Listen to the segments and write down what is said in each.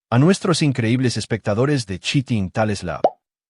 A nuestros increíbles espectadores de Cheating Tales Lab.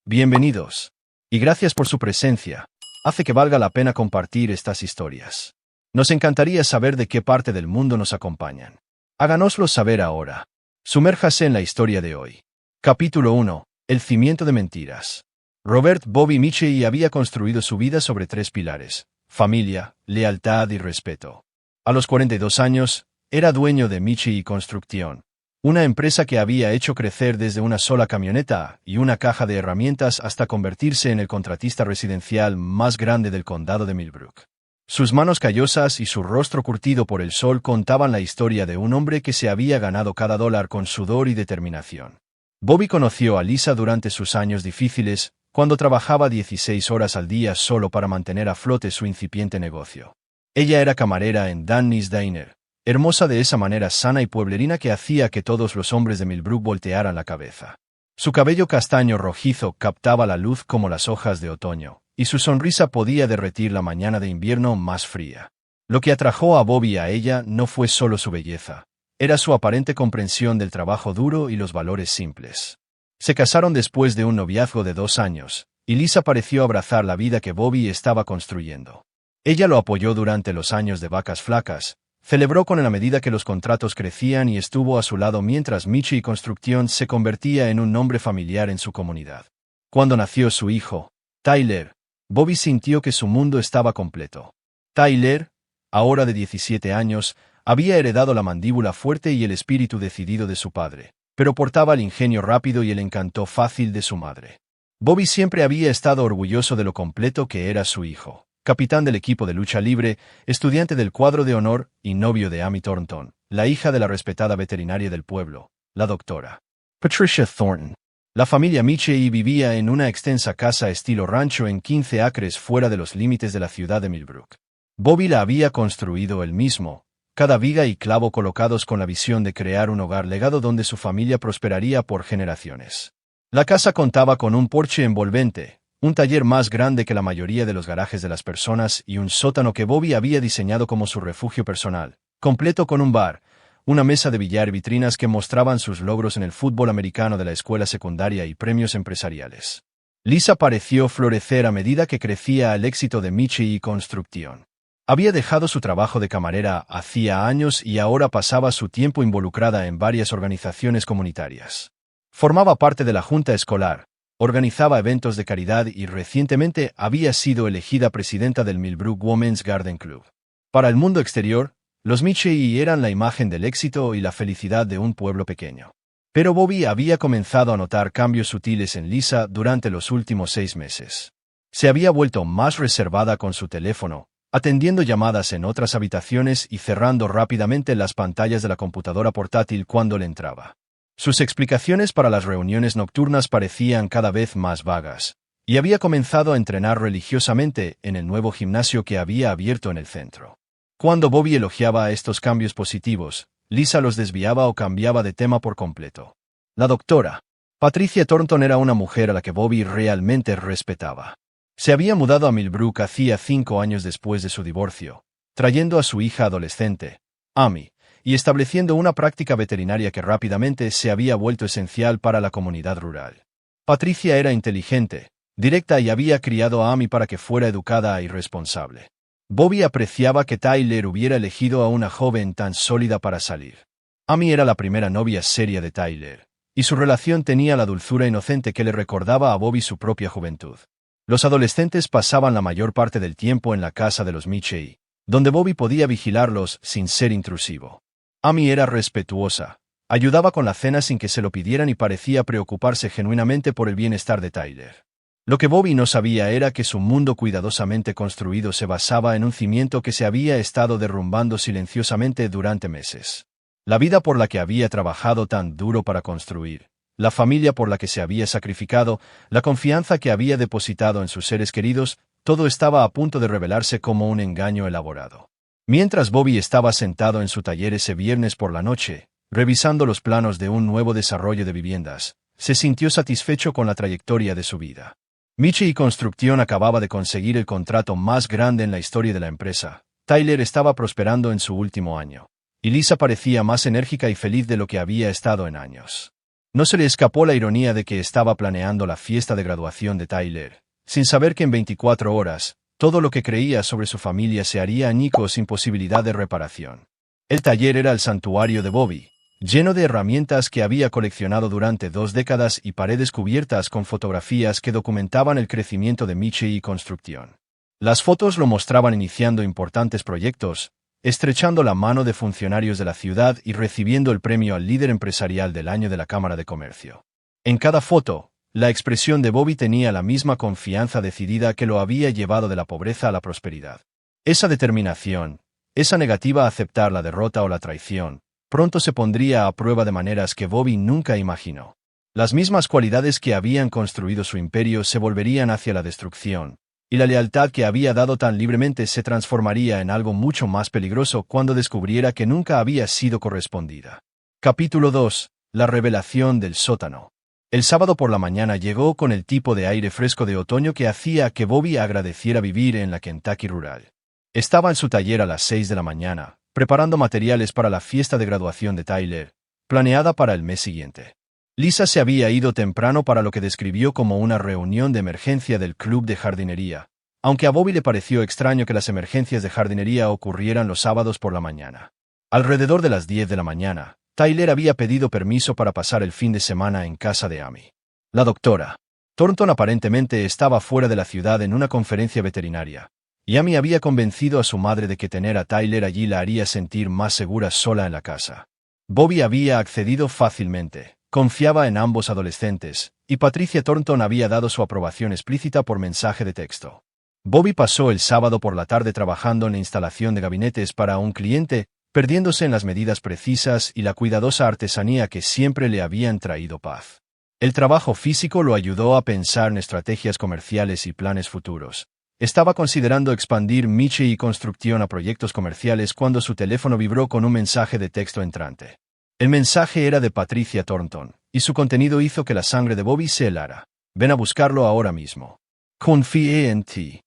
Bienvenidos. Y gracias por su presencia. Hace que valga la pena compartir estas historias. Nos encantaría saber de qué parte del mundo nos acompañan. Háganoslo saber ahora. Sumérjase en la historia de hoy. Capítulo 1. El cimiento de mentiras. Robert Bobby Michie había construido su vida sobre 3 pilares: familia, lealtad y respeto. A los 42 años, era dueño de Michie Construction, una empresa que había hecho crecer desde una sola camioneta y una caja de herramientas hasta convertirse en el contratista residencial más grande del condado de Millbrook. Sus manos callosas y su rostro curtido por el sol contaban la historia de un hombre que se había ganado cada dólar con sudor y determinación. Bobby conoció a Lisa durante sus años difíciles, cuando trabajaba 16 horas al día solo para mantener a flote su incipiente negocio. Ella era camarera en Danny's Diner, hermosa de esa manera sana y pueblerina que hacía que todos los hombres de Millbrook voltearan la cabeza. Su cabello castaño rojizo captaba la luz como las hojas de otoño, y su sonrisa podía derretir la mañana de invierno más fría. Lo que atrajo a Bobby a ella no fue solo su belleza, era su aparente comprensión del trabajo duro y los valores simples. Se casaron después de un noviazgo de 2 años, y Lisa pareció abrazar la vida que Bobby estaba construyendo. Ella lo apoyó durante los años de vacas flacas, celebró con él a medida que los contratos crecían y estuvo a su lado mientras Michie Construction se convertía en un nombre familiar en su comunidad. Cuando nació su hijo, Tyler, Bobby sintió que su mundo estaba completo. Tyler, ahora de 17 años, había heredado la mandíbula fuerte y el espíritu decidido de su padre, pero portaba el ingenio rápido y el encanto fácil de su madre. Bobby siempre había estado orgulloso de lo completo que era su hijo. Capitán del equipo de lucha libre, estudiante del cuadro de honor y novio de Amy Thornton, la hija de la respetada veterinaria del pueblo, la doctora Patricia Thornton. La familia Michie vivía en una extensa casa estilo rancho en 15 acres fuera de los límites de la ciudad de Millbrook. Bobby la había construido él mismo, cada viga y clavo colocados con la visión de crear un hogar legado donde su familia prosperaría por generaciones. La casa contaba con un porche envolvente, un taller más grande que la mayoría de los garajes de las personas y un sótano que Bobby había diseñado como su refugio personal, completo con un bar, una mesa de billar y vitrinas que mostraban sus logros en el fútbol americano de la escuela secundaria y premios empresariales. Lisa pareció florecer a medida que crecía el éxito de Michie Construction. Había dejado su trabajo de camarera hacía años y ahora pasaba su tiempo involucrada en varias organizaciones comunitarias. Formaba parte de la junta escolar, organizaba eventos de caridad y recientemente había sido elegida presidenta del Millbrook Women's Garden Club. Para el mundo exterior, los Michie eran la imagen del éxito y la felicidad de un pueblo pequeño. Pero Bobby había comenzado a notar cambios sutiles en Lisa durante los últimos 6 meses. Se había vuelto más reservada con su teléfono, atendiendo llamadas en otras habitaciones y cerrando rápidamente las pantallas de la computadora portátil cuando le entraba. Sus explicaciones para las reuniones nocturnas parecían cada vez más vagas, y había comenzado a entrenar religiosamente en el nuevo gimnasio que había abierto en el centro. Cuando Bobby elogiaba estos cambios positivos, Lisa los desviaba o cambiaba de tema por completo. La doctora Patricia Thornton era una mujer a la que Bobby realmente respetaba. Se había mudado a Millbrook hacía 5 años después de su divorcio, trayendo a su hija adolescente, Amy, y estableciendo una práctica veterinaria que rápidamente se había vuelto esencial para la comunidad rural. Patricia era inteligente, directa y había criado a Amy para que fuera educada y responsable. Bobby apreciaba que Tyler hubiera elegido a una joven tan sólida para salir. Amy era la primera novia seria de Tyler, y su relación tenía la dulzura inocente que le recordaba a Bobby su propia juventud. Los adolescentes pasaban la mayor parte del tiempo en la casa de los Michie, donde Bobby podía vigilarlos sin ser intrusivo. Amy era respetuosa, ayudaba con la cena sin que se lo pidieran y parecía preocuparse genuinamente por el bienestar de Tyler. Lo que Bobby no sabía era que su mundo cuidadosamente construido se basaba en un cimiento que se había estado derrumbando silenciosamente durante meses. La vida por la que había trabajado tan duro para construir, la familia por la que se había sacrificado, la confianza que había depositado en sus seres queridos, todo estaba a punto de revelarse como un engaño elaborado. Mientras Bobby estaba sentado en su taller ese viernes por la noche, revisando los planos de un nuevo desarrollo de viviendas, se sintió satisfecho con la trayectoria de su vida. Michie Construction acababa de conseguir el contrato más grande en la historia de la empresa. Tyler estaba prosperando en su último año, y Lisa parecía más enérgica y feliz de lo que había estado en años. No se le escapó la ironía de que estaba planeando la fiesta de graduación de Tyler, sin saber que en 24 horas, todo lo que creía sobre su familia se haría añicos sin posibilidad de reparación. El taller era el santuario de Bobby, lleno de herramientas que había coleccionado durante 2 décadas y paredes cubiertas con fotografías que documentaban el crecimiento de Michie y construcción. Las fotos lo mostraban iniciando importantes proyectos, estrechando la mano de funcionarios de la ciudad y recibiendo el premio al líder empresarial del año de la Cámara de Comercio. En cada foto, la expresión de Bobby tenía la misma confianza decidida que lo había llevado de la pobreza a la prosperidad. Esa determinación, esa negativa a aceptar la derrota o la traición, pronto se pondría a prueba de maneras que Bobby nunca imaginó. Las mismas cualidades que habían construido su imperio se volverían hacia la destrucción, y la lealtad que había dado tan libremente se transformaría en algo mucho más peligroso cuando descubriera que nunca había sido correspondida. Capítulo 2. La revelación del sótano. El sábado por la mañana llegó con el tipo de aire fresco de otoño que hacía que Bobby agradeciera vivir en la Kentucky rural. Estaba en su taller a las 6 de la mañana, preparando materiales para la fiesta de graduación de Tyler, planeada para el mes siguiente. Lisa se había ido temprano para lo que describió como una reunión de emergencia del club de jardinería, aunque a Bobby le pareció extraño que las emergencias de jardinería ocurrieran los sábados por la mañana. Alrededor de las 10 de la mañana, Tyler había pedido permiso para pasar el fin de semana en casa de Amy. La doctora Thornton aparentemente estaba fuera de la ciudad en una conferencia veterinaria, y Amy había convencido a su madre de que tener a Tyler allí la haría sentir más segura sola en la casa. Bobby había accedido fácilmente, confiaba en ambos adolescentes, y Patricia Thornton había dado su aprobación explícita por mensaje de texto. Bobby pasó el sábado por la tarde trabajando en la instalación de gabinetes para un cliente, perdiéndose en las medidas precisas y la cuidadosa artesanía que siempre le habían traído paz. El trabajo físico lo ayudó a pensar en estrategias comerciales y planes futuros. Estaba considerando expandir Michie y construcción a proyectos comerciales cuando su teléfono vibró con un mensaje de texto entrante. El mensaje era de Patricia Thornton, y su contenido hizo que la sangre de Bobby se helara. Ven a buscarlo ahora mismo. Confíe en ti.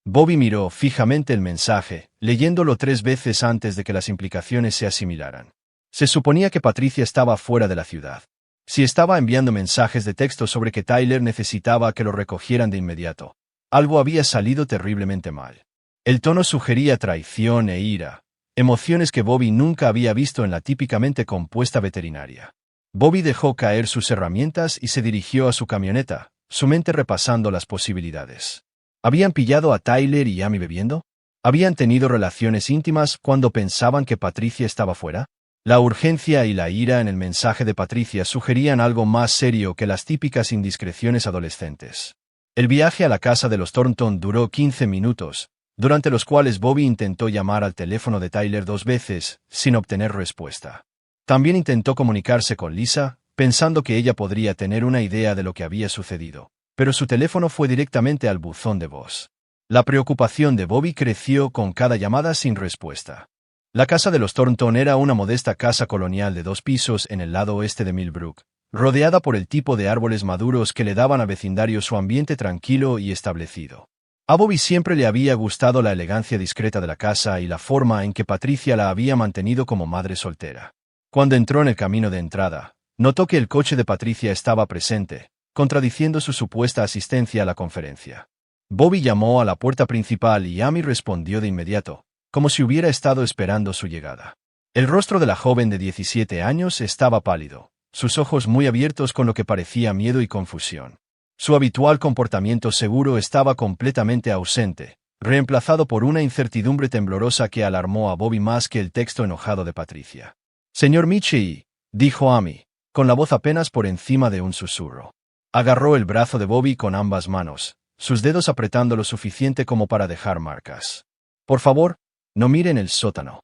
Bobby miró fijamente el mensaje, leyéndolo 3 veces antes de que las implicaciones se asimilaran. Se suponía que Patricia estaba fuera de la ciudad. Si estaba enviando mensajes de texto sobre que Tyler necesitaba que lo recogieran de inmediato, algo había salido terriblemente mal. El tono sugería traición e ira, emociones que Bobby nunca había visto en la típicamente compuesta veterinaria. Bobby dejó caer sus herramientas y se dirigió a su camioneta, su mente repasando las posibilidades. ¿Habían pillado a Tyler y Amy bebiendo? ¿Habían tenido relaciones íntimas cuando pensaban que Patricia estaba fuera? La urgencia y la ira en el mensaje de Patricia sugerían algo más serio que las típicas indiscreciones adolescentes. El viaje a la casa de los Thornton duró 15 minutos, durante los cuales Bobby intentó llamar al teléfono de Tyler 2 veces, sin obtener respuesta. También intentó comunicarse con Lisa, pensando que ella podría tener una idea de lo que había sucedido, pero su teléfono fue directamente al buzón de voz. La preocupación de Bobby creció con cada llamada sin respuesta. La casa de los Thornton era una modesta casa colonial de 2 pisos en el lado oeste de Millbrook, rodeada por el tipo de árboles maduros que le daban al vecindario su ambiente tranquilo y establecido. A Bobby siempre le había gustado la elegancia discreta de la casa y la forma en que Patricia la había mantenido como madre soltera. Cuando entró en el camino de entrada, notó que el coche de Patricia estaba presente, contradiciendo su supuesta asistencia a la conferencia. Bobby llamó a la puerta principal y Amy respondió de inmediato, como si hubiera estado esperando su llegada. El rostro de la joven de 17 años estaba pálido, sus ojos muy abiertos con lo que parecía miedo y confusión. Su habitual comportamiento seguro estaba completamente ausente, reemplazado por una incertidumbre temblorosa que alarmó a Bobby más que el texto enojado de Patricia. «Señor Michie», dijo Amy, con la voz apenas por encima de un susurro. Agarró el brazo de Bobby con ambas manos, sus dedos apretando lo suficiente como para dejar marcas. «Por favor, no mire en el sótano».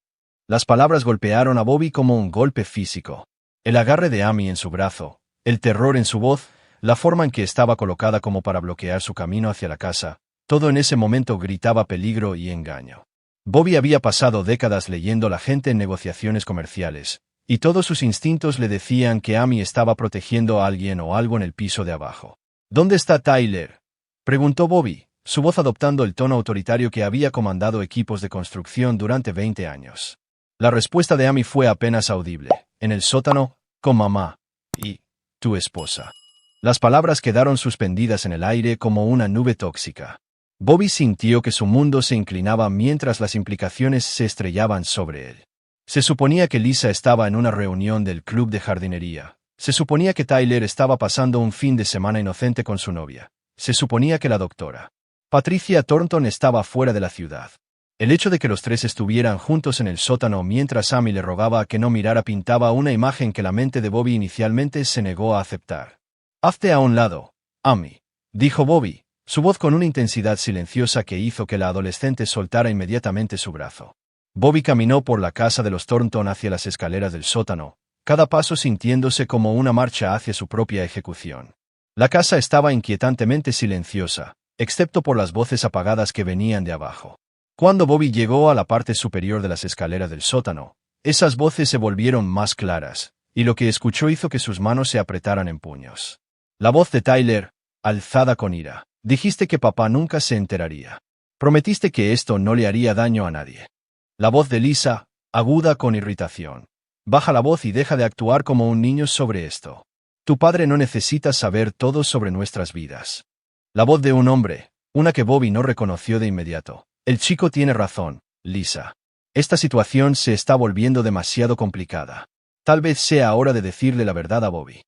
Las palabras golpearon a Bobby como un golpe físico. El agarre de Amy en su brazo, el terror en su voz, la forma en que estaba colocada como para bloquear su camino hacia la casa, todo en ese momento gritaba peligro y engaño. Bobby había pasado décadas leyendo la gente en negociaciones comerciales, y todos sus instintos le decían que Amy estaba protegiendo a alguien o algo en el piso de abajo. «¿Dónde está Tyler?», preguntó Bobby, su voz adoptando el tono autoritario que había comandado equipos de construcción durante 20 años. La respuesta de Amy fue apenas audible. «En el sótano, con mamá. Y tu esposa. Las palabras quedaron suspendidas en el aire como una nube tóxica. Bobby sintió que su mundo se inclinaba mientras las implicaciones se estrellaban sobre él. Se suponía que Lisa estaba en una reunión del club de jardinería. Se suponía que Tyler estaba pasando un fin de semana inocente con su novia. Se suponía que la doctora Patricia Thornton estaba fuera de la ciudad. El hecho de que los tres estuvieran juntos en el sótano mientras Amy le rogaba que no mirara pintaba una imagen que la mente de Bobby inicialmente se negó a aceptar. «Hazte a un lado, Amy», dijo Bobby, su voz con una intensidad silenciosa que hizo que la adolescente soltara inmediatamente su brazo. Bobby caminó por la casa de los Thornton hacia las escaleras del sótano, cada paso sintiéndose como una marcha hacia su propia ejecución. La casa estaba inquietantemente silenciosa, excepto por las voces apagadas que venían de abajo. Cuando Bobby llegó a la parte superior de las escaleras del sótano, esas voces se volvieron más claras, y lo que escuchó hizo que sus manos se apretaran en puños. La voz de Tyler, alzada con ira. «Dijiste que papá nunca se enteraría. Prometiste que esto no le haría daño a nadie». La voz de Lisa, aguda con irritación. «Baja la voz y deja de actuar como un niño sobre esto. Tu padre no necesita saber todo sobre nuestras vidas». La voz de un hombre, una que Bobby no reconoció de inmediato. «El chico tiene razón, Lisa. Esta situación se está volviendo demasiado complicada. Tal vez sea hora de decirle la verdad a Bobby».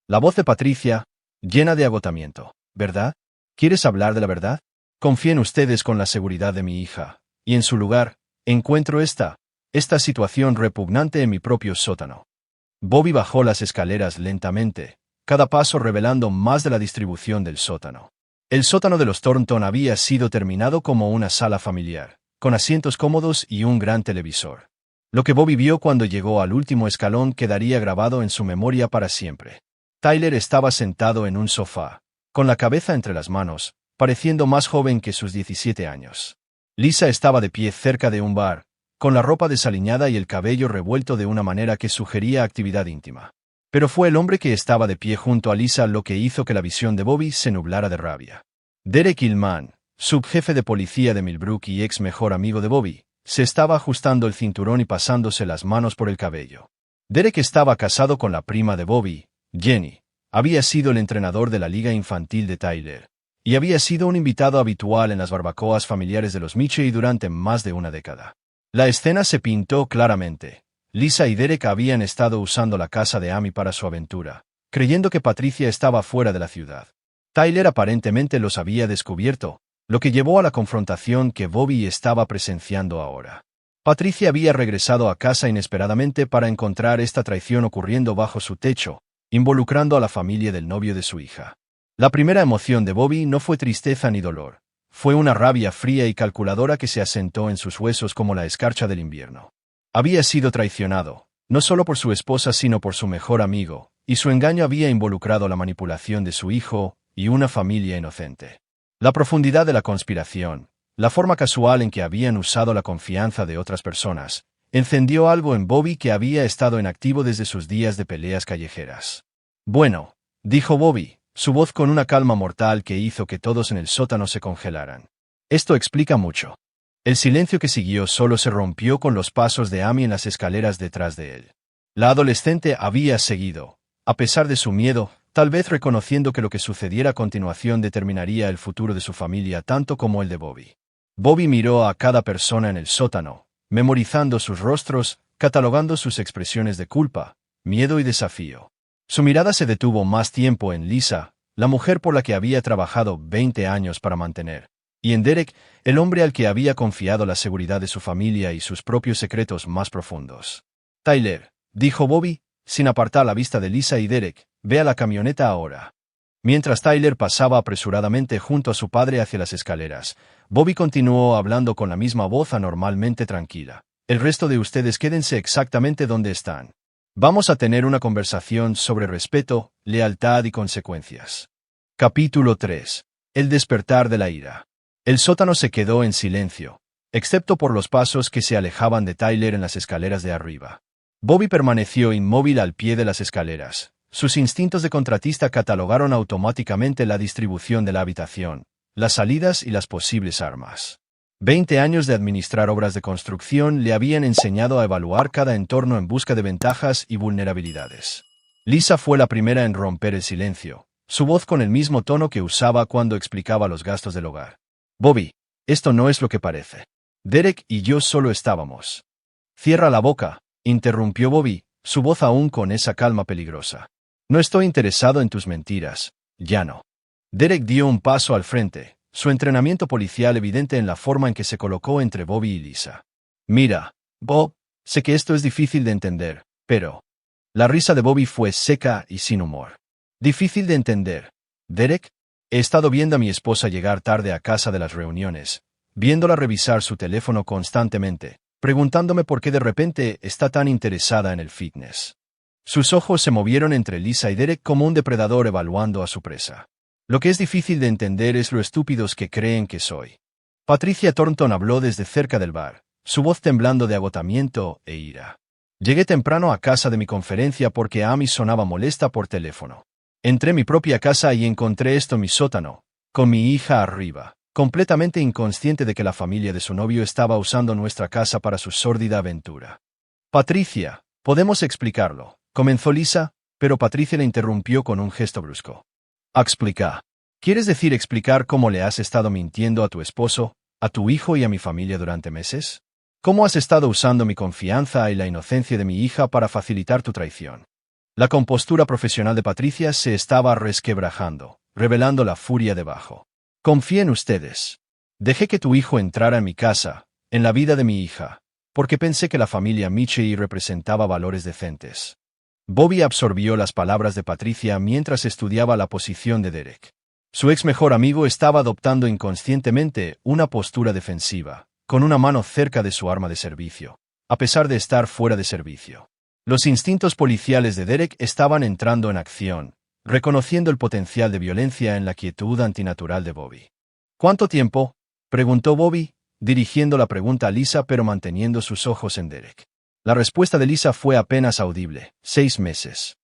La voz de Patricia, llena de agotamiento. «¿Verdad? ¿Quieres hablar de la verdad? Confío en ustedes con la seguridad de mi hija, y en su lugar, encuentro esta situación repugnante en mi propio sótano». Bobby bajó las escaleras lentamente, cada paso revelando más de la distribución del sótano. El sótano de los Thornton había sido terminado como una sala familiar, con asientos cómodos y un gran televisor. Lo que Bobby vio cuando llegó al último escalón quedaría grabado en su memoria para siempre. Tyler estaba sentado en un sofá, con la cabeza entre las manos, pareciendo más joven que sus 17 años. Lisa estaba de pie cerca de un bar, con la ropa desaliñada y el cabello revuelto de una manera que sugería actividad íntima. Pero fue el hombre que estaba de pie junto a Lisa lo que hizo que la visión de Bobby se nublara de rabia. Derek Hillman, subjefe de policía de Millbrook y ex mejor amigo de Bobby, se estaba ajustando el cinturón y pasándose las manos por el cabello. Derek estaba casado con la prima de Bobby, Jenny. Había sido el entrenador de la liga infantil de Tyler, y había sido un invitado habitual en las barbacoas familiares de los Mitchell durante más de una década. La escena se pintó claramente. Lisa y Derek habían estado usando la casa de Amy para su aventura, creyendo que Patricia estaba fuera de la ciudad. Tyler aparentemente los había descubierto, lo que llevó a la confrontación que Bobby estaba presenciando ahora. Patricia había regresado a casa inesperadamente para encontrar esta traición ocurriendo bajo su techo, involucrando a la familia del novio de su hija. La primera emoción de Bobby no fue tristeza ni dolor, fue una rabia fría y calculadora que se asentó en sus huesos como la escarcha del invierno. Había sido traicionado, no solo por su esposa sino por su mejor amigo, y su engaño había involucrado la manipulación de su hijo y una familia inocente. La profundidad de la conspiración, la forma casual en que habían usado la confianza de otras personas, encendió algo en Bobby que había estado en activo desde sus días de peleas callejeras. «Bueno», dijo Bobby, su voz con una calma mortal que hizo que todos en el sótano se congelaran. «Esto explica mucho». El silencio que siguió solo se rompió con los pasos de Amy en las escaleras detrás de él. La adolescente había seguido, a pesar de su miedo, tal vez reconociendo que lo que sucediera a continuación determinaría el futuro de su familia tanto como el de Bobby. Bobby miró a cada persona en el sótano, memorizando sus rostros, catalogando sus expresiones de culpa, miedo y desafío. Su mirada se detuvo más tiempo en Lisa, la mujer por la que había trabajado 20 años para mantener, y en Derek, el hombre al que había confiado la seguridad de su familia y sus propios secretos más profundos. «Tyler», dijo Bobby, sin apartar la vista de Lisa y Derek, «ve a la camioneta ahora». Mientras Tyler pasaba apresuradamente junto a su padre hacia las escaleras, Bobby continuó hablando con la misma voz anormalmente tranquila. «El resto de ustedes quédense exactamente donde están. Vamos a tener una conversación sobre respeto, lealtad y consecuencias». Capítulo 3. El despertar de la ira. El sótano se quedó en silencio, excepto por los pasos que se alejaban de Tyler en las escaleras de arriba. Bobby permaneció inmóvil al pie de las escaleras. Sus instintos de contratista catalogaron automáticamente la distribución de la habitación, las salidas y las posibles armas. 20 años de administrar obras de construcción le habían enseñado a evaluar cada entorno en busca de ventajas y vulnerabilidades. Lisa fue la primera en romper el silencio, su voz con el mismo tono que usaba cuando explicaba los gastos del hogar. Bobby, esto no es lo que parece. Derek y yo solo estábamos. Cierra la boca, interrumpió Bobby, su voz aún con esa calma peligrosa. No estoy interesado en tus mentiras, ya no. Derek dio un paso al frente, su entrenamiento policial evidente en la forma en que se colocó entre Bobby y Lisa. Mira, Bob, sé que esto es difícil de entender, pero... La risa de Bobby fue seca y sin humor. Difícil de entender. Derek, he estado viendo a mi esposa llegar tarde a casa de las reuniones, viéndola revisar su teléfono constantemente, preguntándome por qué de repente está tan interesada en el fitness. Sus ojos se movieron entre Lisa y Derek como un depredador evaluando a su presa. Lo que es difícil de entender es lo estúpidos que creen que soy. Patricia Thornton habló desde cerca del bar, su voz temblando de agotamiento e ira. Llegué temprano a casa de mi conferencia porque Amy sonaba molesta por teléfono. Entré en mi propia casa y encontré esto en mi sótano, con mi hija arriba, completamente inconsciente de que la familia de su novio estaba usando nuestra casa para su sórdida aventura. Patricia, podemos explicarlo, comenzó Lisa, pero Patricia le interrumpió con un gesto brusco. Explica. ¿Quieres decir explicar cómo le has estado mintiendo a tu esposo, a tu hijo y a mi familia durante meses? ¿Cómo has estado usando mi confianza y la inocencia de mi hija para facilitar tu traición? La compostura profesional de Patricia se estaba resquebrajando, revelando la furia debajo. Confié en ustedes. Dejé que tu hijo entrara en mi casa, en la vida de mi hija, porque pensé que la familia Michie representaba valores decentes. Bobby absorbió las palabras de Patricia mientras estudiaba la posición de Derek. Su ex mejor amigo estaba adoptando inconscientemente una postura defensiva, con una mano cerca de su arma de servicio, a pesar de estar fuera de servicio. Los instintos policiales de Derek estaban entrando en acción, reconociendo el potencial de violencia en la quietud antinatural de Bobby. ¿Cuánto tiempo?, preguntó Bobby, dirigiendo la pregunta a Lisa pero manteniendo sus ojos en Derek. La respuesta de Lisa fue apenas audible: 6 meses.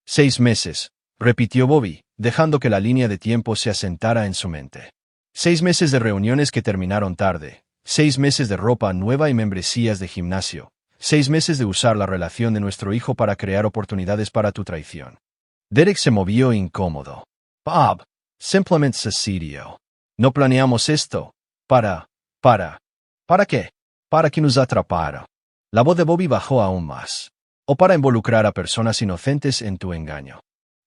6 meses, repitió Bobby, dejando que la línea de tiempo se asentara en su mente. 6 meses de reuniones que terminaron tarde. 6 meses de ropa nueva y membresías de gimnasio. 6 meses de usar la relación de nuestro hijo para crear oportunidades para tu traición. Derek se movió incómodo. Bob, simplemente sencillo. No planeamos esto. ¿Para qué? Para que nos atrapara. La voz de Bobby bajó aún más. O para involucrar a personas inocentes en tu engaño.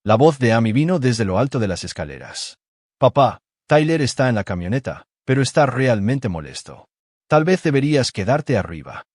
La voz de Amy vino desde lo alto de las escaleras. Papá, Tyler está en la camioneta, pero está realmente molesto. Tal vez deberías quedarte arriba.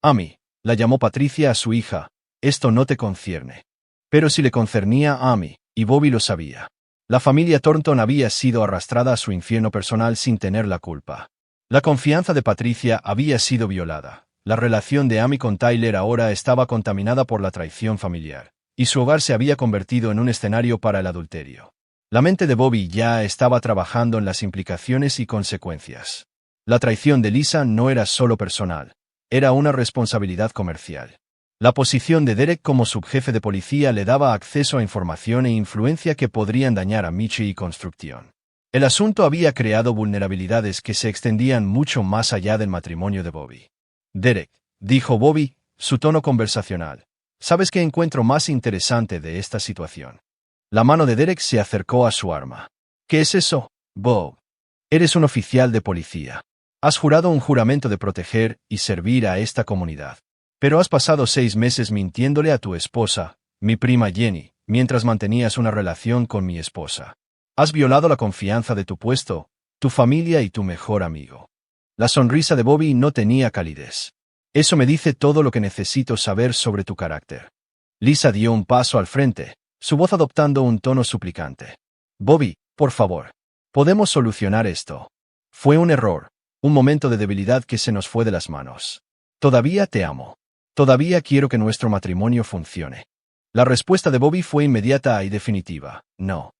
Amy, la llamó Patricia a su hija, esto no te concierne. Pero si le concernía a Amy, y Bobby lo sabía. La familia Thornton había sido arrastrada a su infierno personal sin tener la culpa. La confianza de Patricia había sido violada. La relación de Amy con Tyler ahora estaba contaminada por la traición familiar, y su hogar se había convertido en un escenario para el adulterio. La mente de Bobby ya estaba trabajando en las implicaciones y consecuencias. La traición de Lisa no era solo personal, era una responsabilidad comercial. La posición de Derek como subjefe de policía le daba acceso a información e influencia que podrían dañar a Michie y Construcción. El asunto había creado vulnerabilidades que se extendían mucho más allá del matrimonio de Bobby. Derek, dijo Bobby, su tono conversacional. ¿Sabes qué encuentro más interesante de esta situación? La mano de Derek se acercó a su arma. ¿Qué es eso, Bob? Eres un oficial de policía. Has jurado un juramento de proteger y servir a esta comunidad. Pero has pasado 6 meses mintiéndole a tu esposa, mi prima Jenny, mientras mantenías una relación con mi esposa. Has violado la confianza de tu puesto, tu familia y tu mejor amigo. La sonrisa de Bobby no tenía calidez. Eso me dice todo lo que necesito saber sobre tu carácter. Lisa dio un paso al frente, su voz adoptando un tono suplicante. Bobby, por favor. Podemos solucionar esto. Fue un error, un momento de debilidad que se nos fue de las manos. Todavía te amo. Todavía quiero que nuestro matrimonio funcione. La respuesta de Bobby fue inmediata y definitiva. No.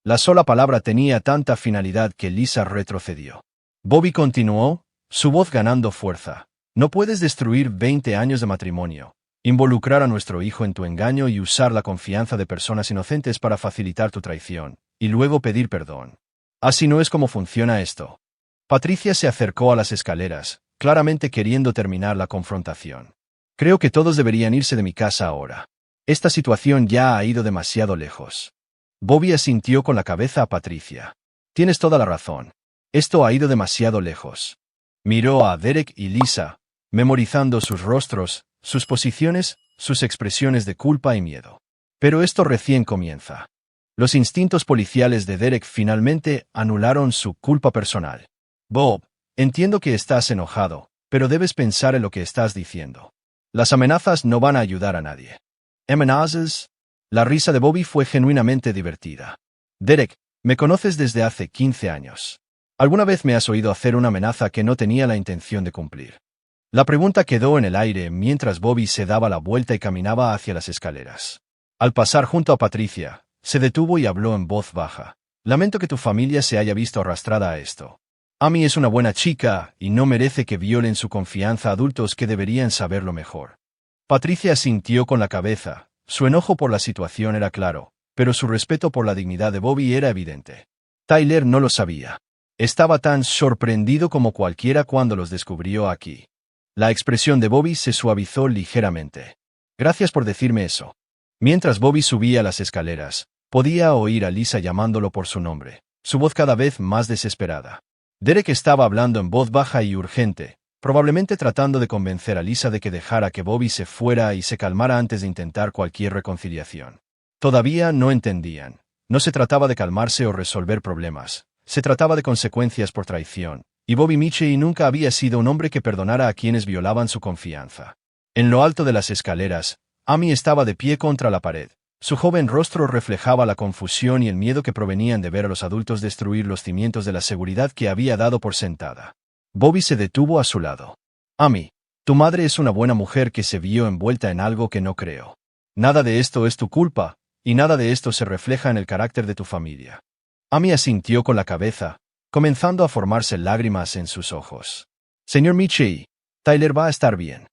La sola palabra tenía tanta finalidad que Lisa retrocedió. Bobby continuó, su voz ganando fuerza. No puedes destruir 20 años de matrimonio, involucrar a nuestro hijo en tu engaño y usar la confianza de personas inocentes para facilitar tu traición, y luego pedir perdón. Así no es como funciona esto. Patricia se acercó a las escaleras, claramente queriendo terminar la confrontación. Creo que todos deberían irse de mi casa ahora. Esta situación ya ha ido demasiado lejos. Bobby asintió con la cabeza a Patricia. Tienes toda la razón. Esto ha ido demasiado lejos. Miró a Derek y Lisa, memorizando sus rostros, sus posiciones, sus expresiones de culpa y miedo. Pero esto recién comienza. Los instintos policiales de Derek finalmente anularon su culpa personal. Bob, entiendo que estás enojado, pero debes pensar en lo que estás diciendo. Las amenazas no van a ayudar a nadie. ¿Amenazas? La risa de Bobby fue genuinamente divertida. Derek, me conoces desde hace 15 años. ¿Alguna vez me has oído hacer una amenaza que no tenía la intención de cumplir? La pregunta quedó en el aire mientras Bobby se daba la vuelta y caminaba hacia las escaleras. Al pasar junto a Patricia, se detuvo y habló en voz baja. Lamento que tu familia se haya visto arrastrada a esto. Amy es una buena chica y no merece que violen su confianza a adultos que deberían saberlo mejor. Patricia asintió con la cabeza. Su enojo por la situación era claro, pero su respeto por la dignidad de Bobby era evidente. Tyler no lo sabía. Estaba tan sorprendido como cualquiera cuando los descubrió aquí. La expresión de Bobby se suavizó ligeramente. Gracias por decirme eso. Mientras Bobby subía las escaleras, podía oír a Lisa llamándolo por su nombre, su voz cada vez más desesperada. Derek estaba hablando en voz baja y urgente, probablemente tratando de convencer a Lisa de que dejara que Bobby se fuera y se calmara antes de intentar cualquier reconciliación. Todavía no entendían. No se trataba de calmarse o resolver problemas. Se trataba de consecuencias por traición, y Bobby Mitchell nunca había sido un hombre que perdonara a quienes violaban su confianza. En lo alto de las escaleras, Amy estaba de pie contra la pared. Su joven rostro reflejaba la confusión y el miedo que provenían de ver a los adultos destruir los cimientos de la seguridad que había dado por sentada. Bobby se detuvo a su lado. Amy, tu madre es una buena mujer que se vio envuelta en algo que no creo. Nada de esto es tu culpa, y nada de esto se refleja en el carácter de tu familia. Amy asintió con la cabeza, comenzando a formarse lágrimas en sus ojos. Señor Mitchell, Tyler va a estar bien.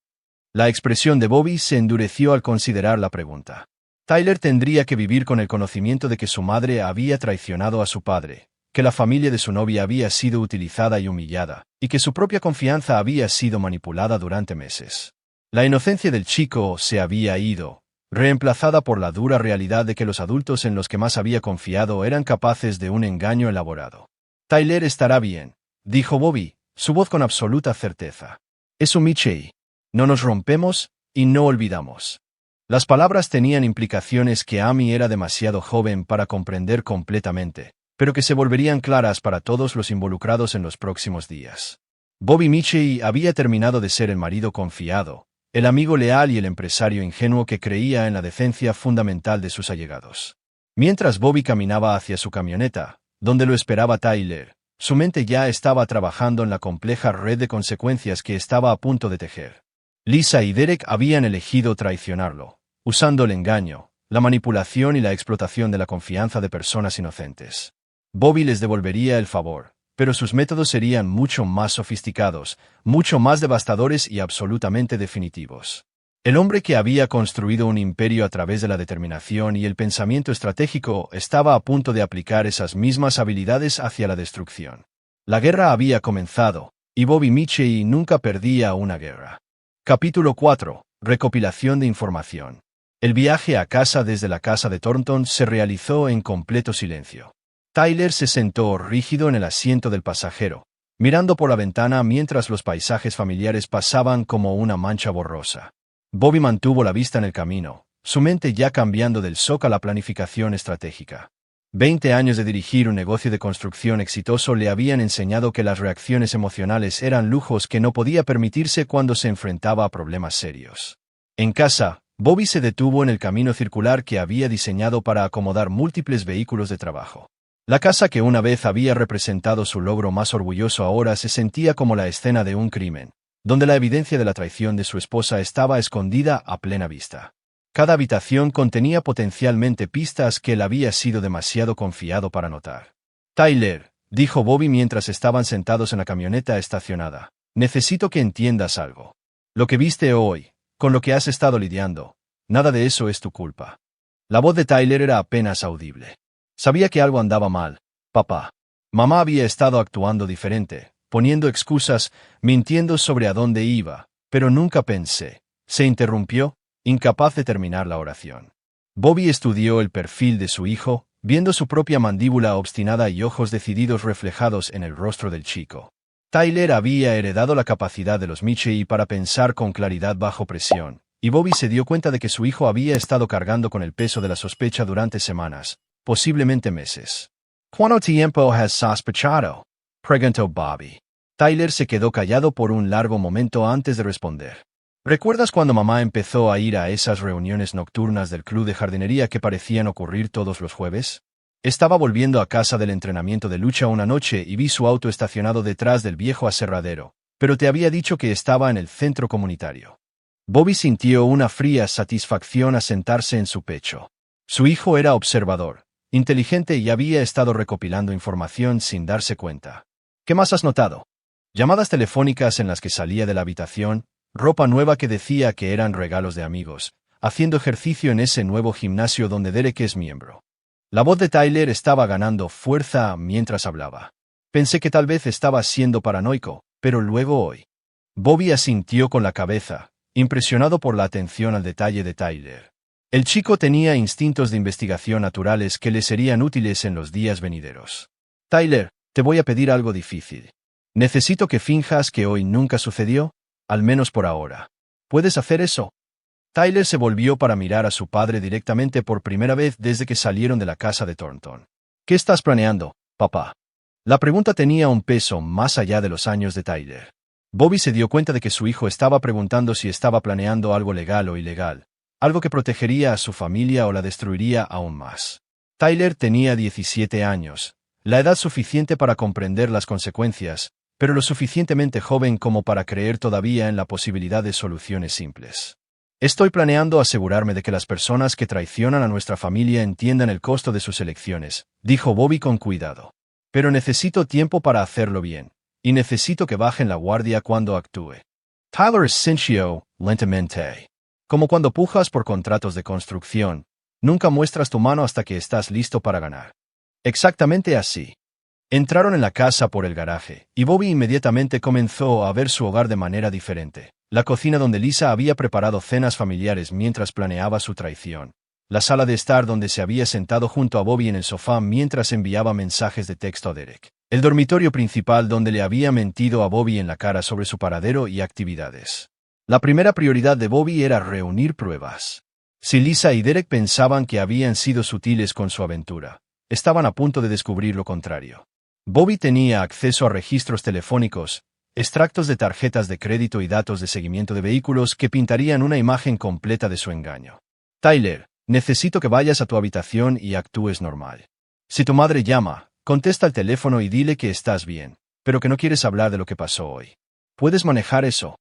La expresión de Bobby se endureció al considerar la pregunta. Tyler tendría que vivir con el conocimiento de que su madre había traicionado a su padre, que la familia de su novia había sido utilizada y humillada, y que su propia confianza había sido manipulada durante meses. La inocencia del chico se había ido, reemplazada por la dura realidad de que los adultos en los que más había confiado eran capaces de un engaño elaborado. Tyler estará bien, dijo Bobby, su voz con absoluta certeza. Es un Mitchell. No nos rompemos y no olvidamos. Las palabras tenían implicaciones que Amy era demasiado joven para comprender completamente, pero que se volverían claras para todos los involucrados en los próximos días. Bobby Mitchell había terminado de ser el marido confiado, el amigo leal y el empresario ingenuo que creía en la decencia fundamental de sus allegados. Mientras Bobby caminaba hacia su camioneta, donde lo esperaba Tyler, su mente ya estaba trabajando en la compleja red de consecuencias que estaba a punto de tejer. Lisa y Derek habían elegido traicionarlo, usando el engaño, la manipulación y la explotación de la confianza de personas inocentes. Bobby les devolvería el favor, pero sus métodos serían mucho más sofisticados, mucho más devastadores y absolutamente definitivos. El hombre que había construido un imperio a través de la determinación y el pensamiento estratégico estaba a punto de aplicar esas mismas habilidades hacia la destrucción. La guerra había comenzado, y Bobby Mitchell nunca perdía una guerra. Capítulo 4. Recopilación de información. El viaje a casa desde la casa de Thornton se realizó en completo silencio. Tyler se sentó rígido en el asiento del pasajero, mirando por la ventana mientras los paisajes familiares pasaban como una mancha borrosa. Bobby mantuvo la vista en el camino, su mente ya cambiando del shock a la planificación estratégica. 20 años de dirigir un negocio de construcción exitoso le habían enseñado que las reacciones emocionales eran lujos que no podía permitirse cuando se enfrentaba a problemas serios. En casa, Bobby se detuvo en el camino circular que había diseñado para acomodar múltiples vehículos de trabajo. La casa que una vez había representado su logro más orgulloso ahora se sentía como la escena de un crimen, donde la evidencia de la traición de su esposa estaba escondida a plena vista. Cada habitación contenía potencialmente pistas que él había sido demasiado confiado para notar. Tyler, dijo Bobby mientras estaban sentados en la camioneta estacionada, necesito que entiendas algo. Lo que viste hoy, con lo que has estado lidiando, nada de eso es tu culpa. La voz de Tyler era apenas audible. Sabía que algo andaba mal, papá. Mamá había estado actuando diferente, poniendo excusas, mintiendo sobre a dónde iba, pero nunca pensé. Se interrumpió, incapaz de terminar la oración. Bobby estudió el perfil de su hijo, viendo su propia mandíbula obstinada y ojos decididos reflejados en el rostro del chico. Tyler había heredado la capacidad de los Michie para pensar con claridad bajo presión, y Bobby se dio cuenta de que su hijo había estado cargando con el peso de la sospecha durante semanas, posiblemente meses. ¿Cuánto tiempo has sospechado?, preguntó Bobby. Tyler se quedó callado por un largo momento antes de responder. ¿Recuerdas cuando mamá empezó a ir a esas reuniones nocturnas del club de jardinería que parecían ocurrir todos los jueves? Estaba volviendo a casa del entrenamiento de lucha una noche y vi su auto estacionado detrás del viejo aserradero, pero te había dicho que estaba en el centro comunitario. Bobby sintió una fría satisfacción al sentarse en su pecho. Su hijo era observador, inteligente y había estado recopilando información sin darse cuenta. ¿Qué más has notado? Llamadas telefónicas en las que salía de la habitación, ropa nueva que decía que eran regalos de amigos, haciendo ejercicio en ese nuevo gimnasio donde Derek es miembro. La voz de Tyler estaba ganando fuerza mientras hablaba. Pensé que tal vez estaba siendo paranoico, pero luego hoy. Bobby asintió con la cabeza, impresionado por la atención al detalle de Tyler. El chico tenía instintos de investigación naturales que le serían útiles en los días venideros. Tyler, te voy a pedir algo difícil. Necesito que finjas que hoy nunca sucedió, al menos por ahora. ¿Puedes hacer eso? Tyler se volvió para mirar a su padre directamente por primera vez desde que salieron de la casa de Thornton. ¿Qué estás planeando, papá? La pregunta tenía un peso más allá de los años de Tyler. Bobby se dio cuenta de que su hijo estaba preguntando si estaba planeando algo legal o ilegal, algo que protegería a su familia o la destruiría aún más. Tyler tenía 17 años, la edad suficiente para comprender las consecuencias, pero lo suficientemente joven como para creer todavía en la posibilidad de soluciones simples. Estoy planeando asegurarme de que las personas que traicionan a nuestra familia entiendan el costo de sus elecciones, dijo Bobby con cuidado. Pero necesito tiempo para hacerlo bien, y necesito que bajen la guardia cuando actúe. Tyler sintió, lentamente. Como cuando pujas por contratos de construcción, nunca muestras tu mano hasta que estás listo para ganar. Exactamente así. Entraron en la casa por el garaje, y Bobby inmediatamente comenzó a ver su hogar de manera diferente. La cocina donde Lisa había preparado cenas familiares mientras planeaba su traición. La sala de estar donde se había sentado junto a Bobby en el sofá mientras enviaba mensajes de texto a Derek. El dormitorio principal donde le había mentido a Bobby en la cara sobre su paradero y actividades. La primera prioridad de Bobby era reunir pruebas. Si Lisa y Derek pensaban que habían sido sutiles con su aventura, estaban a punto de descubrir lo contrario. Bobby tenía acceso a registros telefónicos, extractos de tarjetas de crédito y datos de seguimiento de vehículos que pintarían una imagen completa de su engaño. Tyler, necesito que vayas a tu habitación y actúes normal. Si tu madre llama, contesta el teléfono y dile que estás bien, pero que no quieres hablar de lo que pasó hoy. ¿Puedes manejar eso?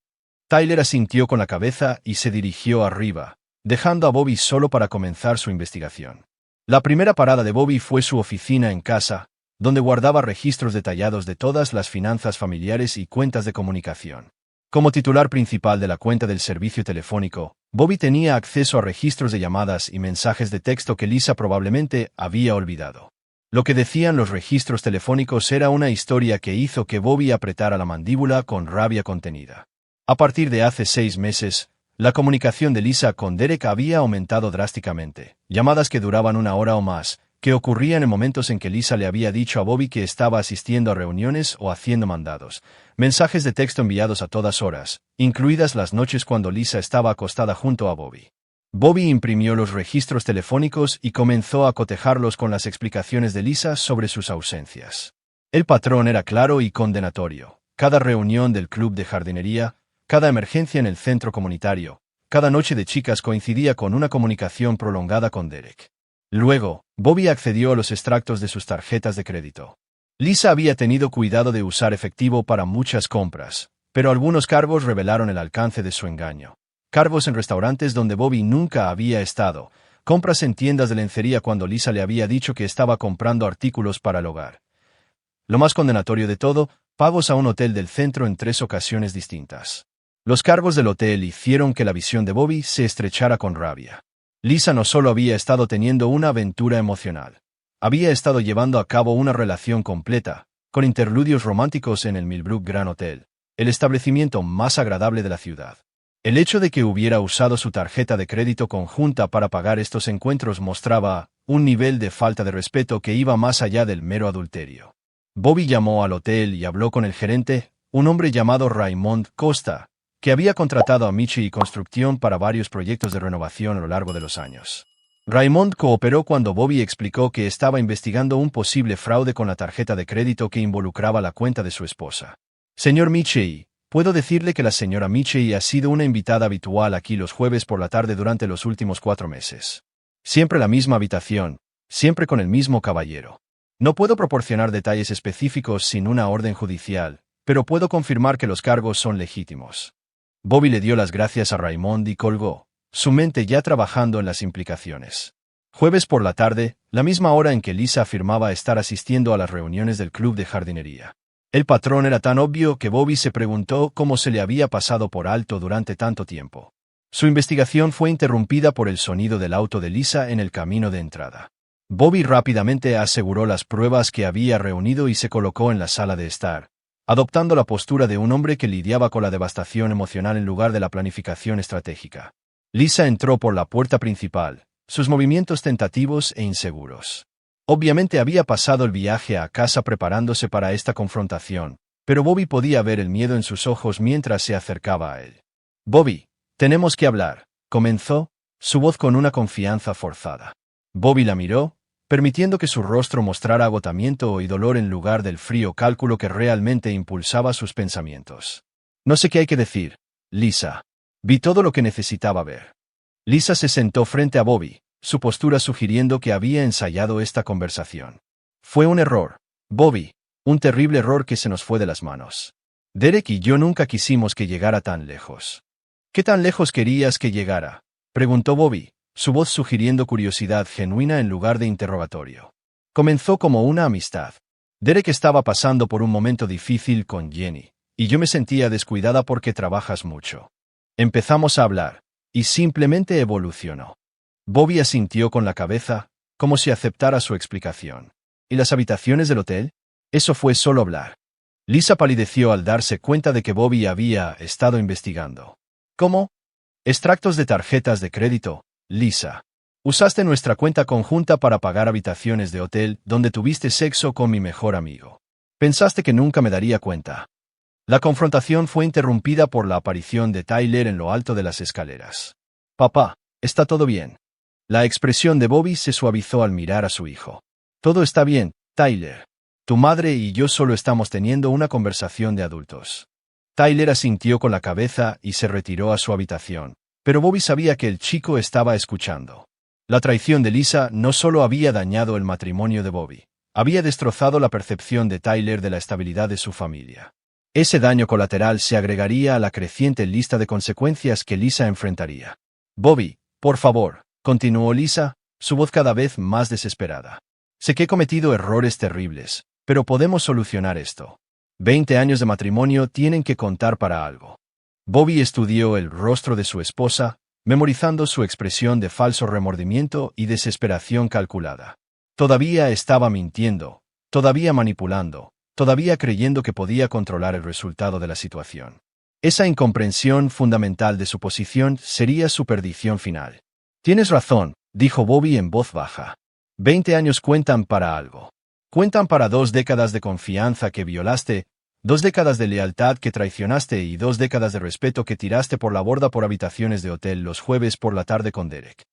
Tyler asintió con la cabeza y se dirigió arriba, dejando a Bobby solo para comenzar su investigación. La primera parada de Bobby fue su oficina en casa, donde guardaba registros detallados de todas las finanzas familiares y cuentas de comunicación. Como titular principal de la cuenta del servicio telefónico, Bobby tenía acceso a registros de llamadas y mensajes de texto que Lisa probablemente había olvidado. Lo que decían los registros telefónicos era una historia que hizo que Bobby apretara la mandíbula con rabia contenida. A partir de hace 6 meses, la comunicación de Lisa con Derek había aumentado drásticamente. Llamadas que duraban 1 hora o más, que ocurrían en momentos en que Lisa le había dicho a Bobby que estaba asistiendo a reuniones o haciendo mandados. Mensajes de texto enviados a todas horas, incluidas las noches cuando Lisa estaba acostada junto a Bobby. Bobby imprimió los registros telefónicos y comenzó a cotejarlos con las explicaciones de Lisa sobre sus ausencias. El patrón era claro y condenatorio. Cada reunión del club de jardinería, cada emergencia en el centro comunitario, cada noche de chicas coincidía con una comunicación prolongada con Derek. Luego, Bobby accedió a los extractos de sus tarjetas de crédito. Lisa había tenido cuidado de usar efectivo para muchas compras, pero algunos cargos revelaron el alcance de su engaño. Cargos en restaurantes donde Bobby nunca había estado, compras en tiendas de lencería cuando Lisa le había dicho que estaba comprando artículos para el hogar. Lo más condenatorio de todo, pagos a un hotel del centro en 3 ocasiones distintas. Los cargos del hotel hicieron que la visión de Bobby se estrechara con rabia. Lisa no solo había estado teniendo una aventura emocional, había estado llevando a cabo una relación completa, con interludios románticos en el Millbrook Grand Hotel, el establecimiento más agradable de la ciudad. El hecho de que hubiera usado su tarjeta de crédito conjunta para pagar estos encuentros mostraba un nivel de falta de respeto que iba más allá del mero adulterio. Bobby llamó al hotel y habló con el gerente, un hombre llamado Raymond Costa, que había contratado a Michi Construcción para varios proyectos de renovación a lo largo de los años. Raymond cooperó cuando Bobby explicó que estaba investigando un posible fraude con la tarjeta de crédito que involucraba la cuenta de su esposa. Señor Michi, puedo decirle que la señora Michi ha sido una invitada habitual aquí los jueves por la tarde durante los últimos 4 meses. Siempre la misma habitación, siempre con el mismo caballero. No puedo proporcionar detalles específicos sin una orden judicial, pero puedo confirmar que los cargos son legítimos. Bobby le dio las gracias a Raymond y colgó, su mente ya trabajando en las implicaciones. Jueves por la tarde, la misma hora en que Lisa afirmaba estar asistiendo a las reuniones del club de jardinería. El patrón era tan obvio que Bobby se preguntó cómo se le había pasado por alto durante tanto tiempo. Su investigación fue interrumpida por el sonido del auto de Lisa en el camino de entrada. Bobby rápidamente aseguró las pruebas que había reunido y se colocó en la sala de estar, adoptando la postura de un hombre que lidiaba con la devastación emocional en lugar de la planificación estratégica. Lisa entró por la puerta principal, sus movimientos tentativos e inseguros. Obviamente había pasado el viaje a casa preparándose para esta confrontación, pero Bobby podía ver el miedo en sus ojos mientras se acercaba a él. «Bobby, tenemos que hablar», comenzó, su voz con una confianza forzada. Bobby la miró, permitiendo que su rostro mostrara agotamiento y dolor en lugar del frío cálculo que realmente impulsaba sus pensamientos. «No sé qué hay que decir, Lisa. Vi todo lo que necesitaba ver». Lisa se sentó frente a Bobby, su postura sugiriendo que había ensayado esta conversación. «Fue un error, Bobby, un terrible error que se nos fue de las manos. Derek y yo nunca quisimos que llegara tan lejos». «¿Qué tan lejos querías que llegara?», preguntó Bobby, su voz sugiriendo curiosidad genuina en lugar de interrogatorio. «Comenzó como una amistad. Derek estaba pasando por un momento difícil con Jenny, y yo me sentía descuidada porque trabajas mucho. Empezamos a hablar, y simplemente evolucionó». Bobby asintió con la cabeza, como si aceptara su explicación. «¿Y las habitaciones del hotel? Eso fue solo hablar». Lisa palideció al darse cuenta de que Bobby había estado investigando. «¿Cómo? Extractos de tarjetas de crédito, Lisa. Usaste nuestra cuenta conjunta para pagar habitaciones de hotel donde tuviste sexo con mi mejor amigo. Pensaste que nunca me daría cuenta». La confrontación fue interrumpida por la aparición de Tyler en lo alto de las escaleras. «Papá, ¿está todo bien?». La expresión de Bobby se suavizó al mirar a su hijo. «Todo está bien, Tyler. Tu madre y yo solo estamos teniendo una conversación de adultos». Tyler asintió con la cabeza y se retiró a su habitación, pero Bobby sabía que el chico estaba escuchando. La traición de Lisa no solo había dañado el matrimonio de Bobby, había destrozado la percepción de Tyler de la estabilidad de su familia. Ese daño colateral se agregaría a la creciente lista de consecuencias que Lisa enfrentaría. «Bobby, por favor», continuó Lisa, su voz cada vez más desesperada. «Sé que he cometido errores terribles, pero podemos solucionar esto. 20 años de matrimonio tienen que contar para algo». Bobby estudió el rostro de su esposa, memorizando su expresión de falso remordimiento y desesperación calculada. Todavía estaba mintiendo, todavía manipulando, todavía creyendo que podía controlar el resultado de la situación. Esa incomprensión fundamental de su posición sería su perdición final. «Tienes razón», dijo Bobby en voz baja. 20 años cuentan para algo. Cuentan para 2 décadas de confianza que violaste, 2 décadas de lealtad que traicionaste y 2 décadas de respeto que tiraste por la borda por habitaciones de hotel los jueves por la tarde con Derek.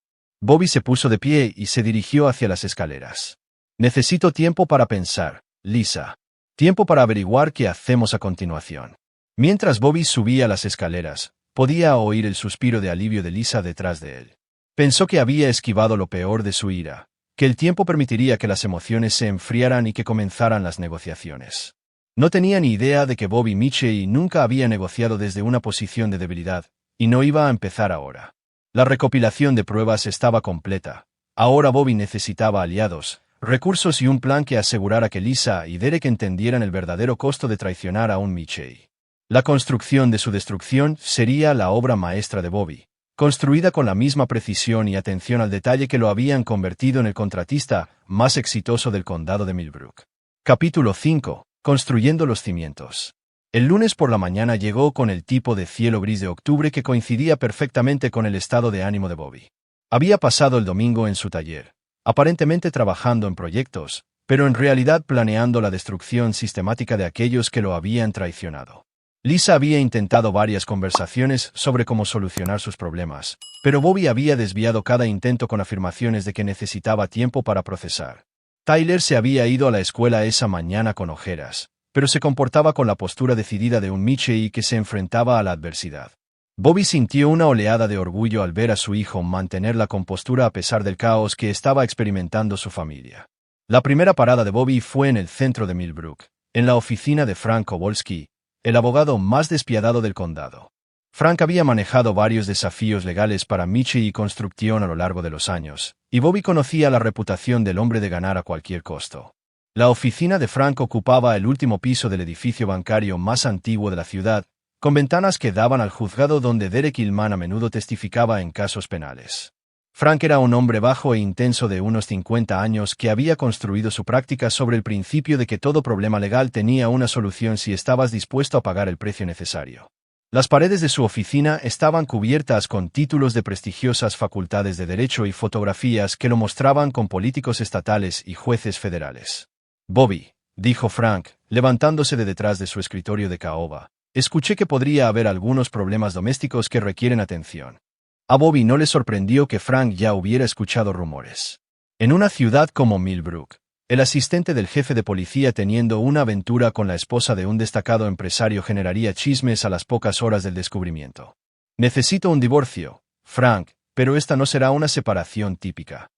Bobby se puso de pie y se dirigió hacia las escaleras. «Necesito tiempo para pensar, Lisa. Tiempo para averiguar qué hacemos a continuación». Mientras Bobby subía las escaleras, podía oír el suspiro de alivio de Lisa detrás de él. Pensó que había esquivado lo peor de su ira, que el tiempo permitiría que las emociones se enfriaran y que comenzaran las negociaciones. No tenía ni idea de que Bobby Michie nunca había negociado desde una posición de debilidad, y no iba a empezar ahora. La recopilación de pruebas estaba completa. Ahora Bobby necesitaba aliados, recursos y un plan que asegurara que Lisa y Derek entendieran el verdadero costo de traicionar a un Michie. La construcción de su destrucción sería la obra maestra de Bobby, construida con la misma precisión y atención al detalle que lo habían convertido en el contratista más exitoso del condado de Millbrook. Capítulo 5. Construyendo los cimientos. El lunes por la mañana llegó con el tipo de cielo gris de octubre que coincidía perfectamente con el estado de ánimo de Bobby. Había pasado el domingo en su taller, aparentemente trabajando en proyectos, pero en realidad planeando la destrucción sistemática de aquellos que lo habían traicionado. Lisa había intentado varias conversaciones sobre cómo solucionar sus problemas, pero Bobby había desviado cada intento con afirmaciones de que necesitaba tiempo para procesar. Tyler se había ido a la escuela esa mañana con ojeras, pero se comportaba con la postura decidida de un Michie que se enfrentaba a la adversidad. Bobby sintió una oleada de orgullo al ver a su hijo mantener la compostura a pesar del caos que estaba experimentando su familia. La primera parada de Bobby fue en el centro de Millbrook, en la oficina de Frank Kowalski, el abogado más despiadado del condado. Frank había manejado varios desafíos legales para Michie Construction a lo largo de los años, y Bobby conocía la reputación del hombre de ganar a cualquier costo. La oficina de Frank ocupaba el último piso del edificio bancario más antiguo de la ciudad, con ventanas que daban al juzgado donde Derek Hillman a menudo testificaba en casos penales. Frank era un hombre bajo e intenso de unos 50 años que había construido su práctica sobre el principio de que todo problema legal tenía una solución si estabas dispuesto a pagar el precio necesario. Las paredes de su oficina estaban cubiertas con títulos de prestigiosas facultades de derecho y fotografías que lo mostraban con políticos estatales y jueces federales. Bobby, dijo Frank, levantándose de detrás de su escritorio de caoba, escuché que podría haber algunos problemas domésticos que requieren atención. A Bobby no le sorprendió que Frank ya hubiera escuchado rumores. En una ciudad como Millbrook, el asistente del jefe de policía teniendo una aventura con la esposa de un destacado empresario generaría chismes a las pocas horas del descubrimiento. Necesito un divorcio, Frank, pero esta no será una separación típica.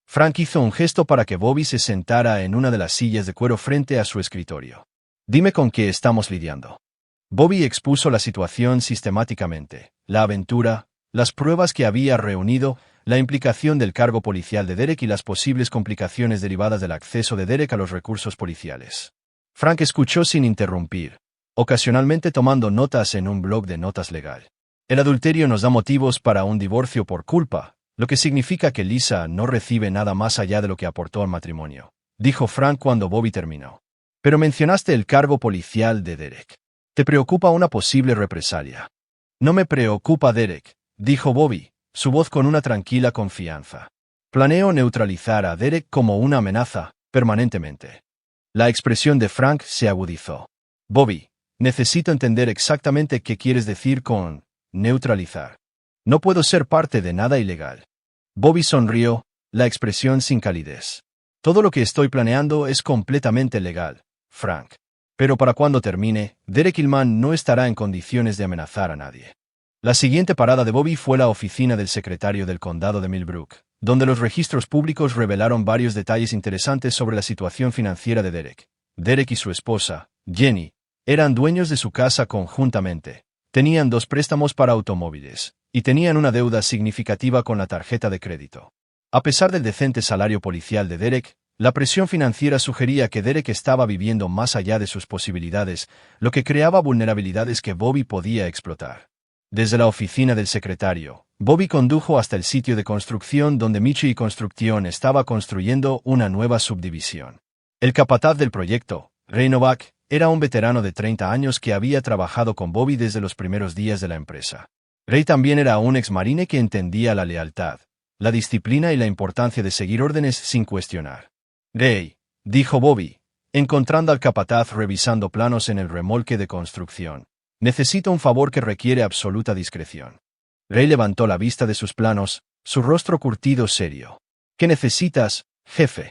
Frank hizo un gesto para que Bobby se sentara en una de las sillas de cuero frente a su escritorio. Dime con qué estamos lidiando. Bobby expuso la situación sistemáticamente, la aventura, las pruebas que había reunido, la implicación del cargo policial de Derek y las posibles complicaciones derivadas del acceso de Derek a los recursos policiales. Frank escuchó sin interrumpir, ocasionalmente tomando notas en un blog de notas legal. El adulterio nos da motivos para un divorcio por culpa, lo que significa que Lisa no recibe nada más allá de lo que aportó al matrimonio, dijo Frank cuando Bobby terminó. Pero mencionaste el cargo policial de Derek. ¿Te preocupa una posible represalia? No me preocupa Derek, dijo Bobby, su voz con una tranquila confianza. Planeo neutralizar a Derek como una amenaza, permanentemente. La expresión de Frank se agudizó. Bobby, necesito entender exactamente qué quieres decir con neutralizar. No puedo ser parte de nada ilegal. Bobby sonrió, la expresión sin calidez. Todo lo que estoy planeando es completamente legal, Frank. Pero para cuando termine, Derek Hillman no estará en condiciones de amenazar a nadie. La siguiente parada de Bobby fue la oficina del secretario del condado de Millbrook, donde los registros públicos revelaron varios detalles interesantes sobre la situación financiera de Derek. Derek y su esposa, Jenny, eran dueños de su casa conjuntamente, tenían 2 préstamos para automóviles, y tenían una deuda significativa con la tarjeta de crédito. A pesar del decente salario policial de Derek, la presión financiera sugería que Derek estaba viviendo más allá de sus posibilidades, lo que creaba vulnerabilidades que Bobby podía explotar. Desde la oficina del secretario, Bobby condujo hasta el sitio de construcción donde Michie Construction estaba construyendo una nueva subdivisión. El capataz del proyecto, Ray Novak, era un veterano de 30 años que había trabajado con Bobby desde los primeros días de la empresa. Ray también era un exmarine que entendía la lealtad, la disciplina y la importancia de seguir órdenes sin cuestionar. Ray, dijo Bobby, encontrando al capataz revisando planos en el remolque de construcción. Necesito un favor que requiere absoluta discreción. Ray levantó la vista de sus planos, su rostro curtido serio. ¿Qué necesitas, jefe?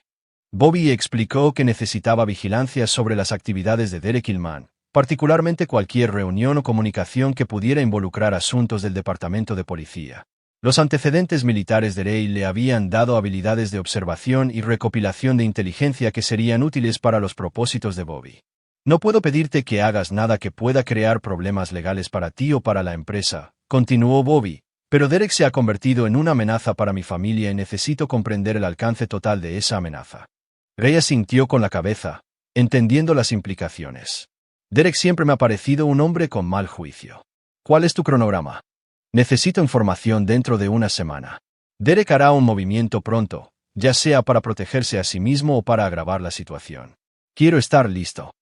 Bobby explicó que necesitaba vigilancia sobre las actividades de Derek Hillman, particularmente cualquier reunión o comunicación que pudiera involucrar asuntos del departamento de policía. Los antecedentes militares de Ray le habían dado habilidades de observación y recopilación de inteligencia que serían útiles para los propósitos de Bobby. No puedo pedirte que hagas nada que pueda crear problemas legales para ti o para la empresa, continuó Bobby, pero Derek se ha convertido en una amenaza para mi familia y necesito comprender el alcance total de esa amenaza. Ray asintió con la cabeza, entendiendo las implicaciones. Derek siempre me ha parecido un hombre con mal juicio. ¿Cuál es tu cronograma? Necesito información dentro de una semana. Derek hará un movimiento pronto, ya sea para protegerse a sí mismo o para agravar la situación. Quiero estar listo.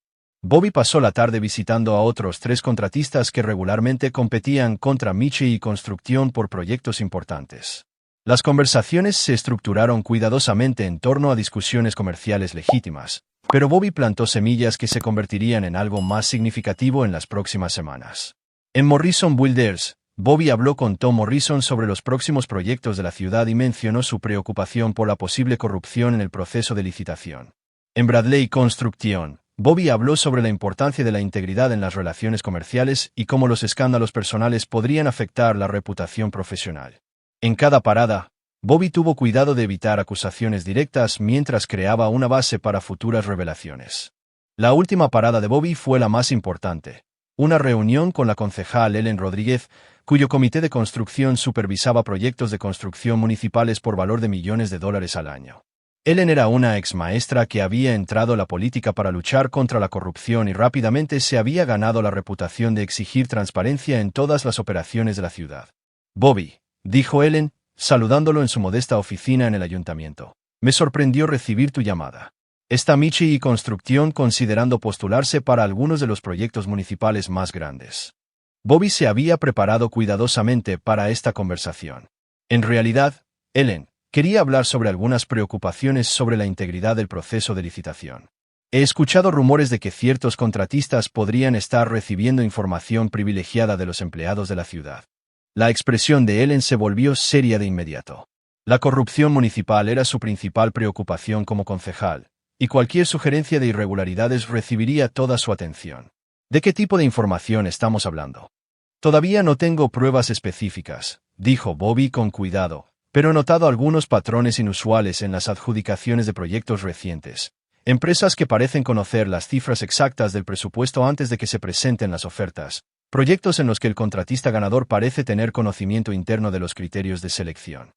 Bobby pasó la tarde visitando a otros 3 contratistas que regularmente competían contra Michie y Construcción por proyectos importantes. Las conversaciones se estructuraron cuidadosamente en torno a discusiones comerciales legítimas, pero Bobby plantó semillas que se convertirían en algo más significativo en las próximas semanas. En Morrison Builders, Bobby habló con Tom Morrison sobre los próximos proyectos de la ciudad y mencionó su preocupación por la posible corrupción en el proceso de licitación. En Bradley Construction, Bobby habló sobre la importancia de la integridad en las relaciones comerciales y cómo los escándalos personales podrían afectar la reputación profesional. En cada parada, Bobby tuvo cuidado de evitar acusaciones directas mientras creaba una base para futuras revelaciones. La última parada de Bobby fue la más importante, una reunión con la concejal Ellen Rodríguez, cuyo comité de construcción supervisaba proyectos de construcción municipales por valor de millones de dólares al año. Ellen era una ex maestra que había entrado a la política para luchar contra la corrupción y rápidamente se había ganado la reputación de exigir transparencia en todas las operaciones de la ciudad. Bobby, dijo Ellen, saludándolo en su modesta oficina en el ayuntamiento. Me sorprendió recibir tu llamada. ¿Está Michie y Construcción considerando postularse para algunos de los proyectos municipales más grandes? Bobby se había preparado cuidadosamente para esta conversación. En realidad, Ellen, quería hablar sobre algunas preocupaciones sobre la integridad del proceso de licitación. He escuchado rumores de que ciertos contratistas podrían estar recibiendo información privilegiada de los empleados de la ciudad. La expresión de Ellen se volvió seria de inmediato. La corrupción municipal era su principal preocupación como concejal, y cualquier sugerencia de irregularidades recibiría toda su atención. ¿De qué tipo de información estamos hablando? Todavía no tengo pruebas específicas, dijo Bobby con cuidado, pero he notado algunos patrones inusuales en las adjudicaciones de proyectos recientes. Empresas que parecen conocer las cifras exactas del presupuesto antes de que se presenten las ofertas. Proyectos en los que el contratista ganador parece tener conocimiento interno de los criterios de selección.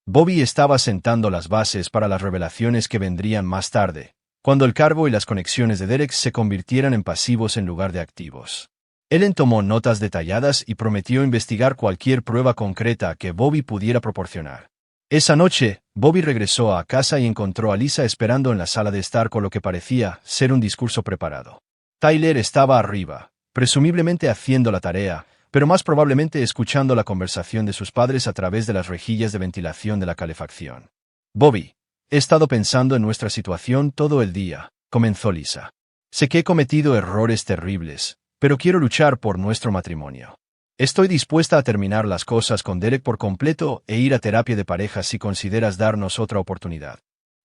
Bobby estaba sentando las bases para las revelaciones que vendrían más tarde, cuando el cargo y las conexiones de Derek se convirtieran en pasivos en lugar de activos. Ellen tomó notas detalladas y prometió investigar cualquier prueba concreta que Bobby pudiera proporcionar. Esa noche, Bobby regresó a casa y encontró a Lisa esperando en la sala de estar con lo que parecía ser un discurso preparado. Tyler estaba arriba, presumiblemente haciendo la tarea, pero más probablemente escuchando la conversación de sus padres a través de las rejillas de ventilación de la calefacción. Bobby, he estado pensando en nuestra situación todo el día, comenzó Lisa. Sé que he cometido errores terribles, pero quiero luchar por nuestro matrimonio. Estoy dispuesta a terminar las cosas con Derek por completo e ir a terapia de pareja si consideras darnos otra oportunidad.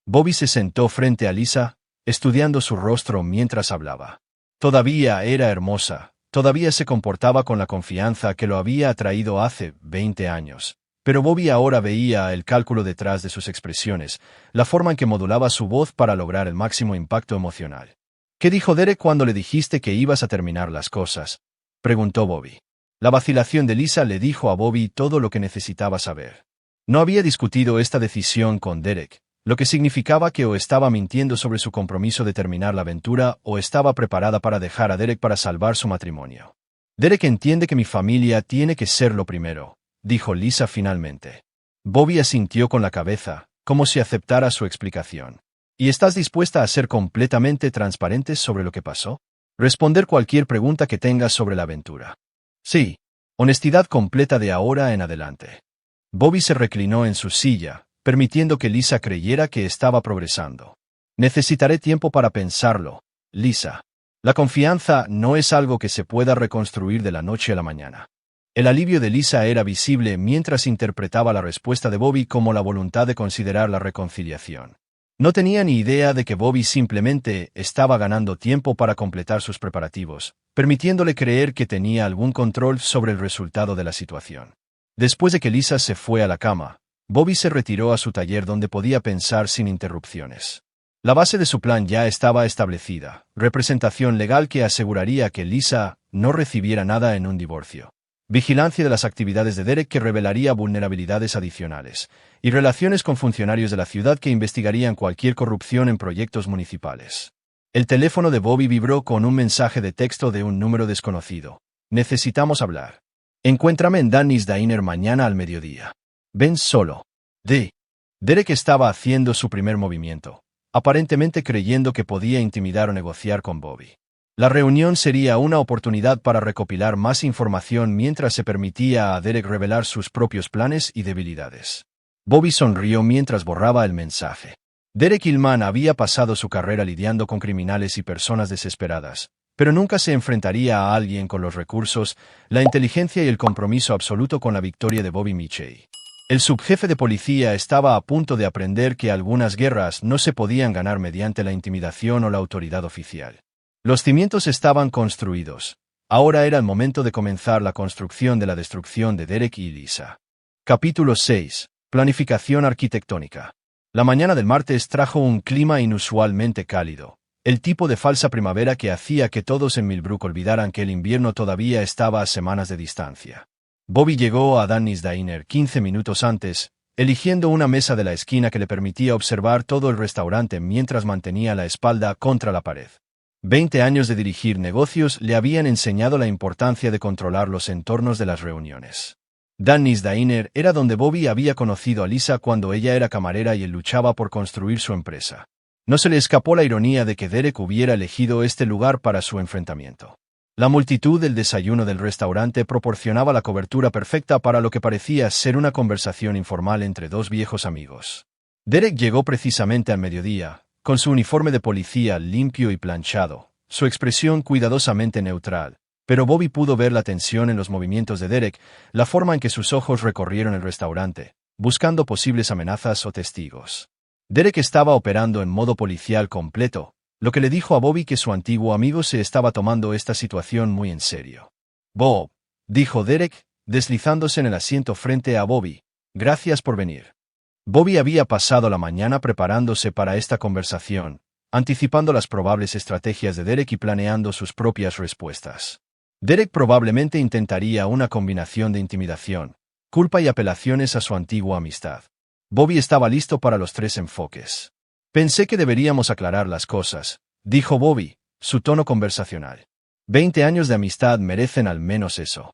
Bobby se sentó frente a Lisa, estudiando su rostro mientras hablaba. Todavía era hermosa, todavía se comportaba con la confianza que lo había atraído hace 20 años. Pero Bobby ahora veía el cálculo detrás de sus expresiones, la forma en que modulaba su voz para lograr el máximo impacto emocional. ¿Qué dijo Derek cuando le dijiste que ibas a terminar las cosas?, preguntó Bobby. La vacilación de Lisa le dijo a Bobby todo lo que necesitaba saber. No había discutido esta decisión con Derek, lo que significaba que o estaba mintiendo sobre su compromiso de terminar la aventura o estaba preparada para dejar a Derek para salvar su matrimonio. Derek entiende que mi familia tiene que ser lo primero, dijo Lisa finalmente. Bobby asintió con la cabeza, como si aceptara su explicación. ¿Y estás dispuesta a ser completamente transparente sobre lo que pasó? Responder cualquier pregunta que tengas sobre la aventura. Sí, honestidad completa de ahora en adelante. Bobby se reclinó en su silla, permitiendo que Lisa creyera que estaba progresando. Necesitaré tiempo para pensarlo, Lisa. La confianza no es algo que se pueda reconstruir de la noche a la mañana. El alivio de Lisa era visible mientras interpretaba la respuesta de Bobby como la voluntad de considerar la reconciliación. No tenía ni idea de que Bobby simplemente estaba ganando tiempo para completar sus preparativos, permitiéndole creer que tenía algún control sobre el resultado de la situación. Después de que Lisa se fue a la cama, Bobby se retiró a su taller donde podía pensar sin interrupciones. La base de su plan ya estaba establecida, representación legal que aseguraría que Lisa no recibiera nada en un divorcio. Vigilancia de las actividades de Derek que revelaría vulnerabilidades adicionales, y relaciones con funcionarios de la ciudad que investigarían cualquier corrupción en proyectos municipales. El teléfono de Bobby vibró con un mensaje de texto de un número desconocido. Necesitamos hablar. Encuéntrame en Danny's Diner mañana al mediodía. Ven solo. Derek estaba haciendo su primer movimiento, aparentemente creyendo que podía intimidar o negociar con Bobby. La reunión sería una oportunidad para recopilar más información mientras se permitía a Derek revelar sus propios planes y debilidades. Bobby sonrió mientras borraba el mensaje. Derek Hillman había pasado su carrera lidiando con criminales y personas desesperadas, pero nunca se enfrentaría a alguien con los recursos, la inteligencia y el compromiso absoluto con la victoria de Bobby Mitchell. El subjefe de policía estaba a punto de aprender que algunas guerras no se podían ganar mediante la intimidación o la autoridad oficial. Los cimientos estaban construidos. Ahora era el momento de comenzar la construcción de la destrucción de Derek y Lisa. Capítulo 6. Planificación arquitectónica. La mañana del martes trajo un clima inusualmente cálido, el tipo de falsa primavera que hacía que todos en Millbrook olvidaran que el invierno todavía estaba a semanas de distancia. Bobby llegó a Danny's Diner 15 minutos antes, eligiendo una mesa de la esquina que le permitía observar todo el restaurante mientras mantenía la espalda contra la pared. 20 años de dirigir negocios le habían enseñado la importancia de controlar los entornos de las reuniones. Danny's Diner era donde Bobby había conocido a Lisa cuando ella era camarera y él luchaba por construir su empresa. No se le escapó la ironía de que Derek hubiera elegido este lugar para su enfrentamiento. La multitud del desayuno del restaurante proporcionaba la cobertura perfecta para lo que parecía ser una conversación informal entre dos viejos amigos. Derek llegó precisamente al mediodía, con su uniforme de policía limpio y planchado, su expresión cuidadosamente neutral, pero Bobby pudo ver la tensión en los movimientos de Derek, la forma en que sus ojos recorrieron el restaurante, buscando posibles amenazas o testigos. Derek estaba operando en modo policial completo, lo que le dijo a Bobby que su antiguo amigo se estaba tomando esta situación muy en serio. «Bob», dijo Derek, deslizándose en el asiento frente a Bobby, «gracias por venir». Bobby había pasado la mañana preparándose para esta conversación, anticipando las probables estrategias de Derek y planeando sus propias respuestas. Derek probablemente intentaría una combinación de intimidación, culpa y apelaciones a su antigua amistad. Bobby estaba listo para los tres enfoques. «Pensé que deberíamos aclarar las cosas», dijo Bobby, su tono conversacional. 20 años de amistad merecen al menos eso.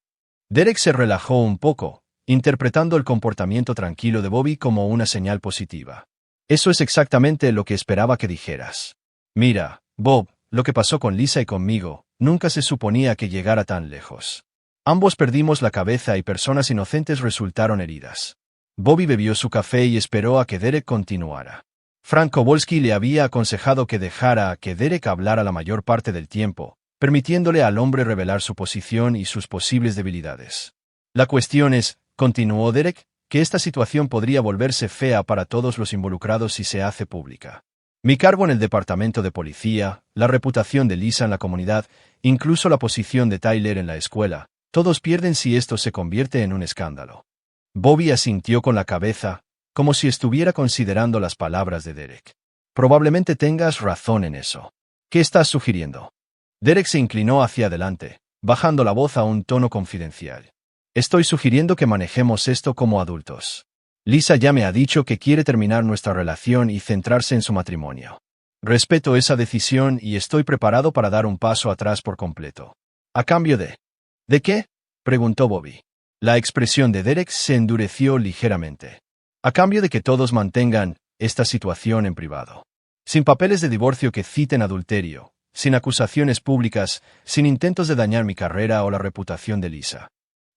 Derek se relajó un poco, interpretando el comportamiento tranquilo de Bobby como una señal positiva. «Eso es exactamente lo que esperaba que dijeras. Mira, Bob, lo que pasó con Lisa y conmigo, nunca se suponía que llegara tan lejos. Ambos perdimos la cabeza y personas inocentes resultaron heridas». Bobby bebió su café y esperó a que Derek continuara. Frank Kowalski le había aconsejado que dejara que Derek hablara la mayor parte del tiempo, permitiéndole al hombre revelar su posición y sus posibles debilidades. «La cuestión es», continuó Derek, «que esta situación podría volverse fea para todos los involucrados si se hace pública. Mi cargo en el departamento de policía, la reputación de Lisa en la comunidad, incluso la posición de Tyler en la escuela, todos pierden si esto se convierte en un escándalo». Bobby asintió con la cabeza, como si estuviera considerando las palabras de Derek. «Probablemente tengas razón en eso. ¿Qué estás sugiriendo?» Derek se inclinó hacia adelante, bajando la voz a un tono confidencial. «Estoy sugiriendo que manejemos esto como adultos. Lisa ya me ha dicho que quiere terminar nuestra relación y centrarse en su matrimonio. Respeto esa decisión y estoy preparado para dar un paso atrás por completo. ¿A cambio de...?» «¿De qué?», preguntó Bobby. La expresión de Derek se endureció ligeramente. «A cambio de que todos mantengan esta situación en privado. Sin papeles de divorcio que citen adulterio, sin acusaciones públicas, sin intentos de dañar mi carrera o la reputación de Lisa».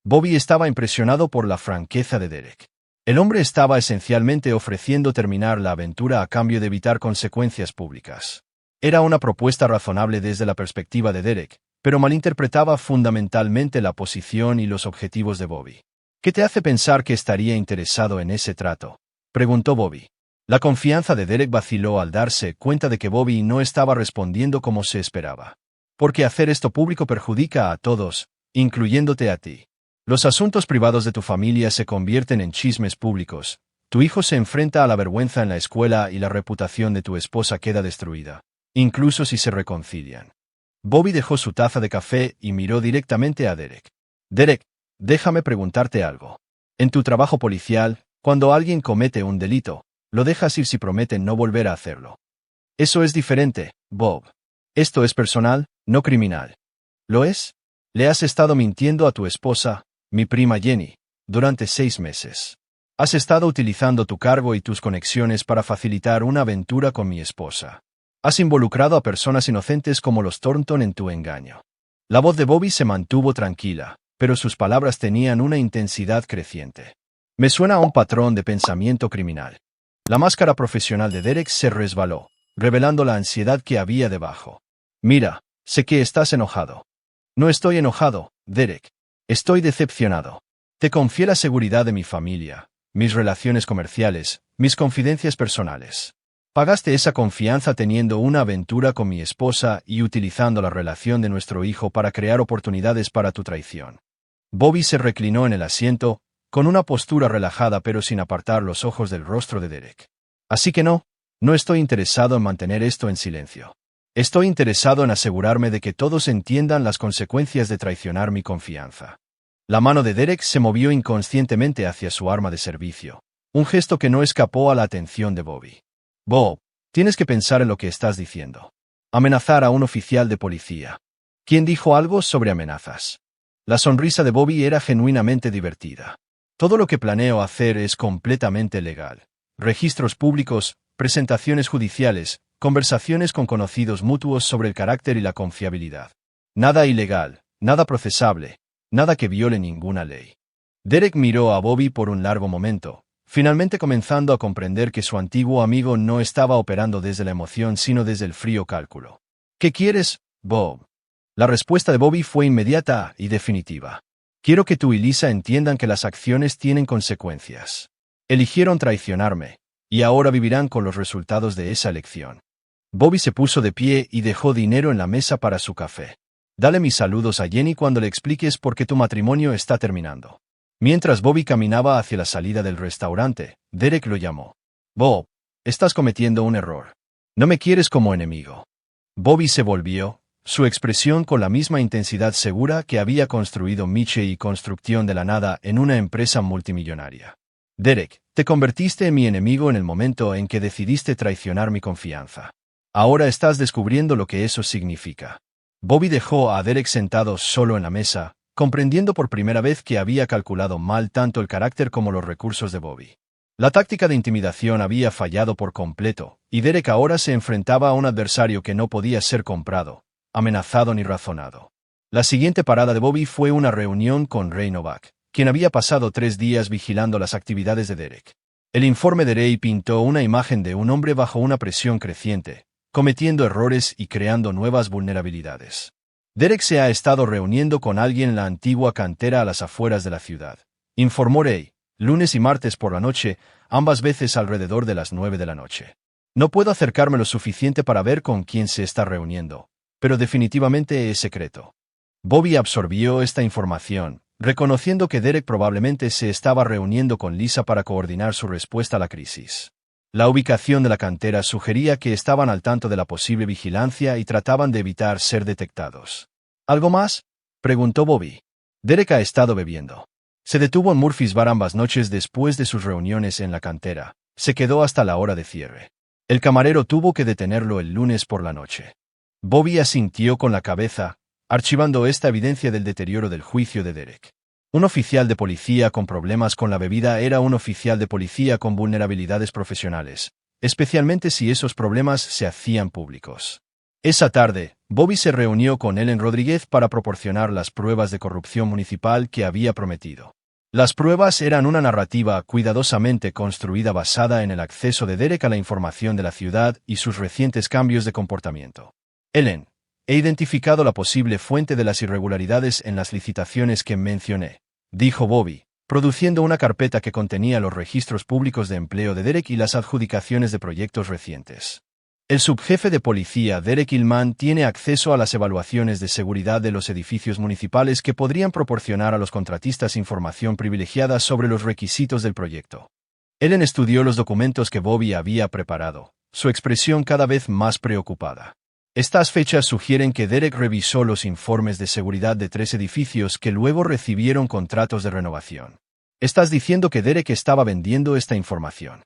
Bobby estaba impresionado por la franqueza de Derek. El hombre estaba esencialmente ofreciendo terminar la aventura a cambio de evitar consecuencias públicas. Era una propuesta razonable desde la perspectiva de Derek, pero malinterpretaba fundamentalmente la posición y los objetivos de Bobby. «¿Qué te hace pensar que estaría interesado en ese trato?», preguntó Bobby. La confianza de Derek vaciló al darse cuenta de que Bobby no estaba respondiendo como se esperaba. «Porque hacer esto público perjudica a todos, incluyéndote a ti. Los asuntos privados de tu familia se convierten en chismes públicos, tu hijo se enfrenta a la vergüenza en la escuela y la reputación de tu esposa queda destruida, incluso si se reconcilian». Bobby dejó su taza de café y miró directamente a Derek. «Derek, déjame preguntarte algo. En tu trabajo policial, cuando alguien comete un delito, lo dejas ir si promete no volver a hacerlo. Eso es diferente, Bob. Esto es personal, no criminal. ¿Lo es? Le has estado mintiendo a tu esposa, mi prima Jenny, durante 6 meses. Has estado utilizando tu cargo y tus conexiones para facilitar una aventura con mi esposa. Has involucrado a personas inocentes como los Thornton en tu engaño. La voz de Bobby se mantuvo tranquila, pero sus palabras tenían una intensidad creciente. Me suena a un patrón de pensamiento criminal. La máscara profesional de Derek se resbaló, revelando la ansiedad que había debajo. Mira, sé que estás enojado. No estoy enojado, Derek. Estoy decepcionado. Te confié la seguridad de mi familia, mis relaciones comerciales, mis confidencias personales. Pagaste esa confianza teniendo una aventura con mi esposa y utilizando la relación de nuestro hijo para crear oportunidades para tu traición. Bobby se reclinó en el asiento, con una postura relajada pero sin apartar los ojos del rostro de Derek. Así que no estoy interesado en mantener esto en silencio. Estoy interesado en asegurarme de que todos entiendan las consecuencias de traicionar mi confianza. La mano de Derek se movió inconscientemente hacia su arma de servicio, un gesto que no escapó a la atención de Bobby. Bob, tienes que pensar en lo que estás diciendo. Amenazar a un oficial de policía. ¿Quién dijo algo sobre amenazas? La sonrisa de Bobby era genuinamente divertida. Todo lo que planeo hacer es completamente legal. Registros públicos, presentaciones judiciales, conversaciones con conocidos mutuos sobre el carácter y la confiabilidad. Nada ilegal, nada procesable, nada que viole ninguna ley. Derek miró a Bobby por un largo momento, finalmente comenzando a comprender que su antiguo amigo no estaba operando desde la emoción sino desde el frío cálculo. ¿Qué quieres, Bob? La respuesta de Bobby fue inmediata y definitiva. Quiero que tú y Lisa entiendan que las acciones tienen consecuencias. Eligieron traicionarme, y ahora vivirán con los resultados de esa elección. Bobby se puso de pie y dejó dinero en la mesa para su café. Dale mis saludos a Jenny cuando le expliques por qué tu matrimonio está terminando. Mientras Bobby caminaba hacia la salida del restaurante, Derek lo llamó. Bob, estás cometiendo un error. No me quieres como enemigo. Bobby se volvió, su expresión con la misma intensidad segura que había construido Miche y Construcción de la nada en una empresa multimillonaria. Derek, te convertiste en mi enemigo en el momento en que decidiste traicionar mi confianza. Ahora estás descubriendo lo que eso significa. Bobby dejó a Derek sentado solo en la mesa, comprendiendo por primera vez que había calculado mal tanto el carácter como los recursos de Bobby. La táctica de intimidación había fallado por completo, y Derek ahora se enfrentaba a un adversario que no podía ser comprado, amenazado ni razonado. La siguiente parada de Bobby fue una reunión con Ray Novak, quien había pasado 3 días vigilando las actividades de Derek. El informe de Ray pintó una imagen de un hombre bajo una presión creciente, cometiendo errores y creando nuevas vulnerabilidades. Derek se ha estado reuniendo con alguien en la antigua cantera a las afueras de la ciudad, informó Ray, lunes y martes por la noche, ambas veces alrededor de las 9 de la noche. No puedo acercarme lo suficiente para ver con quién se está reuniendo, pero definitivamente es secreto. Bobby absorbió esta información, reconociendo que Derek probablemente se estaba reuniendo con Lisa para coordinar su respuesta a la crisis. La ubicación de la cantera sugería que estaban al tanto de la posible vigilancia y trataban de evitar ser detectados. ¿Algo más?, preguntó Bobby. Derek ha estado bebiendo. Se detuvo en Murphy's Bar ambas noches después de sus reuniones en la cantera. Se quedó hasta la hora de cierre. El camarero tuvo que detenerlo el lunes por la noche. Bobby asintió con la cabeza, archivando esta evidencia del deterioro del juicio de Derek. Un oficial de policía con problemas con la bebida era un oficial de policía con vulnerabilidades profesionales, especialmente si esos problemas se hacían públicos. Esa tarde, Bobby se reunió con Ellen Rodríguez para proporcionar las pruebas de corrupción municipal que había prometido. Las pruebas eran una narrativa cuidadosamente construida basada en el acceso de Derek a la información de la ciudad y sus recientes cambios de comportamiento. Ellen, he identificado la posible fuente de las irregularidades en las licitaciones que mencioné, dijo Bobby, produciendo una carpeta que contenía los registros públicos de empleo de Derek y las adjudicaciones de proyectos recientes. El subjefe de policía Derek Hillman tiene acceso a las evaluaciones de seguridad de los edificios municipales que podrían proporcionar a los contratistas información privilegiada sobre los requisitos del proyecto. Ellen estudió los documentos que Bobby había preparado, su expresión cada vez más preocupada. Estas fechas sugieren que Derek revisó los informes de seguridad de 3 edificios que luego recibieron contratos de renovación. Estás diciendo que Derek estaba vendiendo esta información.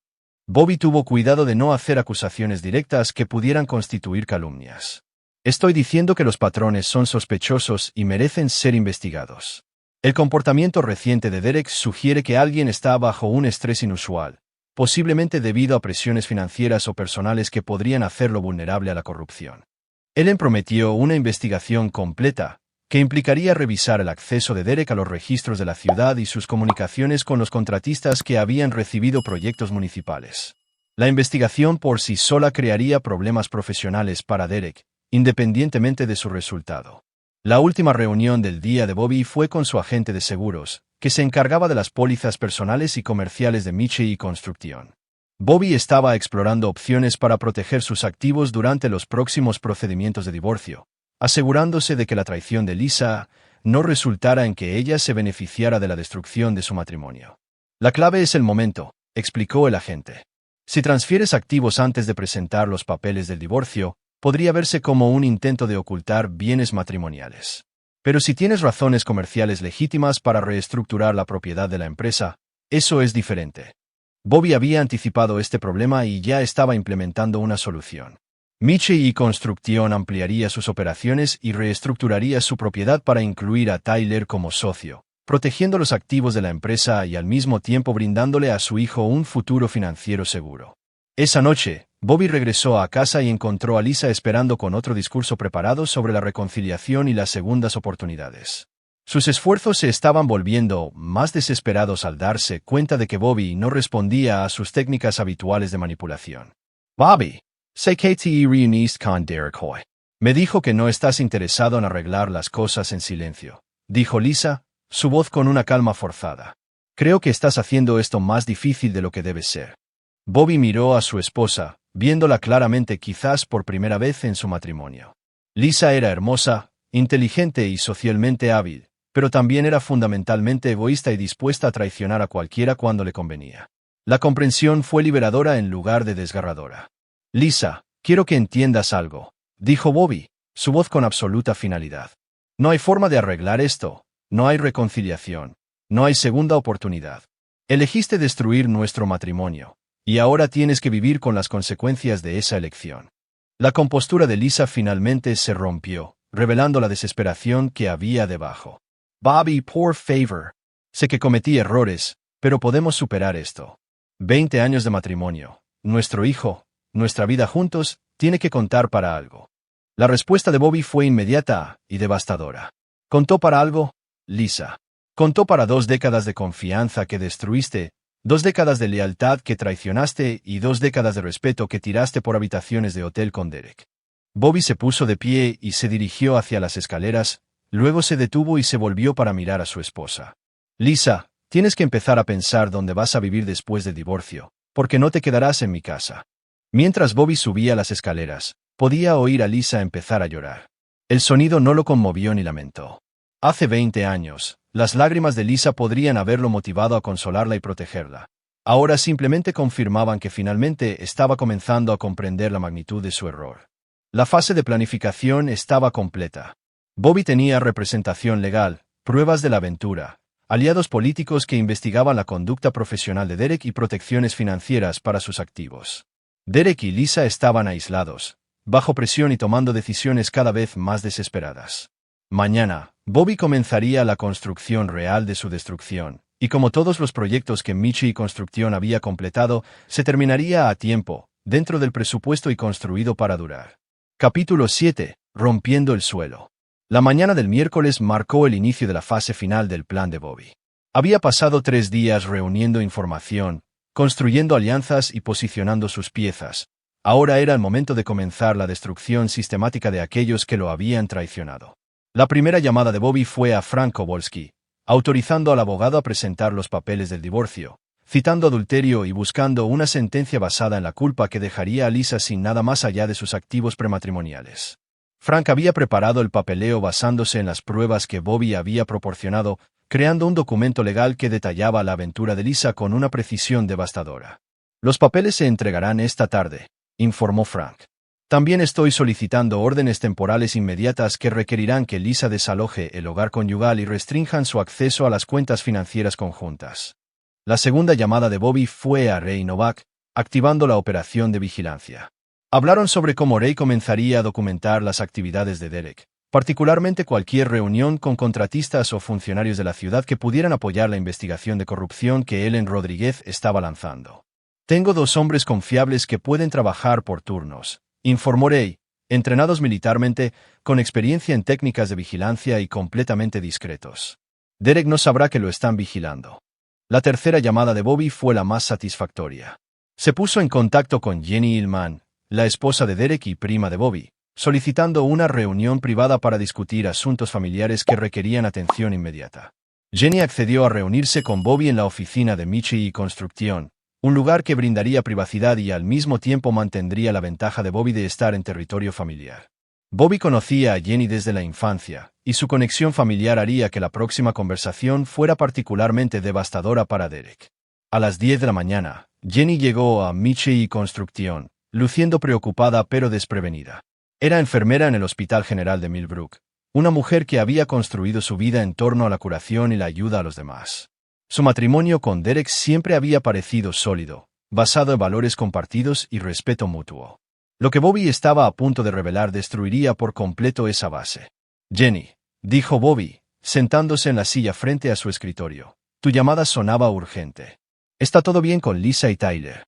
Bobby tuvo cuidado de no hacer acusaciones directas que pudieran constituir calumnias. Estoy diciendo que los patrones son sospechosos y merecen ser investigados. El comportamiento reciente de Derek sugiere que alguien está bajo un estrés inusual, posiblemente debido a presiones financieras o personales que podrían hacerlo vulnerable a la corrupción. Ellen prometió una investigación completa, que implicaría revisar el acceso de Derek a los registros de la ciudad y sus comunicaciones con los contratistas que habían recibido proyectos municipales. La investigación por sí sola crearía problemas profesionales para Derek, independientemente de su resultado. La última reunión del día de Bobby fue con su agente de seguros, que se encargaba de las pólizas personales y comerciales de Michie y Construction. Bobby estaba explorando opciones para proteger sus activos durante los próximos procedimientos de divorcio, asegurándose de que la traición de Lisa no resultara en que ella se beneficiara de la destrucción de su matrimonio. La clave es el momento, explicó el agente. Si transfieres activos antes de presentar los papeles del divorcio, podría verse como un intento de ocultar bienes matrimoniales. Pero si tienes razones comerciales legítimas para reestructurar la propiedad de la empresa, eso es diferente. Bobby había anticipado este problema y ya estaba implementando una solución. Michie y Construction ampliaría sus operaciones y reestructuraría su propiedad para incluir a Tyler como socio, protegiendo los activos de la empresa y al mismo tiempo brindándole a su hijo un futuro financiero seguro. Esa noche, Bobby regresó a casa y encontró a Lisa esperando con otro discurso preparado sobre la reconciliación y las segundas oportunidades. Sus esfuerzos se estaban volviendo más desesperados al darse cuenta de que Bobby no respondía a sus técnicas habituales de manipulación. Bobby, sé que te reuniste con Derek hoy. Me dijo que no estás interesado en arreglar las cosas en silencio, dijo Lisa, su voz con una calma forzada. Creo que estás haciendo esto más difícil de lo que debe ser. Bobby miró a su esposa, viéndola claramente quizás por primera vez en su matrimonio. Lisa era hermosa, inteligente y socialmente hábil, pero también era fundamentalmente egoísta y dispuesta a traicionar a cualquiera cuando le convenía. La comprensión fue liberadora en lugar de desgarradora. Lisa, quiero que entiendas algo, dijo Bobby, su voz con absoluta finalidad. No hay forma de arreglar esto, no hay reconciliación, no hay segunda oportunidad. Elegiste destruir nuestro matrimonio, y ahora tienes que vivir con las consecuencias de esa elección. La compostura de Lisa finalmente se rompió, revelando la desesperación que había debajo. Bobby, por favor. Sé que cometí errores, pero podemos superar esto. 20 años de matrimonio, nuestro hijo, nuestra vida juntos, tiene que contar para algo. La respuesta de Bobby fue inmediata y devastadora. ¿Contó para algo, Lisa? Contó para 2 décadas de confianza que destruiste, 2 décadas de lealtad que traicionaste y 2 décadas de respeto que tiraste por habitaciones de hotel con Derek. Bobby se puso de pie y se dirigió hacia las escaleras, luego se detuvo y se volvió para mirar a su esposa. Lisa, tienes que empezar a pensar dónde vas a vivir después del divorcio, porque no te quedarás en mi casa. Mientras Bobby subía las escaleras, podía oír a Lisa empezar a llorar. El sonido no lo conmovió ni lamentó. Hace 20 años, las lágrimas de Lisa podrían haberlo motivado a consolarla y protegerla. Ahora simplemente confirmaban que finalmente estaba comenzando a comprender la magnitud de su error. La fase de planificación estaba completa. Bobby tenía representación legal, pruebas de la aventura, aliados políticos que investigaban la conducta profesional de Derek y protecciones financieras para sus activos. Derek y Lisa estaban aislados, bajo presión y tomando decisiones cada vez más desesperadas. Mañana, Bobby comenzaría la construcción real de su destrucción, y como todos los proyectos que Michie y Construction había completado, se terminaría a tiempo, dentro del presupuesto y construido para durar. Capítulo 7. Rompiendo el suelo. La mañana del miércoles marcó el inicio de la fase final del plan de Bobby. Había pasado 3 días reuniendo información, construyendo alianzas y posicionando sus piezas. Ahora era el momento de comenzar la destrucción sistemática de aquellos que lo habían traicionado. La primera llamada de Bobby fue a Frank Kowalski, autorizando al abogado a presentar los papeles del divorcio, citando adulterio y buscando una sentencia basada en la culpa que dejaría a Lisa sin nada más allá de sus activos prematrimoniales. Frank había preparado el papeleo basándose en las pruebas que Bobby había proporcionado, creando un documento legal que detallaba la aventura de Lisa con una precisión devastadora. Los papeles se entregarán esta tarde, informó Frank. También estoy solicitando órdenes temporales inmediatas que requerirán que Lisa desaloje el hogar conyugal y restrinjan su acceso a las cuentas financieras conjuntas. La segunda llamada de Bobby fue a Ray Novak, activando la operación de vigilancia. Hablaron sobre cómo Ray comenzaría a documentar las actividades de Derek, particularmente cualquier reunión con contratistas o funcionarios de la ciudad que pudieran apoyar la investigación de corrupción que Ellen Rodríguez estaba lanzando. Tengo 2 hombres confiables que pueden trabajar por turnos, informó Ray, entrenados militarmente, con experiencia en técnicas de vigilancia y completamente discretos. Derek no sabrá que lo están vigilando. La tercera llamada de Bobby fue la más satisfactoria. Se puso en contacto con Jenny Hillman, la esposa de Derek y prima de Bobby, solicitando una reunión privada para discutir asuntos familiares que requerían atención inmediata. Jenny accedió a reunirse con Bobby en la oficina de Michi y Construcción, un lugar que brindaría privacidad y al mismo tiempo mantendría la ventaja de Bobby de estar en territorio familiar. Bobby conocía a Jenny desde la infancia, y su conexión familiar haría que la próxima conversación fuera particularmente devastadora para Derek. A las 10 de la mañana, Jenny llegó a Michi y Construcción, luciendo preocupada pero desprevenida. Era enfermera en el Hospital General de Millbrook, una mujer que había construido su vida en torno a la curación y la ayuda a los demás. Su matrimonio con Derek siempre había parecido sólido, basado en valores compartidos y respeto mutuo. Lo que Bobby estaba a punto de revelar destruiría por completo esa base. Jenny, dijo Bobby, sentándose en la silla frente a su escritorio. Tu llamada sonaba urgente. ¿Está todo bien con Lisa y Tyler?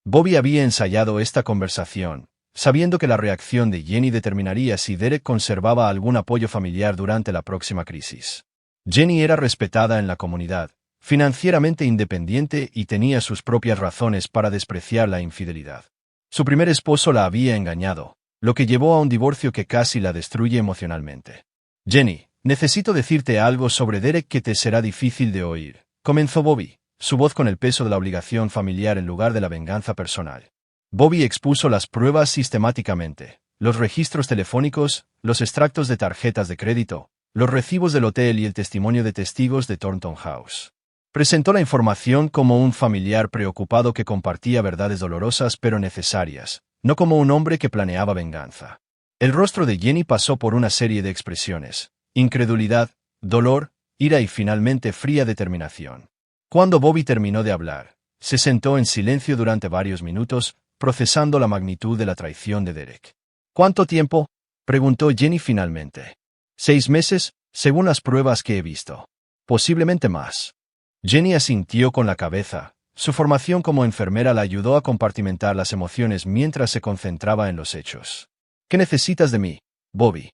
Bobby había ensayado esta conversación, sabiendo que la reacción de Jenny determinaría si Derek conservaba algún apoyo familiar durante la próxima crisis. Jenny era respetada en la comunidad, financieramente independiente y tenía sus propias razones para despreciar la infidelidad. Su primer esposo la había engañado, lo que llevó a un divorcio que casi la destruye emocionalmente. Jenny, necesito decirte algo sobre Derek que te será difícil de oír, comenzó Bobby, su voz con el peso de la obligación familiar en lugar de la venganza personal. Bobby expuso las pruebas sistemáticamente, los registros telefónicos, los extractos de tarjetas de crédito, los recibos del hotel y el testimonio de testigos de Thornton House. Presentó la información como un familiar preocupado que compartía verdades dolorosas pero necesarias, no como un hombre que planeaba venganza. El rostro de Jenny pasó por una serie de expresiones: incredulidad, dolor, ira y finalmente fría determinación. Cuando Bobby terminó de hablar, se sentó en silencio durante varios minutos, procesando la magnitud de la traición de Derek. ¿Cuánto tiempo?, preguntó Jenny finalmente. 6 meses, según las pruebas que he visto. Posiblemente más. Jenny asintió con la cabeza. Su formación como enfermera la ayudó a compartimentar las emociones mientras se concentraba en los hechos. ¿Qué necesitas de mí, Bobby?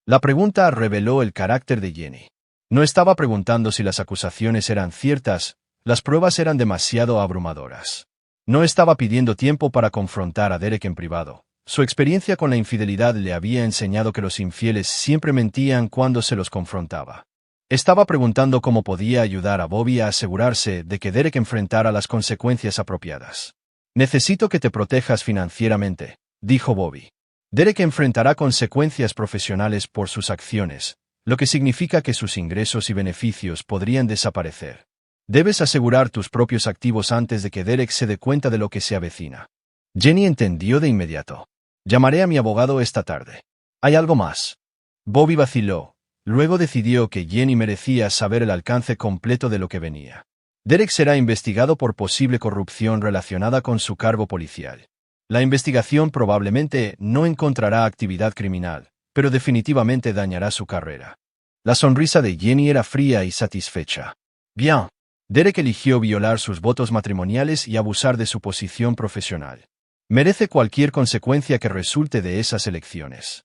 La pregunta reveló el carácter de Jenny. No estaba preguntando si las acusaciones eran ciertas, las pruebas eran demasiado abrumadoras. No estaba pidiendo tiempo para confrontar a Derek en privado. Su experiencia con la infidelidad le había enseñado que los infieles siempre mentían cuando se los confrontaba. Estaba preguntando cómo podía ayudar a Bobby a asegurarse de que Derek enfrentara las consecuencias apropiadas. Necesito que te protejas financieramente, dijo Bobby. Derek enfrentará consecuencias profesionales por sus acciones, lo que significa que sus ingresos y beneficios podrían desaparecer. Debes asegurar tus propios activos antes de que Derek se dé cuenta de lo que se avecina. Jenny entendió de inmediato. Llamaré a mi abogado esta tarde. ¿Hay algo más? Bobby vaciló. Luego decidió que Jenny merecía saber el alcance completo de lo que venía. Derek será investigado por posible corrupción relacionada con su cargo policial. La investigación probablemente no encontrará actividad criminal, pero definitivamente dañará su carrera. La sonrisa de Jenny era fría y satisfecha. Bien. Derek eligió violar sus votos matrimoniales y abusar de su posición profesional. Merece cualquier consecuencia que resulte de esas elecciones.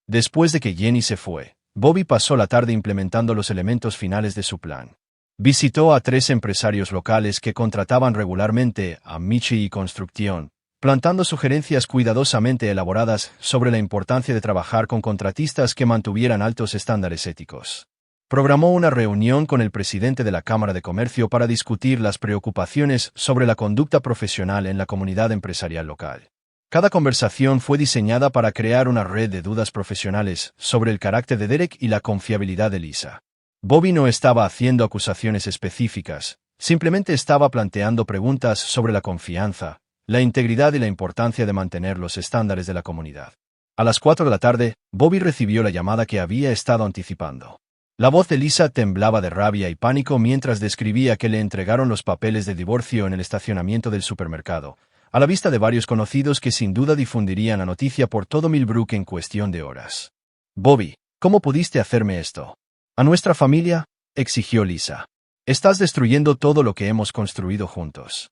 Después de que Jenny se fue, Bobby pasó la tarde implementando los elementos finales de su plan. Visitó a 3 empresarios locales que contrataban regularmente a Michi y Construcción, plantando sugerencias cuidadosamente elaboradas sobre la importancia de trabajar con contratistas que mantuvieran altos estándares éticos. Programó una reunión con el presidente de la Cámara de Comercio para discutir las preocupaciones sobre la conducta profesional en la comunidad empresarial local. Cada conversación fue diseñada para crear una red de dudas profesionales sobre el carácter de Derek y la confiabilidad de Lisa. Bobby no estaba haciendo acusaciones específicas, simplemente estaba planteando preguntas sobre la confianza, la integridad y la importancia de mantener los estándares de la comunidad. A las 4 de la tarde, Bobby recibió la llamada que había estado anticipando. La voz de Lisa temblaba de rabia y pánico mientras describía que le entregaron los papeles de divorcio en el estacionamiento del supermercado, a la vista de varios conocidos que sin duda difundirían la noticia por todo Millbrook en cuestión de horas. Bobby, ¿cómo pudiste hacerme esto? ¿A nuestra familia?, exigió Lisa. Estás destruyendo todo lo que hemos construido juntos.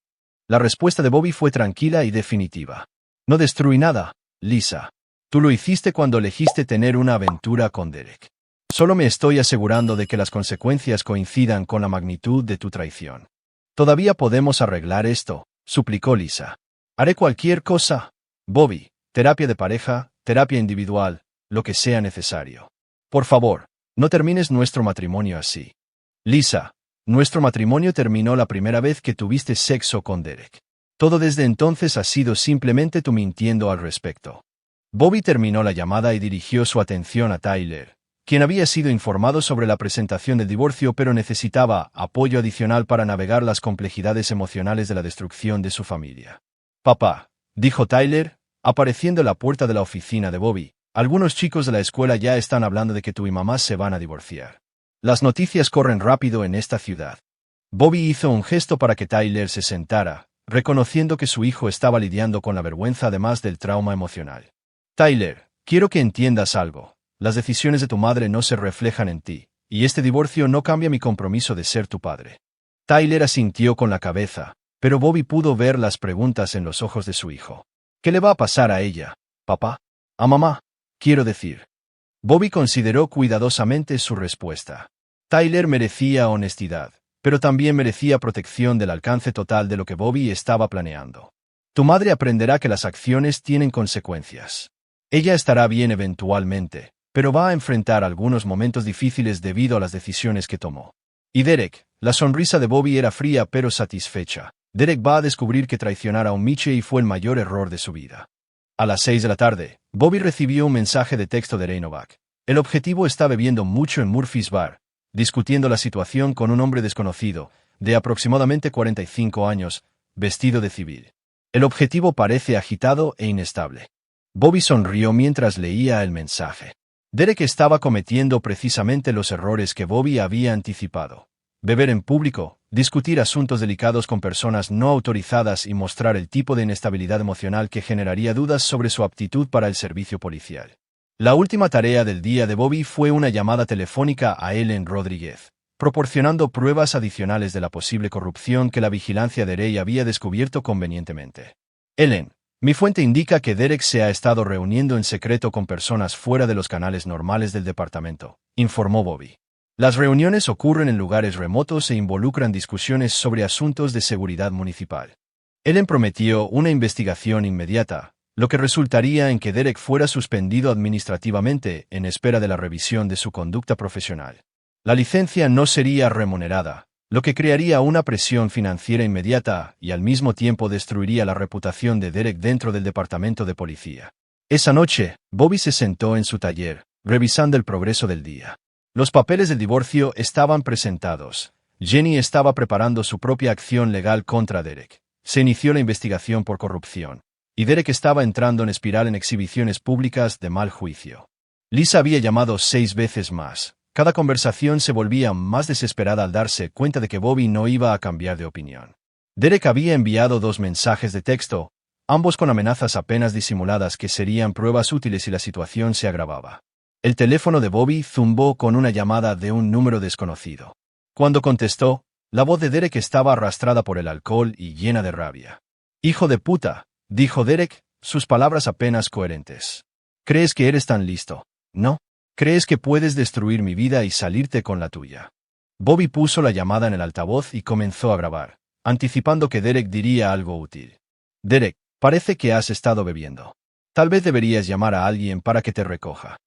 La respuesta de Bobby fue tranquila y definitiva. No destruí nada, Lisa. Tú lo hiciste cuando elegiste tener una aventura con Derek. Solo me estoy asegurando de que las consecuencias coincidan con la magnitud de tu traición. Todavía podemos arreglar esto, suplicó Lisa. Haré cualquier cosa, Bobby, terapia de pareja, terapia individual, lo que sea necesario. Por favor, no termines nuestro matrimonio así. Lisa, nuestro matrimonio terminó la primera vez que tuviste sexo con Derek. Todo desde entonces ha sido simplemente tú mintiendo al respecto. Bobby terminó la llamada y dirigió su atención a Tyler, quien había sido informado sobre la presentación del divorcio pero necesitaba apoyo adicional para navegar las complejidades emocionales de la destrucción de su familia. Papá, dijo Tyler, apareciendo en la puerta de la oficina de Bobby, algunos chicos de la escuela ya están hablando de que tú y mamá se van a divorciar. Las noticias corren rápido en esta ciudad. Bobby hizo un gesto para que Tyler se sentara, reconociendo que su hijo estaba lidiando con la vergüenza además del trauma emocional. Tyler, quiero que entiendas algo. Las decisiones de tu madre no se reflejan en ti, y este divorcio no cambia mi compromiso de ser tu padre. Tyler asintió con la cabeza, pero Bobby pudo ver las preguntas en los ojos de su hijo. ¿Qué le va a pasar a ella, papá? A mamá, quiero decir. Bobby consideró cuidadosamente su respuesta. Tyler merecía honestidad, pero también merecía protección del alcance total de lo que Bobby estaba planeando. Tu madre aprenderá que las acciones tienen consecuencias. Ella estará bien eventualmente, pero va a enfrentar algunos momentos difíciles debido a las decisiones que tomó. Y Derek, la sonrisa de Bobby era fría pero satisfecha. Derek va a descubrir que traicionar a un Michie fue el mayor error de su vida. A las 6 de la tarde, Bobby recibió un mensaje de texto de Reinovac. El objetivo está bebiendo mucho en Murphy's Bar, discutiendo la situación con un hombre desconocido, de aproximadamente 45 años, vestido de civil. El objetivo parece agitado e inestable. Bobby sonrió mientras leía el mensaje. Derek estaba cometiendo precisamente los errores que Bobby había anticipado. Beber en público, discutir asuntos delicados con personas no autorizadas y mostrar el tipo de inestabilidad emocional que generaría dudas sobre su aptitud para el servicio policial. La última tarea del día de Bobby fue una llamada telefónica a Ellen Rodríguez, proporcionando pruebas adicionales de la posible corrupción que la vigilancia de Rey había descubierto convenientemente. Ellen, mi fuente indica que Derek se ha estado reuniendo en secreto con personas fuera de los canales normales del departamento, informó Bobby. Las reuniones ocurren en lugares remotos e involucran discusiones sobre asuntos de seguridad municipal. Ellen prometió una investigación inmediata, lo que resultaría en que Derek fuera suspendido administrativamente en espera de la revisión de su conducta profesional. La licencia no sería remunerada, lo que crearía una presión financiera inmediata y al mismo tiempo destruiría la reputación de Derek dentro del departamento de policía. Esa noche, Bobby se sentó en su taller, revisando el progreso del día. Los papeles del divorcio estaban presentados. Jenny estaba preparando su propia acción legal contra Derek. Se inició la investigación por corrupción. Y Derek estaba entrando en espiral en exhibiciones públicas de mal juicio. Lisa había llamado 6 veces más. Cada conversación se volvía más desesperada al darse cuenta de que Bobby no iba a cambiar de opinión. Derek había enviado 2 mensajes de texto, ambos con amenazas apenas disimuladas que serían pruebas útiles si la situación se agravaba. El teléfono de Bobby zumbó con una llamada de un número desconocido. Cuando contestó, la voz de Derek estaba arrastrada por el alcohol y llena de rabia. «Hijo de puta», dijo Derek, sus palabras apenas coherentes. «¿Crees que eres tan listo? ¿No? ¿Crees que puedes destruir mi vida y salirte con la tuya?» Bobby puso la llamada en el altavoz y comenzó a grabar, anticipando que Derek diría algo útil. «Derek, parece que has estado bebiendo. Tal vez deberías llamar a alguien para que te recoja».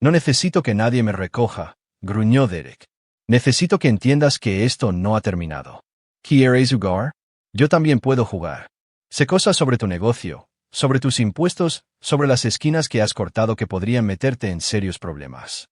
«No necesito que nadie me recoja», gruñó Derek. «Necesito que entiendas que esto no ha terminado». ¿Quieres jugar? Yo también puedo jugar. Sé cosas sobre tu negocio, sobre tus impuestos, sobre las esquinas que has cortado que podrían meterte en serios problemas.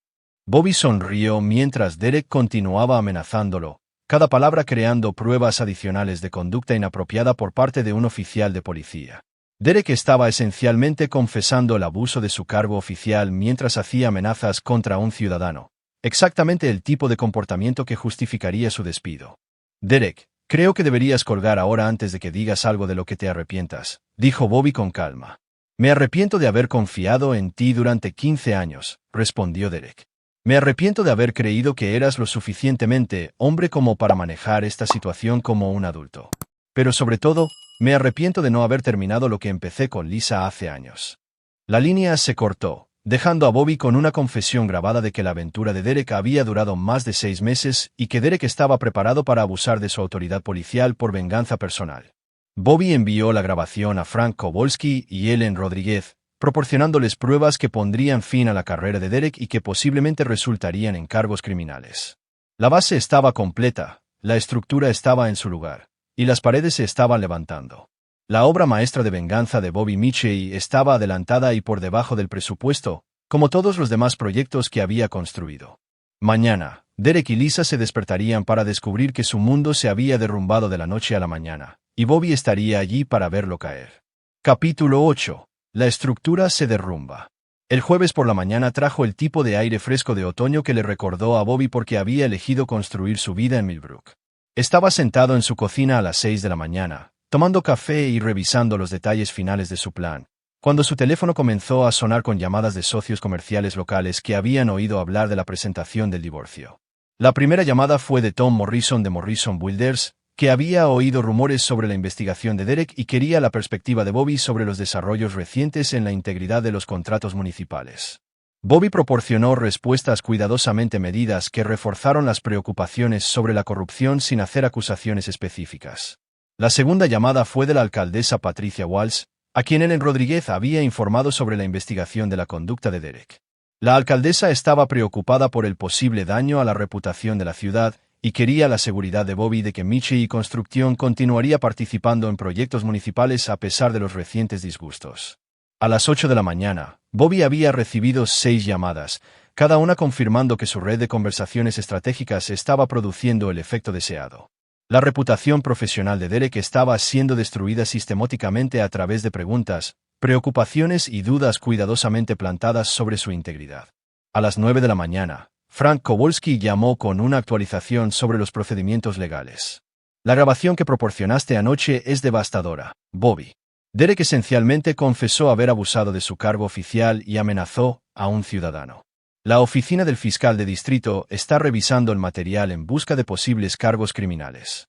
Bobby sonrió mientras Derek continuaba amenazándolo, cada palabra creando pruebas adicionales de conducta inapropiada por parte de un oficial de policía. Derek estaba esencialmente confesando el abuso de su cargo oficial mientras hacía amenazas contra un ciudadano, exactamente el tipo de comportamiento que justificaría su despido. «Derek, creo que deberías colgar ahora antes de que digas algo de lo que te arrepientas», dijo Bobby con calma. «Me arrepiento de haber confiado en ti durante 15 años», respondió Derek. «Me arrepiento de haber creído que eras lo suficientemente hombre como para manejar esta situación como un adulto. pero sobre todo, me arrepiento de no haber terminado lo que empecé con Lisa hace años. La línea se cortó, dejando a Bobby con una confesión grabada de que la aventura de Derek había durado más de 6 meses y que Derek estaba preparado para abusar de su autoridad policial por venganza personal. Bobby envió la grabación a Frank Kowalski y Ellen Rodríguez, proporcionándoles pruebas que pondrían fin a la carrera de Derek y que posiblemente resultarían en cargos criminales. La base estaba completa, la estructura estaba en su lugar, y las paredes se estaban levantando. La obra maestra de venganza de Bobby Mitchell estaba adelantada y por debajo del presupuesto, como todos los demás proyectos que había construido. Mañana, Derek y Lisa se despertarían para descubrir que su mundo se había derrumbado de la noche a la mañana, y Bobby estaría allí para verlo caer. Capítulo 8. La estructura se derrumba. El jueves por la mañana trajo el tipo de aire fresco de otoño que le recordó a Bobby porque había elegido construir su vida en Millbrook. Estaba sentado en su cocina a las 6 de la mañana, tomando café y revisando los detalles finales de su plan, cuando su teléfono comenzó a sonar con llamadas de socios comerciales locales que habían oído hablar de la presentación del divorcio. La primera llamada fue de Tom Morrison de Morrison Builders, que había oído rumores sobre la investigación de Derek y quería la perspectiva de Bobby sobre los desarrollos recientes en la integridad de los contratos municipales. Bobby proporcionó respuestas cuidadosamente medidas que reforzaron las preocupaciones sobre la corrupción sin hacer acusaciones específicas. La segunda llamada fue de la alcaldesa Patricia Walsh, a quien Ellen Rodríguez había informado sobre la investigación de la conducta de Derek. La alcaldesa estaba preocupada por el posible daño a la reputación de la ciudad y quería la seguridad de Bobby de que Mitchell y Construcción continuaría participando en proyectos municipales a pesar de los recientes disgustos. A las 8 de la mañana, Bobby había recibido 6 llamadas, cada una confirmando que su red de conversaciones estratégicas estaba produciendo el efecto deseado. La reputación profesional de Derek estaba siendo destruida sistemáticamente a través de preguntas, preocupaciones y dudas cuidadosamente plantadas sobre su integridad. A las 9 de la mañana, Frank Kowalski llamó con una actualización sobre los procedimientos legales. La grabación que proporcionaste anoche es devastadora, Bobby. Derek esencialmente confesó haber abusado de su cargo oficial y amenazó a un ciudadano. La oficina del fiscal de distrito está revisando el material en busca de posibles cargos criminales.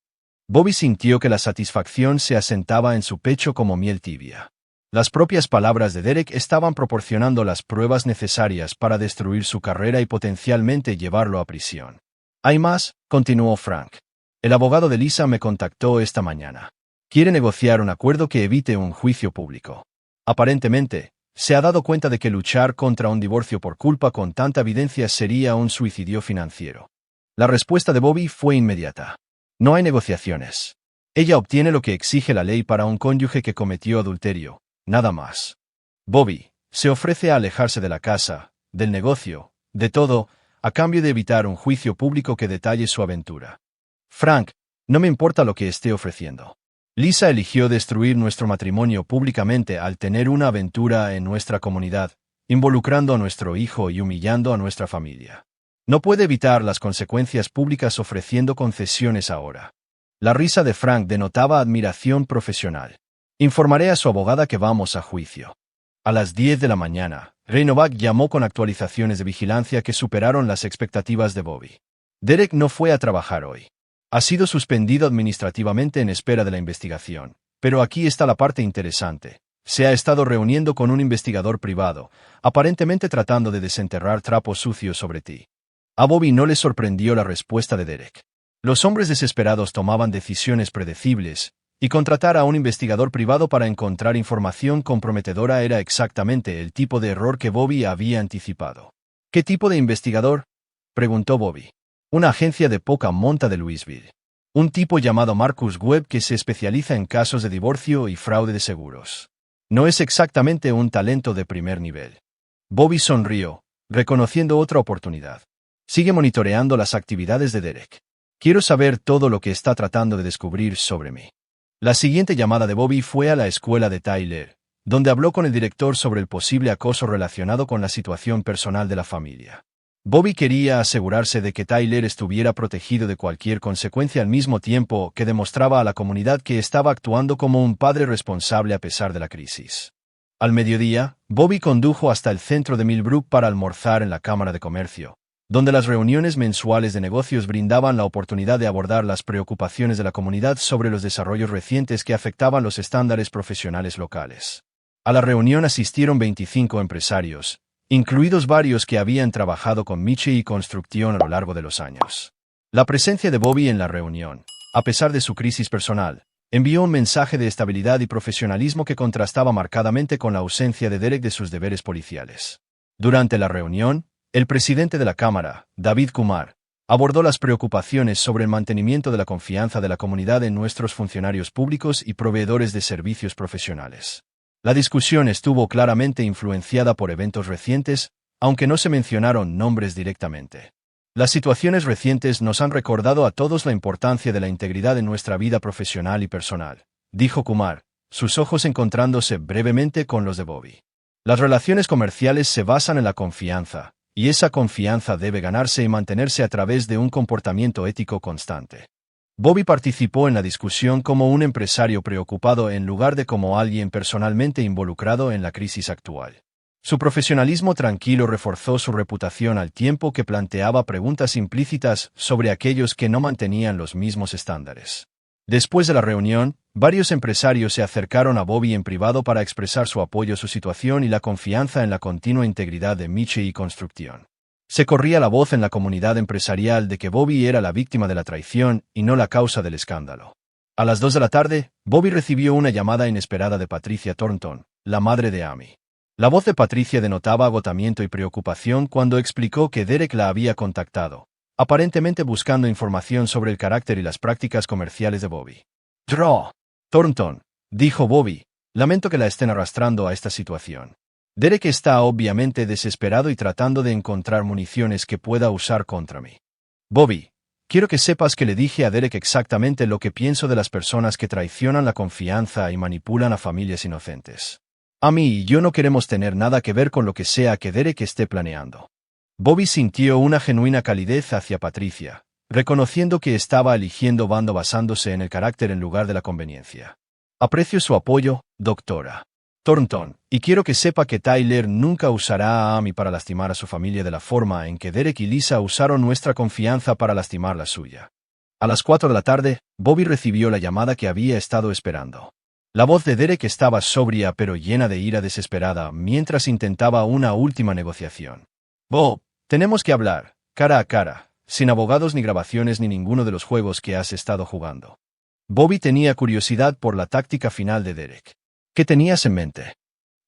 Bobby sintió que la satisfacción se asentaba en su pecho como miel tibia. Las propias palabras de Derek estaban proporcionando las pruebas necesarias para destruir su carrera y potencialmente llevarlo a prisión. Hay más, continuó Frank. El abogado de Lisa me contactó esta mañana. Quiere negociar un acuerdo que evite un juicio público. Aparentemente, se ha dado cuenta de que luchar contra un divorcio por culpa con tanta evidencia sería un suicidio financiero. La respuesta de Bobby fue inmediata. No hay negociaciones. Ella obtiene lo que exige la ley para un cónyuge que cometió adulterio. Nada más. Bobby se ofrece a alejarse de la casa, del negocio, de todo, a cambio de evitar un juicio público que detalle su aventura. Frank, no me importa lo que esté ofreciendo. Lisa eligió destruir nuestro matrimonio públicamente al tener una aventura en nuestra comunidad, involucrando a nuestro hijo y humillando a nuestra familia. No puede evitar las consecuencias públicas ofreciendo concesiones ahora. La risa de Frank denotaba admiración profesional. Informaré a su abogada que vamos a juicio. A las 10 de la mañana, Ray Novak llamó con actualizaciones de vigilancia que superaron las expectativas de Bobby. Derek no fue a trabajar hoy. Ha sido suspendido administrativamente en espera de la investigación. Pero aquí está la parte interesante. Se ha estado reuniendo con un investigador privado, aparentemente tratando de desenterrar trapos sucios sobre ti. A Bobby no le sorprendió la respuesta de Derek. Los hombres desesperados tomaban decisiones predecibles, y contratar a un investigador privado para encontrar información comprometedora era exactamente el tipo de error que Bobby había anticipado. ¿Qué tipo de investigador?, preguntó Bobby. Una agencia de poca monta de Louisville. Un tipo llamado Marcus Webb que se especializa en casos de divorcio y fraude de seguros. No es exactamente un talento de primer nivel. Bobby sonrió, reconociendo otra oportunidad. Sigue monitoreando las actividades de Derek. Quiero saber todo lo que está tratando de descubrir sobre mí. La siguiente llamada de Bobby fue a la escuela de Tyler, donde habló con el director sobre el posible acoso relacionado con la situación personal de la familia. Bobby quería asegurarse de que Tyler estuviera protegido de cualquier consecuencia al mismo tiempo que demostraba a la comunidad que estaba actuando como un padre responsable a pesar de la crisis. Al mediodía, Bobby condujo hasta el centro de Millbrook para almorzar en la Cámara de Comercio, donde las reuniones mensuales de negocios brindaban la oportunidad de abordar las preocupaciones de la comunidad sobre los desarrollos recientes que afectaban los estándares profesionales locales. A la reunión asistieron 25 empresarios, incluidos varios que habían trabajado con Miche y Construcción a lo largo de los años. La presencia de Bobby en la reunión, a pesar de su crisis personal, envió un mensaje de estabilidad y profesionalismo que contrastaba marcadamente con la ausencia de Derek de sus deberes policiales. Durante la reunión, el presidente de la Cámara, David Kumar, abordó las preocupaciones sobre el mantenimiento de la confianza de la comunidad en nuestros funcionarios públicos y proveedores de servicios profesionales. La discusión estuvo claramente influenciada por eventos recientes, aunque no se mencionaron nombres directamente. Las situaciones recientes nos han recordado a todos la importancia de la integridad en nuestra vida profesional y personal, dijo Kumar, sus ojos encontrándose brevemente con los de Bobby. Las relaciones comerciales se basan en la confianza, y esa confianza debe ganarse y mantenerse a través de un comportamiento ético constante. Bobby participó en la discusión como un empresario preocupado en lugar de como alguien personalmente involucrado en la crisis actual. Su profesionalismo tranquilo reforzó su reputación al tiempo que planteaba preguntas implícitas sobre aquellos que no mantenían los mismos estándares. Después de la reunión, varios empresarios se acercaron a Bobby en privado para expresar su apoyo a su situación y la confianza en la continua integridad de Miche y Construcción. Se corría la voz en la comunidad empresarial de que Bobby era la víctima de la traición y no la causa del escándalo. A las 2 de la tarde, Bobby recibió una llamada inesperada de Patricia Thornton, la madre de Amy. La voz de Patricia denotaba agotamiento y preocupación cuando explicó que Derek la había contactado, aparentemente buscando información sobre el carácter y las prácticas comerciales de Bobby. Thornton, dijo Bobby, lamento que la estén arrastrando a esta situación. Derek está obviamente desesperado y tratando de encontrar municiones que pueda usar contra mí. Bobby, quiero que sepas que le dije a Derek exactamente lo que pienso de las personas que traicionan la confianza y manipulan a familias inocentes. Amy y yo no queremos tener nada que ver con lo que sea que Derek esté planeando. Bobby sintió una genuina calidez hacia Patricia, reconociendo que estaba eligiendo bando basándose en el carácter en lugar de la conveniencia. Aprecio su apoyo, doctora Thornton, y quiero que sepa que Tyler nunca usará a Amy para lastimar a su familia de la forma en que Derek y Lisa usaron nuestra confianza para lastimar la suya. A las 4 de la tarde, Bobby recibió la llamada que había estado esperando. La voz de Derek estaba sobria pero llena de ira desesperada mientras intentaba una última negociación. Bob, tenemos que hablar, cara a cara, sin abogados ni grabaciones ni ninguno de los juegos que has estado jugando. Bobby tenía curiosidad por la táctica final de Derek. ¿Qué tenías en mente?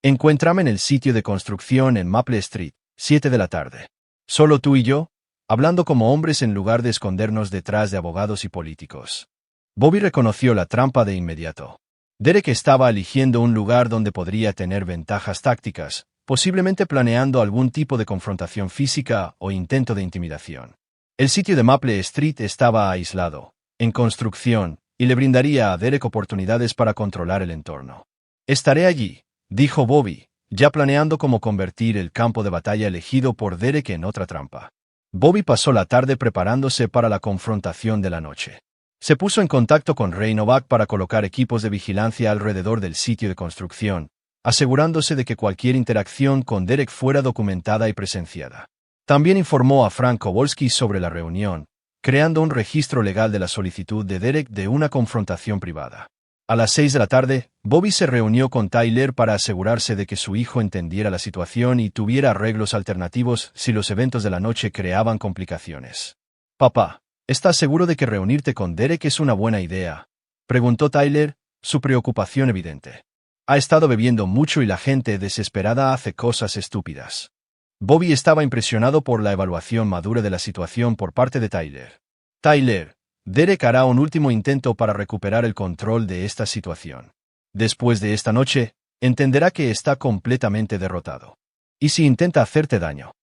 Encuéntrame en el sitio de construcción en Maple Street, 7 de la tarde. Solo tú y yo, hablando como hombres en lugar de escondernos detrás de abogados y políticos. Bobby reconoció la trampa de inmediato. Derek estaba eligiendo un lugar donde podría tener ventajas tácticas, posiblemente planeando algún tipo de confrontación física o intento de intimidación. El sitio de Maple Street estaba aislado, en construcción, y le brindaría a Derek oportunidades para controlar el entorno. Estaré allí, dijo Bobby, ya planeando cómo convertir el campo de batalla elegido por Derek en otra trampa. Bobby pasó la tarde preparándose para la confrontación de la noche. Se puso en contacto con Ray Novak para colocar equipos de vigilancia alrededor del sitio de construcción, asegurándose de que cualquier interacción con Derek fuera documentada y presenciada. También informó a Frank Kowalski sobre la reunión, creando un registro legal de la solicitud de Derek de una confrontación privada. A las 6 de la tarde, Bobby se reunió con Tyler para asegurarse de que su hijo entendiera la situación y tuviera arreglos alternativos si los eventos de la noche creaban complicaciones. Papá, ¿estás seguro de que reunirte con Derek es una buena idea?, preguntó Tyler, su preocupación evidente. Ha estado bebiendo mucho y la gente desesperada hace cosas estúpidas. Bobby estaba impresionado por la evaluación madura de la situación por parte de Tyler. Tyler, Derek hará un último intento para recuperar el control de esta situación. Después de esta noche, entenderá que está completamente derrotado. ¿Y si intenta hacerte daño?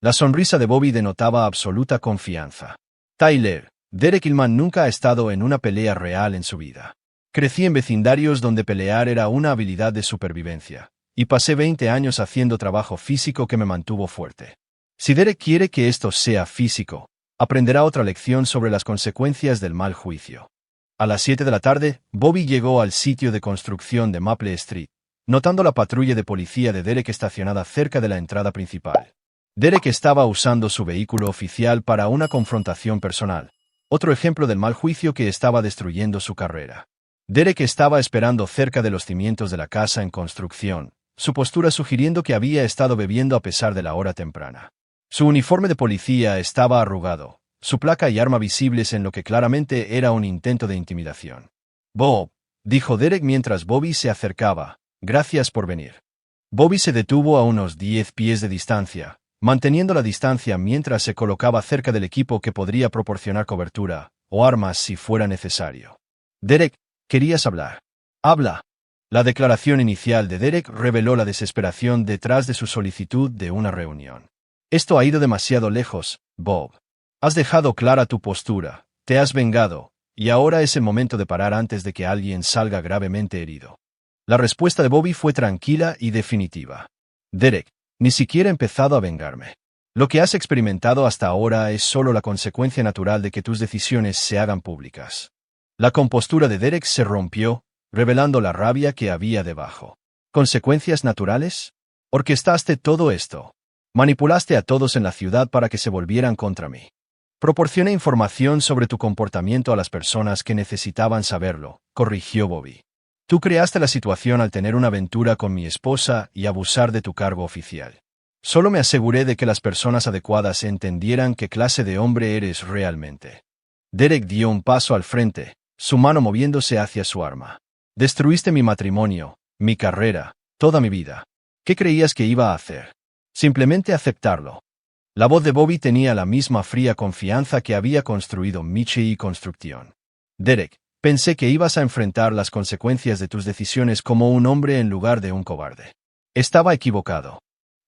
La sonrisa de Bobby denotaba absoluta confianza. Tyler, Derek Hillman nunca ha estado en una pelea real en su vida. Crecí en vecindarios donde pelear era una habilidad de supervivencia, y pasé 20 años haciendo trabajo físico que me mantuvo fuerte. Si Derek quiere que esto sea físico, aprenderá otra lección sobre las consecuencias del mal juicio. A las 7 de la tarde, Bobby llegó al sitio de construcción de Maple Street, notando la patrulla de policía de Derek estacionada cerca de la entrada principal. Derek estaba usando su vehículo oficial para una confrontación personal. Otro ejemplo del mal juicio que estaba destruyendo su carrera. Derek estaba esperando cerca de los cimientos de la casa en construcción, su postura sugiriendo que había estado bebiendo a pesar de la hora temprana. Su uniforme de policía estaba arrugado, su placa y arma visibles en lo que claramente era un intento de intimidación. «Bob», dijo Derek mientras Bobby se acercaba, «gracias por venir». Bobby se detuvo a unos 10 pies de distancia, manteniendo la distancia mientras se colocaba cerca del equipo que podría proporcionar cobertura, o armas si fuera necesario. «Derek, ¿querías hablar?» «Habla». La declaración inicial de Derek reveló la desesperación detrás de su solicitud de una reunión. «Esto ha ido demasiado lejos, Bob. Has dejado clara tu postura, te has vengado, y ahora es el momento de parar antes de que alguien salga gravemente herido». La respuesta de Bobby fue tranquila y definitiva. «Derek, ni siquiera he empezado a vengarme. Lo que has experimentado hasta ahora es solo la consecuencia natural de que tus decisiones se hagan públicas». La compostura de Derek se rompió, revelando la rabia que había debajo. ¿Consecuencias naturales? Orquestaste todo esto. Manipulaste a todos en la ciudad para que se volvieran contra mí. Proporcioné información sobre tu comportamiento a las personas que necesitaban saberlo, corrigió Bobby. Tú creaste la situación al tener una aventura con mi esposa y abusar de tu cargo oficial. Solo me aseguré de que las personas adecuadas entendieran qué clase de hombre eres realmente. Derek dio un paso al frente, su mano moviéndose hacia su arma. Destruiste mi matrimonio, mi carrera, toda mi vida. ¿Qué creías que iba a hacer? Simplemente aceptarlo. La voz de Bobby tenía la misma fría confianza que había construido Michi y Construcción. Derek, pensé que ibas a enfrentar las consecuencias de tus decisiones como un hombre en lugar de un cobarde. Estaba equivocado.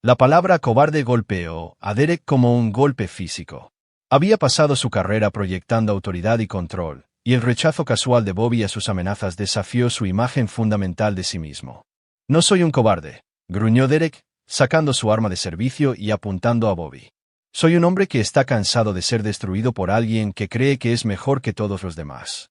La palabra cobarde golpeó a Derek como un golpe físico. Había pasado su carrera proyectando autoridad y control, y el rechazo casual de Bobby a sus amenazas desafió su imagen fundamental de sí mismo. «No soy un cobarde», gruñó Derek, sacando su arma de servicio y apuntando a Bobby. «Soy un hombre que está cansado de ser destruido por alguien que cree que es mejor que todos los demás».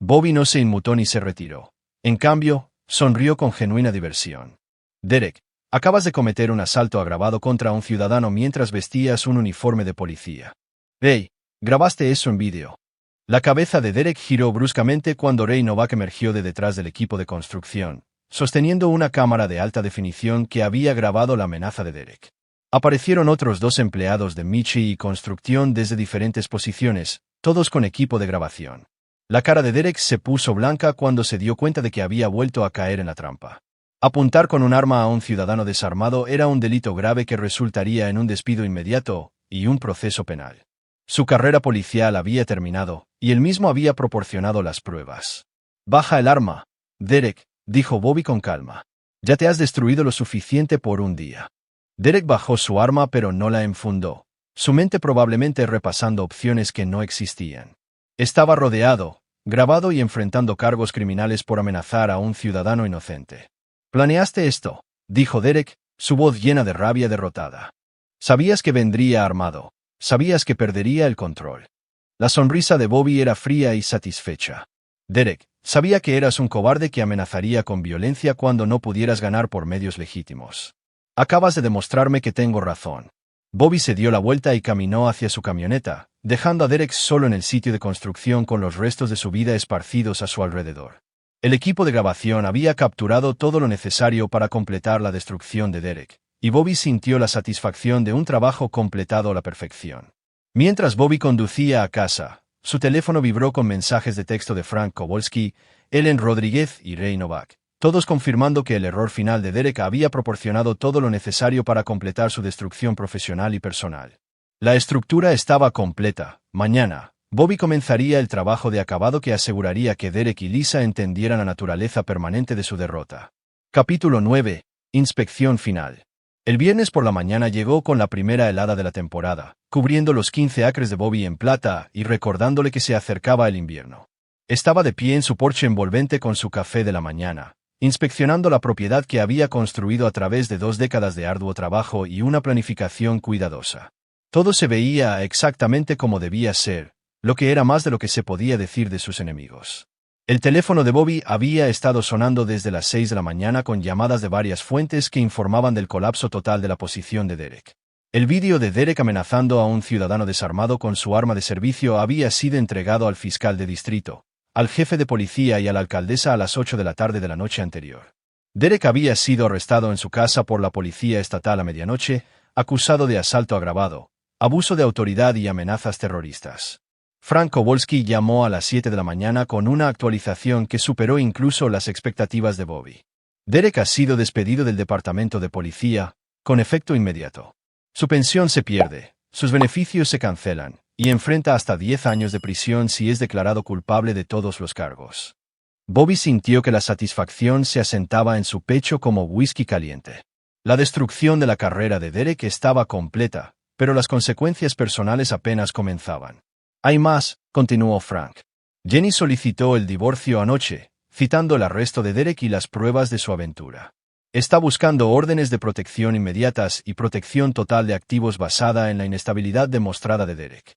Bobby no se inmutó ni se retiró. En cambio, sonrió con genuina diversión. «Derek, acabas de cometer un asalto agravado contra un ciudadano mientras vestías un uniforme de policía. Hey, grabaste eso en vídeo». La cabeza de Derek giró bruscamente cuando Ray Novak emergió de detrás del equipo de construcción, sosteniendo una cámara de alta definición que había grabado la amenaza de Derek. Aparecieron otros 2 empleados de Michi y Construcción desde diferentes posiciones, todos con equipo de grabación. La cara de Derek se puso blanca cuando se dio cuenta de que había vuelto a caer en la trampa. Apuntar con un arma a un ciudadano desarmado era un delito grave que resultaría en un despido inmediato y un proceso penal. Su carrera policial había terminado, y él mismo había proporcionado las pruebas. «Baja el arma, Derek», dijo Bobby con calma. «Ya te has destruido lo suficiente por un día». Derek bajó su arma pero no la enfundó, su mente probablemente repasando opciones que no existían. Estaba rodeado, grabado y enfrentando cargos criminales por amenazar a un ciudadano inocente. «Planeaste esto», dijo Derek, su voz llena de rabia derrotada. «Sabías que vendría armado. Sabías que perdería el control». La sonrisa de Bobby era fría y satisfecha. «Derek, sabía que eras un cobarde que amenazaría con violencia cuando no pudieras ganar por medios legítimos. Acabas de demostrarme que tengo razón». Bobby se dio la vuelta y caminó hacia su camioneta, dejando a Derek solo en el sitio de construcción con los restos de su vida esparcidos a su alrededor. El equipo de grabación había capturado todo lo necesario para completar la destrucción de Derek, y Bobby sintió la satisfacción de un trabajo completado a la perfección. Mientras Bobby conducía a casa, su teléfono vibró con mensajes de texto de Frank Kowalski, Ellen Rodríguez y Ray Novak, todos confirmando que el error final de Derek había proporcionado todo lo necesario para completar su destrucción profesional y personal. La estructura estaba completa. Mañana, Bobby comenzaría el trabajo de acabado que aseguraría que Derek y Lisa entendieran la naturaleza permanente de su derrota. Capítulo 9. Inspección final. El viernes por la mañana llegó con la primera helada de la temporada, cubriendo los 15 acres de Bobby en plata y recordándole que se acercaba el invierno. Estaba de pie en su porche envolvente con su café de la mañana, inspeccionando la propiedad que había construido a través de 2 décadas de arduo trabajo y una planificación cuidadosa. Todo se veía exactamente como debía ser, lo que era más de lo que se podía decir de sus enemigos. El teléfono de Bobby había estado sonando desde las 6 de la mañana con llamadas de varias fuentes que informaban del colapso total de la posición de Derek. El vídeo de Derek amenazando a un ciudadano desarmado con su arma de servicio había sido entregado al fiscal de distrito, al jefe de policía y a la alcaldesa a las 8 de la tarde de la noche anterior. Derek había sido arrestado en su casa por la policía estatal a medianoche, acusado de asalto agravado, abuso de autoridad y amenazas terroristas. Frank Kowalski llamó a las 7 de la mañana con una actualización que superó incluso las expectativas de Bobby. Derek ha sido despedido del departamento de policía, con efecto inmediato. Su pensión se pierde, sus beneficios se cancelan, y enfrenta hasta 10 años de prisión si es declarado culpable de todos los cargos. Bobby sintió que la satisfacción se asentaba en su pecho como whisky caliente. La destrucción de la carrera de Derek estaba completa, pero las consecuencias personales apenas comenzaban. Hay más, continuó Frank. Jenny solicitó el divorcio anoche, citando el arresto de Derek y las pruebas de su aventura. Está buscando órdenes de protección inmediatas y protección total de activos basada en la inestabilidad demostrada de Derek.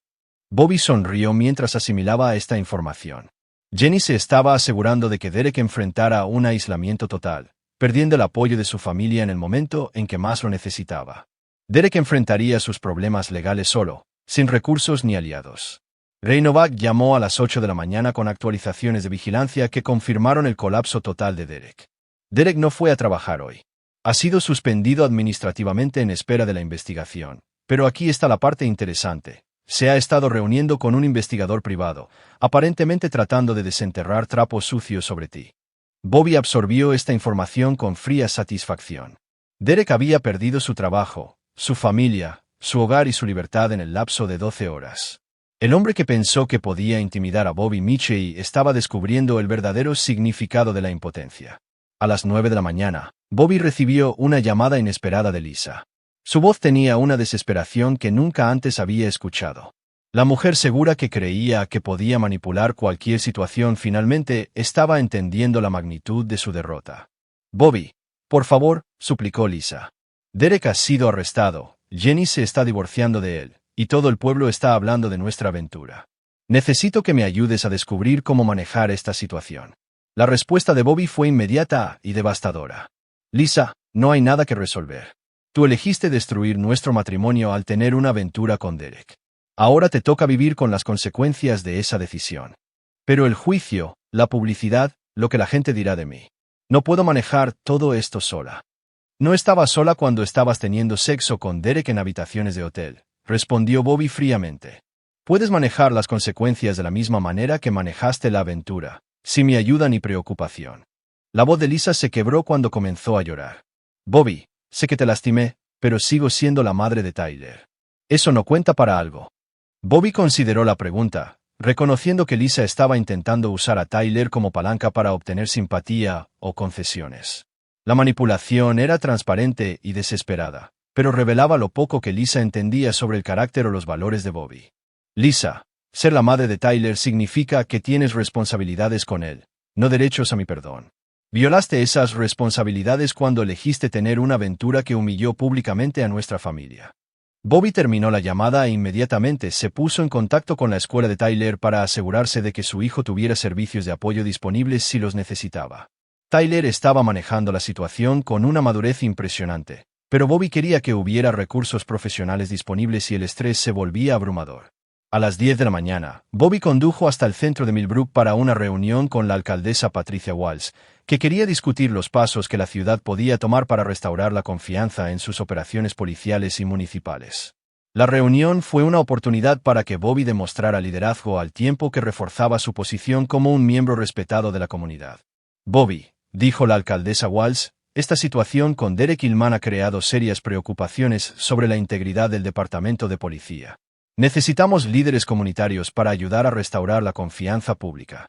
Bobby sonrió mientras asimilaba esta información. Jenny se estaba asegurando de que Derek enfrentara un aislamiento total, perdiendo el apoyo de su familia en el momento en que más lo necesitaba. Derek enfrentaría sus problemas legales solo, sin recursos ni aliados. Ray Novak llamó a las 8 de la mañana con actualizaciones de vigilancia que confirmaron el colapso total de Derek. Derek no fue a trabajar hoy. Ha sido suspendido administrativamente en espera de la investigación. Pero aquí está la parte interesante. Se ha estado reuniendo con un investigador privado, aparentemente tratando de desenterrar trapos sucios sobre ti. Bobby absorbió esta información con fría satisfacción. Derek había perdido su trabajo, su familia, su hogar y su libertad en el lapso de 12 horas. El hombre que pensó que podía intimidar a Bobby Mitchell estaba descubriendo el verdadero significado de la impotencia. A las 9 de la mañana, Bobby recibió una llamada inesperada de Lisa. Su voz tenía una desesperación que nunca antes había escuchado. La mujer segura que creía que podía manipular cualquier situación finalmente estaba entendiendo la magnitud de su derrota. Bobby, por favor, suplicó Lisa. Derek ha sido arrestado, Jenny se está divorciando de él, y todo el pueblo está hablando de nuestra aventura. Necesito que me ayudes a descubrir cómo manejar esta situación. La respuesta de Bobby fue inmediata y devastadora. Lisa, no hay nada que resolver. Tú elegiste destruir nuestro matrimonio al tener una aventura con Derek. Ahora te toca vivir con las consecuencias de esa decisión. Pero el juicio, la publicidad, lo que la gente dirá de mí. No puedo manejar todo esto sola. No estaba sola cuando estabas teniendo sexo con Derek en habitaciones de hotel, respondió Bobby fríamente. Puedes manejar las consecuencias de la misma manera que manejaste la aventura, sin mi ayuda ni preocupación. La voz de Lisa se quebró cuando comenzó a llorar. Bobby, sé que te lastimé, pero sigo siendo la madre de Tyler. Eso no cuenta para algo. Bobby consideró la pregunta, reconociendo que Lisa estaba intentando usar a Tyler como palanca para obtener simpatía o concesiones. La manipulación era transparente y desesperada, pero revelaba lo poco que Lisa entendía sobre el carácter o los valores de Bobby. Lisa, ser la madre de Tyler significa que tienes responsabilidades con él, no derechos a mi perdón. Violaste esas responsabilidades cuando elegiste tener una aventura que humilló públicamente a nuestra familia. Bobby terminó la llamada e inmediatamente se puso en contacto con la escuela de Tyler para asegurarse de que su hijo tuviera servicios de apoyo disponibles si los necesitaba. Tyler estaba manejando la situación con una madurez impresionante, pero Bobby quería que hubiera recursos profesionales disponibles si el estrés se volvía abrumador. A las 10 de la mañana, Bobby condujo hasta el centro de Millbrook para una reunión con la alcaldesa Patricia Walsh, que quería discutir los pasos que la ciudad podía tomar para restaurar la confianza en sus operaciones policiales y municipales. La reunión fue una oportunidad para que Bobby demostrara liderazgo al tiempo que reforzaba su posición como un miembro respetado de la comunidad. Bobby, dijo la alcaldesa Walsh, esta situación con Derek Hillman ha creado serias preocupaciones sobre la integridad del departamento de policía. Necesitamos líderes comunitarios para ayudar a restaurar la confianza pública.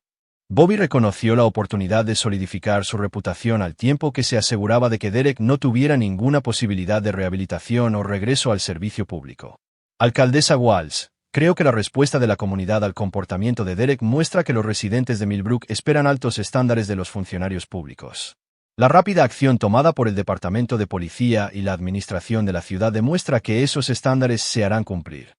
Bobby reconoció la oportunidad de solidificar su reputación al tiempo que se aseguraba de que Derek no tuviera ninguna posibilidad de rehabilitación o regreso al servicio público. Alcaldesa Walsh, creo que la respuesta de la comunidad al comportamiento de Derek muestra que los residentes de Millbrook esperan altos estándares de los funcionarios públicos. La rápida acción tomada por el Departamento de Policía y la Administración de la ciudad demuestra que esos estándares se harán cumplir.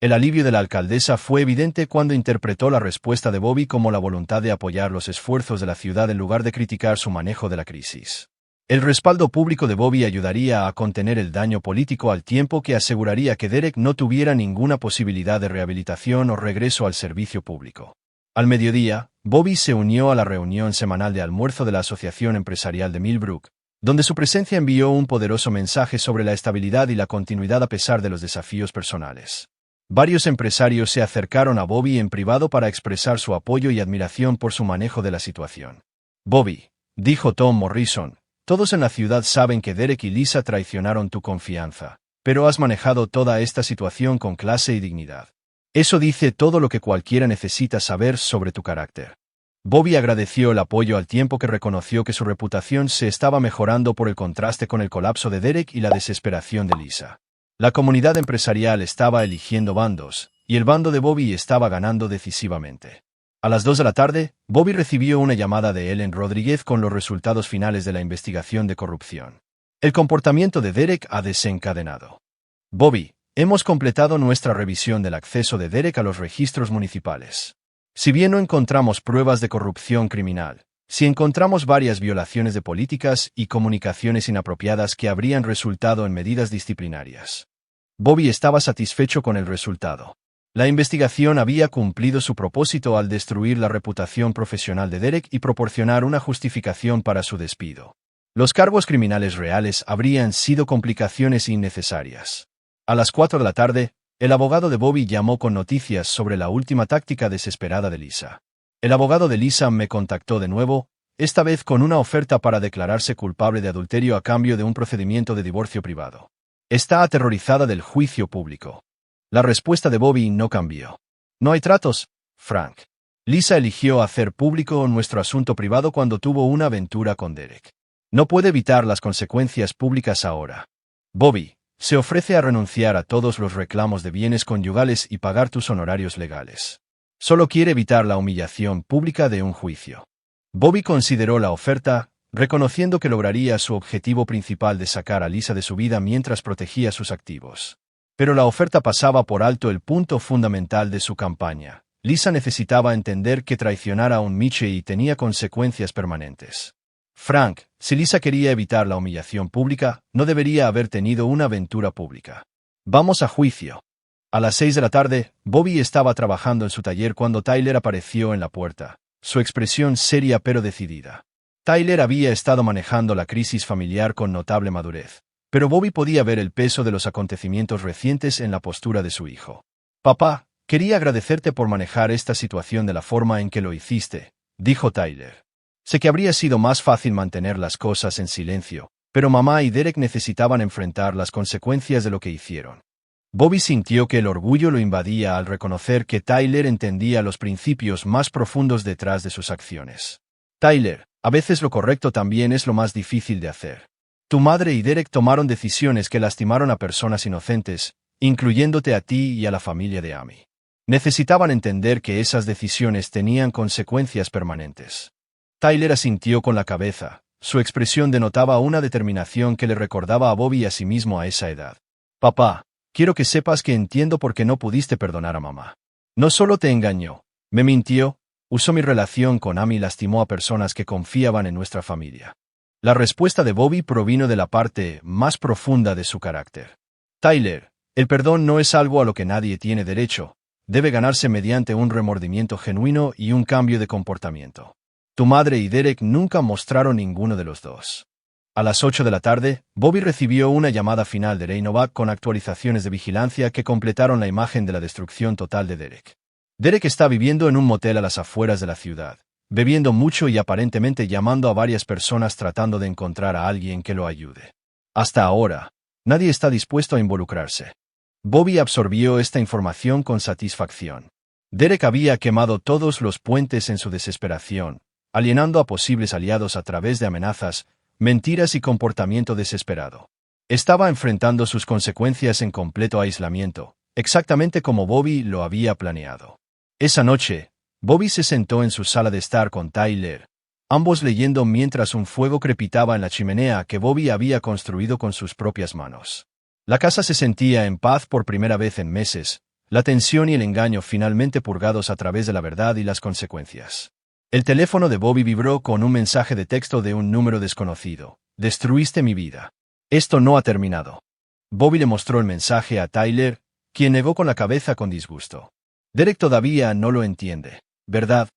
El alivio de la alcaldesa fue evidente cuando interpretó la respuesta de Bobby como la voluntad de apoyar los esfuerzos de la ciudad en lugar de criticar su manejo de la crisis. El respaldo público de Bobby ayudaría a contener el daño político al tiempo que aseguraría que Derek no tuviera ninguna posibilidad de rehabilitación o regreso al servicio público. Al mediodía, Bobby se unió a la reunión semanal de almuerzo de la Asociación Empresarial de Millbrook, donde su presencia envió un poderoso mensaje sobre la estabilidad y la continuidad a pesar de los desafíos personales. Varios empresarios se acercaron a Bobby en privado para expresar su apoyo y admiración por su manejo de la situación. Bobby, dijo Tom Morrison, todos en la ciudad saben que Derek y Lisa traicionaron tu confianza, pero has manejado toda esta situación con clase y dignidad. Eso dice todo lo que cualquiera necesita saber sobre tu carácter. Bobby agradeció el apoyo al tiempo que reconoció que su reputación se estaba mejorando por el contraste con el colapso de Derek y la desesperación de Lisa. La comunidad empresarial estaba eligiendo bandos, y el bando de Bobby estaba ganando decisivamente. A las 2 de la tarde, Bobby recibió una llamada de Ellen Rodríguez con los resultados finales de la investigación de corrupción. El comportamiento de Derek ha desencadenado. Bobby, hemos completado nuestra revisión del acceso de Derek a los registros municipales. Si bien no encontramos pruebas de corrupción criminal, sí encontramos varias violaciones de políticas y comunicaciones inapropiadas que habrían resultado en medidas disciplinarias. Bobby estaba satisfecho con el resultado. La investigación había cumplido su propósito al destruir la reputación profesional de Derek y proporcionar una justificación para su despido. Los cargos criminales reales habrían sido complicaciones innecesarias. A las 4 de la tarde, el abogado de Bobby llamó con noticias sobre la última táctica desesperada de Lisa. El abogado de Lisa me contactó de nuevo, esta vez con una oferta para declararse culpable de adulterio a cambio de un procedimiento de divorcio privado. Está aterrorizada del juicio público. La respuesta de Bobby no cambió. No hay tratos, Frank. Lisa eligió hacer público nuestro asunto privado cuando tuvo una aventura con Derek. No puede evitar las consecuencias públicas ahora. Bobby, se ofrece a renunciar a todos los reclamos de bienes conyugales y pagar tus honorarios legales. Solo quiere evitar la humillación pública de un juicio. Bobby consideró la oferta, reconociendo que lograría su objetivo principal de sacar a Lisa de su vida mientras protegía sus activos. Pero la oferta pasaba por alto el punto fundamental de su campaña. Lisa necesitaba entender que traicionar a un Michie tenía consecuencias permanentes. Frank, si Lisa quería evitar la humillación pública, no debería haber tenido una aventura pública. Vamos a juicio. A las 6 de la tarde, Bobby estaba trabajando en su taller cuando Tyler apareció en la puerta, su expresión seria pero decidida. Tyler había estado manejando la crisis familiar con notable madurez, pero Bobby podía ver el peso de los acontecimientos recientes en la postura de su hijo. Papá, quería agradecerte por manejar esta situación de la forma en que lo hiciste, dijo Tyler. Sé que habría sido más fácil mantener las cosas en silencio, pero mamá y Derek necesitaban enfrentar las consecuencias de lo que hicieron. Bobby sintió que el orgullo lo invadía al reconocer que Tyler entendía los principios más profundos detrás de sus acciones. Tyler, a veces lo correcto también es lo más difícil de hacer. Tu madre y Derek tomaron decisiones que lastimaron a personas inocentes, incluyéndote a ti y a la familia de Amy. Necesitaban entender que esas decisiones tenían consecuencias permanentes. Tyler asintió con la cabeza. Su expresión denotaba una determinación que le recordaba a Bobby a sí mismo a esa edad. Papá, quiero que sepas que entiendo por qué no pudiste perdonar a mamá. No solo te engañó, me mintió, usó mi relación con Amy y lastimó a personas que confiaban en nuestra familia. La respuesta de Bobby provino de la parte más profunda de su carácter. Tyler, el perdón no es algo a lo que nadie tiene derecho, debe ganarse mediante un remordimiento genuino y un cambio de comportamiento. Tu madre y Derek nunca mostraron ninguno de los dos. A las 8 de la tarde, Bobby recibió una llamada final de Ray Novak con actualizaciones de vigilancia que completaron la imagen de la destrucción total de Derek. Derek está viviendo en un motel a las afueras de la ciudad, bebiendo mucho y aparentemente llamando a varias personas tratando de encontrar a alguien que lo ayude. Hasta ahora, nadie está dispuesto a involucrarse. Bobby absorbió esta información con satisfacción. Derek había quemado todos los puentes en su desesperación, alienando a posibles aliados a través de amenazas, mentiras y comportamiento desesperado. Estaba enfrentando sus consecuencias en completo aislamiento, exactamente como Bobby lo había planeado. Esa noche, Bobby se sentó en su sala de estar con Tyler, ambos leyendo mientras un fuego crepitaba en la chimenea que Bobby había construido con sus propias manos. La casa se sentía en paz por primera vez en meses, la tensión y el engaño finalmente purgados a través de la verdad y las consecuencias. El teléfono de Bobby vibró con un mensaje de texto de un número desconocido. Destruiste mi vida. Esto no ha terminado. Bobby le mostró el mensaje a Tyler, quien negó con la cabeza con disgusto. Derek todavía no lo entiende, ¿verdad?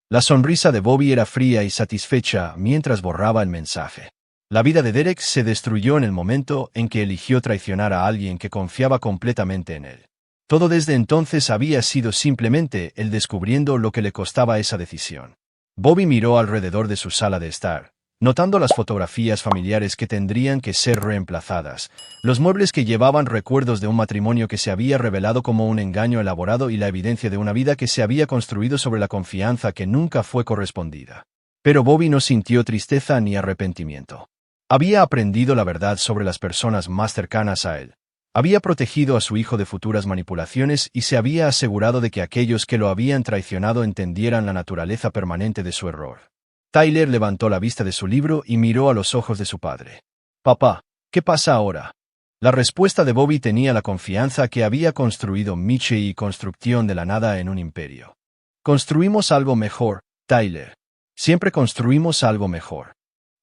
La sonrisa de Bobby era fría y satisfecha mientras borraba el mensaje. La vida de Derek se destruyó en el momento en que eligió traicionar a alguien que confiaba completamente en él. Todo desde entonces había sido simplemente él descubriendo lo que le costaba esa decisión. Bobby miró alrededor de su sala de estar, notando las fotografías familiares que tendrían que ser reemplazadas, los muebles que llevaban recuerdos de un matrimonio que se había revelado como un engaño elaborado y la evidencia de una vida que se había construido sobre la confianza que nunca fue correspondida. Pero Bobby no sintió tristeza ni arrepentimiento. Había aprendido la verdad sobre las personas más cercanas a él. Había protegido a su hijo de futuras manipulaciones y se había asegurado de que aquellos que lo habían traicionado entendieran la naturaleza permanente de su error. Tyler levantó la vista de su libro y miró a los ojos de su padre. «Papá, ¿qué pasa ahora?» La respuesta de Bobby tenía la confianza que había construido Miche y Construcción de la nada en un imperio. «Construimos algo mejor, Tyler. Siempre construimos algo mejor».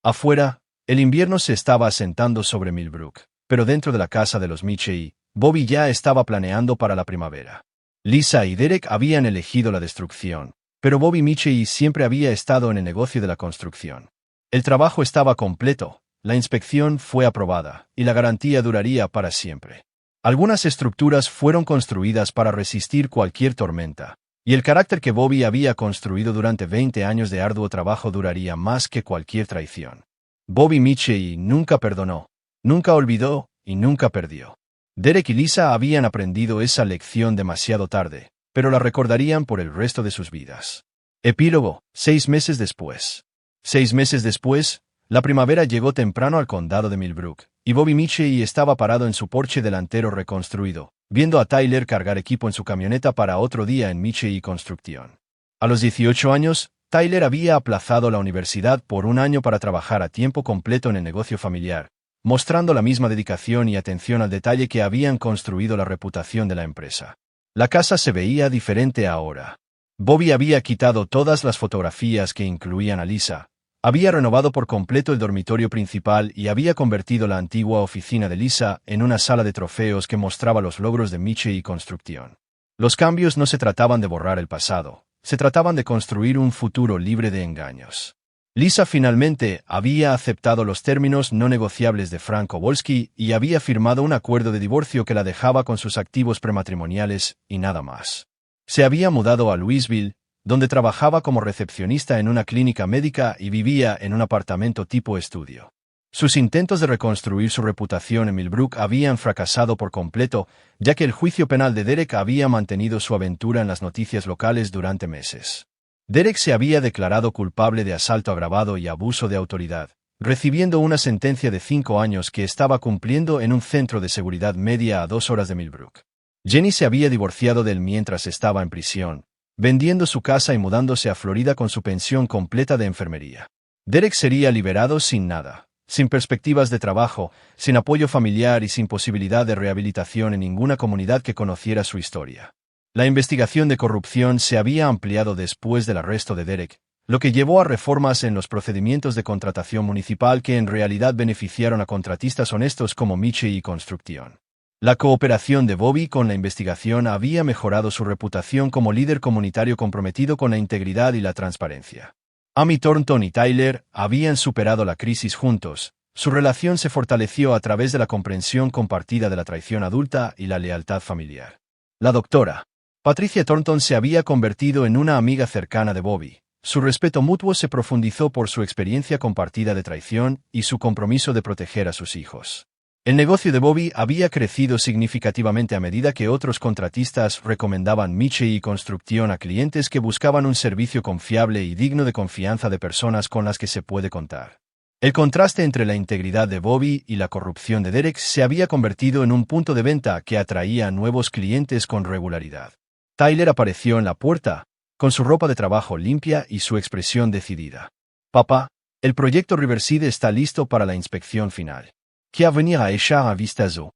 Afuera, el invierno se estaba asentando sobre Millbrook, pero dentro de la casa de los Michei, Bobby ya estaba planeando para la primavera. Lisa y Derek habían elegido la destrucción, pero Bobby Michei siempre había estado en el negocio de la construcción. El trabajo estaba completo, la inspección fue aprobada, y la garantía duraría para siempre. Algunas estructuras fueron construidas para resistir cualquier tormenta, y el carácter que Bobby había construido durante 20 años de arduo trabajo duraría más que cualquier traición. Bobby Michei nunca perdonó, nunca olvidó y nunca perdió. Derek y Lisa habían aprendido esa lección demasiado tarde, pero la recordarían por el resto de sus vidas. Epílogo, 6 meses después. 6 meses después, la primavera llegó temprano al condado de Millbrook, y Bobby Michei estaba parado en su porche delantero reconstruido, viendo a Tyler cargar equipo en su camioneta para otro día en Michei Construcción. A los 18 años, Tyler había aplazado la universidad por un año para trabajar a tiempo completo en el negocio familiar, mostrando la misma dedicación y atención al detalle que habían construido la reputación de la empresa. La casa se veía diferente ahora. Bobby había quitado todas las fotografías que incluían a Lisa, había renovado por completo el dormitorio principal y había convertido la antigua oficina de Lisa en una sala de trofeos que mostraba los logros de Michei Construcción. Los cambios no se trataban de borrar el pasado, se trataban de construir un futuro libre de engaños. Lisa finalmente había aceptado los términos no negociables de Frank Kowalski y había firmado un acuerdo de divorcio que la dejaba con sus activos prematrimoniales y nada más. Se había mudado a Louisville, donde trabajaba como recepcionista en una clínica médica y vivía en un apartamento tipo estudio. Sus intentos de reconstruir su reputación en Millbrook habían fracasado por completo, ya que el juicio penal de Derek había mantenido su aventura en las noticias locales durante meses. Derek se había declarado culpable de asalto agravado y abuso de autoridad, recibiendo una sentencia de 5 años que estaba cumpliendo en un centro de seguridad media a 2 horas de Millbrook. Jenny se había divorciado de él mientras estaba en prisión, vendiendo su casa y mudándose a Florida con su pensión completa de enfermería. Derek sería liberado sin nada. Sin perspectivas de trabajo, sin apoyo familiar y sin posibilidad de rehabilitación en ninguna comunidad que conociera su historia. La investigación de corrupción se había ampliado después del arresto de Derek, lo que llevó a reformas en los procedimientos de contratación municipal que en realidad beneficiaron a contratistas honestos como Michei Construcción. La cooperación de Bobby con la investigación había mejorado su reputación como líder comunitario comprometido con la integridad y la transparencia. Amy Thornton y Tyler habían superado la crisis juntos, su relación se fortaleció a través de la comprensión compartida de la traición adulta y la lealtad familiar. La doctora Patricia Thornton se había convertido en una amiga cercana de Bobby. Su respeto mutuo se profundizó por su experiencia compartida de traición y su compromiso de proteger a sus hijos. El negocio de Bobby había crecido significativamente a medida que otros contratistas recomendaban Michei Construcción a clientes que buscaban un servicio confiable y digno de confianza de personas con las que se puede contar. El contraste entre la integridad de Bobby y la corrupción de Derek se había convertido en un punto de venta que atraía a nuevos clientes con regularidad. Tyler apareció en la puerta, con su ropa de trabajo limpia y su expresión decidida. «Papá, el proyecto Riverside está listo para la inspección final. ¿Qué venir a echar un vistazo?»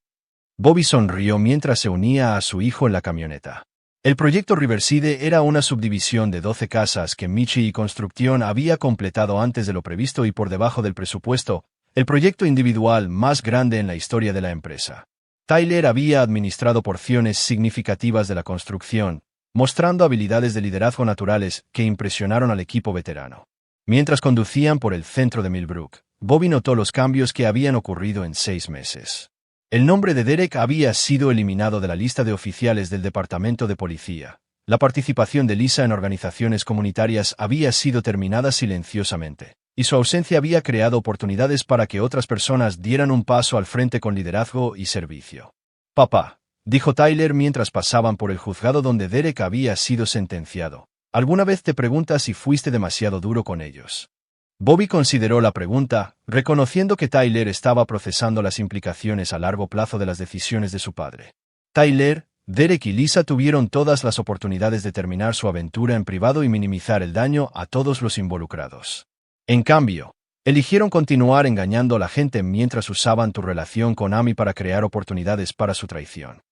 Bobby sonrió mientras se unía a su hijo en la camioneta. El proyecto Riverside era una subdivisión de 12 casas que Michi y Construcción había completado antes de lo previsto y por debajo del presupuesto, el proyecto individual más grande en la historia de la empresa. Tyler había administrado porciones significativas de la construcción, mostrando habilidades de liderazgo naturales que impresionaron al equipo veterano. Mientras conducían por el centro de Millbrook, Bobby notó los cambios que habían ocurrido en 6 meses. El nombre de Derek había sido eliminado de la lista de oficiales del Departamento de Policía. La participación de Lisa en organizaciones comunitarias había sido terminada silenciosamente, y su ausencia había creado oportunidades para que otras personas dieran un paso al frente con liderazgo y servicio. «Papá», dijo Tyler mientras pasaban por el juzgado donde Derek había sido sentenciado, «¿alguna vez te preguntas si fuiste demasiado duro con ellos?» Bobby consideró la pregunta, reconociendo que Tyler estaba procesando las implicaciones a largo plazo de las decisiones de su padre. Tyler, Derek y Lisa tuvieron todas las oportunidades de terminar su aventura en privado y minimizar el daño a todos los involucrados. En cambio, eligieron continuar engañando a la gente mientras usaban tu relación con Amy para crear oportunidades para su traición.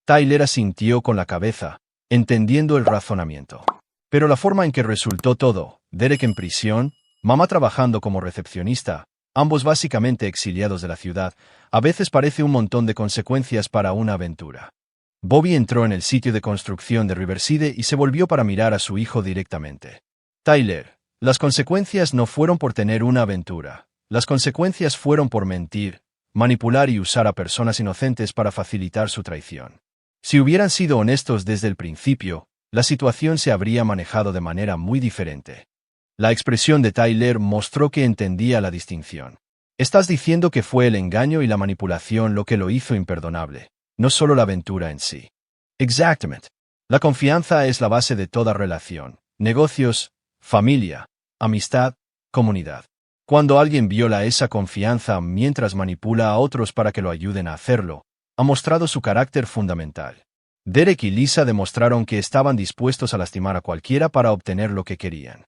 Tyler asintió con la cabeza, entendiendo el razonamiento. Pero la forma en que resultó todo, Derek en prisión, mamá trabajando como recepcionista, ambos básicamente exiliados de la ciudad, a veces parece un montón de consecuencias para una aventura. Bobby entró en el sitio de construcción de Riverside y se volvió para mirar a su hijo directamente. Tyler, las consecuencias no fueron por tener una aventura. Las consecuencias fueron por mentir, manipular y usar a personas inocentes para facilitar su traición. Si hubieran sido honestos desde el principio, la situación se habría manejado de manera muy diferente. La expresión de Tyler mostró que entendía la distinción. Estás diciendo que fue el engaño y la manipulación lo que lo hizo imperdonable, no solo la aventura en sí. Exactamente. La confianza es la base de toda relación, negocios, familia, amistad, comunidad. Cuando alguien viola esa confianza mientras manipula a otros para que lo ayuden a hacerlo, ha mostrado su carácter fundamental. Derek y Lisa demostraron que estaban dispuestos a lastimar a cualquiera para obtener lo que querían.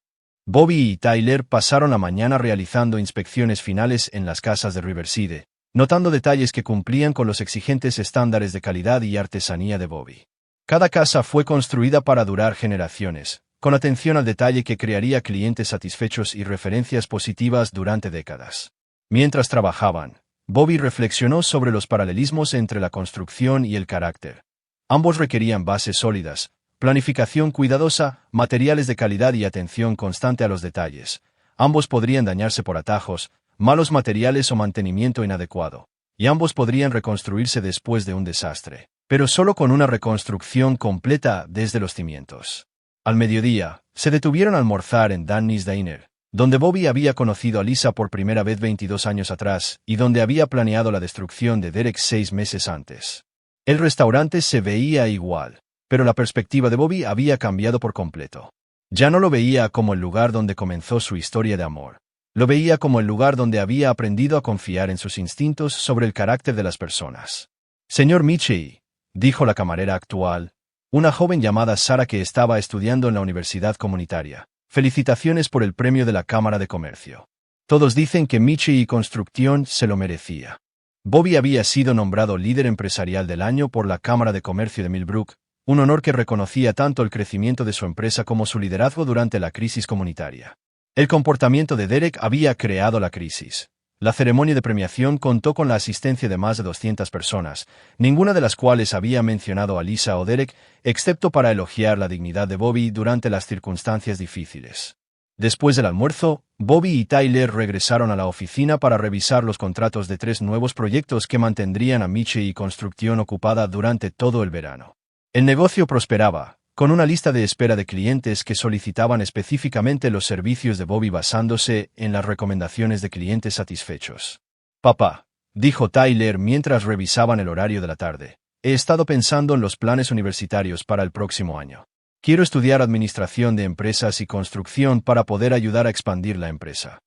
Bobby y Tyler pasaron la mañana realizando inspecciones finales en las casas de Riverside, notando detalles que cumplían con los exigentes estándares de calidad y artesanía de Bobby. Cada casa fue construida para durar generaciones, con atención al detalle que crearía clientes satisfechos y referencias positivas durante décadas. Mientras trabajaban, Bobby reflexionó sobre los paralelismos entre la construcción y el carácter. Ambos requerían bases sólidas, planificación cuidadosa, materiales de calidad y atención constante a los detalles. Ambos podrían dañarse por atajos, malos materiales o mantenimiento inadecuado, y ambos podrían reconstruirse después de un desastre, pero solo con una reconstrucción completa desde los cimientos. Al mediodía, se detuvieron a almorzar en Danny's Diner, donde Bobby había conocido a Lisa por primera vez 22 años atrás y donde había planeado la destrucción de Derek 6 meses antes. El restaurante se veía igual, pero la perspectiva de Bobby había cambiado por completo. Ya no lo veía como el lugar donde comenzó su historia de amor. Lo veía como el lugar donde había aprendido a confiar en sus instintos sobre el carácter de las personas. «Señor Michi», dijo la camarera actual, una joven llamada Sara que estaba estudiando en la universidad comunitaria. «Felicitaciones por el premio de la Cámara de Comercio. Todos dicen que Michi y Construcción se lo merecía». Bobby había sido nombrado líder empresarial del año por la Cámara de Comercio de Millbrook, un honor que reconocía tanto el crecimiento de su empresa como su liderazgo durante la crisis comunitaria. El comportamiento de Derek había creado la crisis. La ceremonia de premiación contó con la asistencia de más de 200 personas, ninguna de las cuales había mencionado a Lisa o Derek, excepto para elogiar la dignidad de Bobby durante las circunstancias difíciles. Después del almuerzo, Bobby y Tyler regresaron a la oficina para revisar los contratos de 3 nuevos proyectos que mantendrían a Michi y Construcción ocupada durante todo el verano. El negocio prosperaba, con una lista de espera de clientes que solicitaban específicamente los servicios de Bobby basándose en las recomendaciones de clientes satisfechos. «Papá», dijo Tyler mientras revisaban el horario de la tarde, «he estado pensando en los planes universitarios para el próximo año. Quiero estudiar administración de empresas y construcción para poder ayudar a expandir la empresa».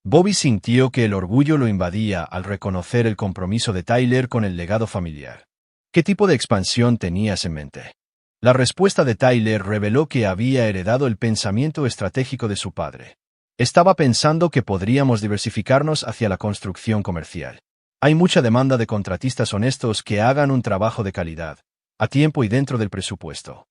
Bobby sintió que el orgullo lo invadía al reconocer el compromiso de Tyler con el legado familiar. ¿Qué tipo de expansión tenías en mente? La respuesta de Tyler reveló que había heredado el pensamiento estratégico de su padre. Estaba pensando que podríamos diversificarnos hacia la construcción comercial. Hay mucha demanda de contratistas honestos que hagan un trabajo de calidad, a tiempo y dentro del presupuesto.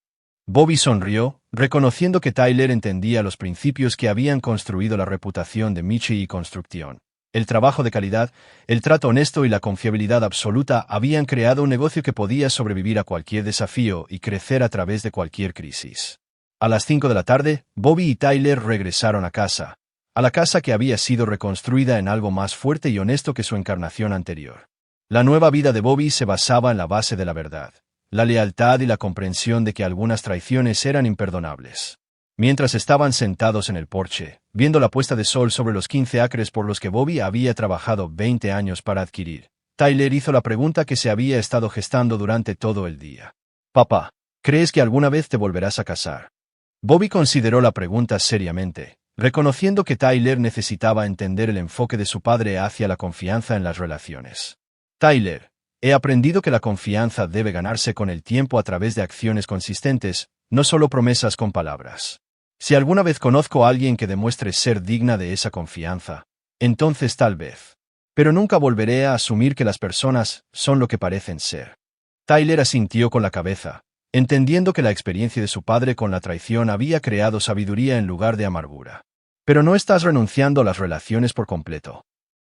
Bobby sonrió, reconociendo que Tyler entendía los principios que habían construido la reputación de Michie y Construcción. El trabajo de calidad, el trato honesto y la confiabilidad absoluta habían creado un negocio que podía sobrevivir a cualquier desafío y crecer a través de cualquier crisis. A las 5 de la tarde, Bobby y Tyler regresaron a casa, a la casa que había sido reconstruida en algo más fuerte y honesto que su encarnación anterior. La nueva vida de Bobby se basaba en la base de la verdad, la lealtad y la comprensión de que algunas traiciones eran imperdonables. Mientras estaban sentados en el porche, viendo la puesta de sol sobre los 15 acres por los que Bobby había trabajado 20 años para adquirir, Tyler hizo la pregunta que se había estado gestando durante todo el día. «Papá, ¿crees que alguna vez te volverás a casar?» Bobby consideró la pregunta seriamente, reconociendo que Tyler necesitaba entender el enfoque de su padre hacia la confianza en las relaciones. «Tyler, he aprendido que la confianza debe ganarse con el tiempo a través de acciones consistentes, no solo promesas con palabras. Si alguna vez conozco a alguien que demuestre ser digna de esa confianza, entonces tal vez. Pero nunca volveré a asumir que las personas son lo que parecen ser». Tyler asintió con la cabeza, entendiendo que la experiencia de su padre con la traición había creado sabiduría en lugar de amargura. «Pero no estás renunciando a las relaciones por completo».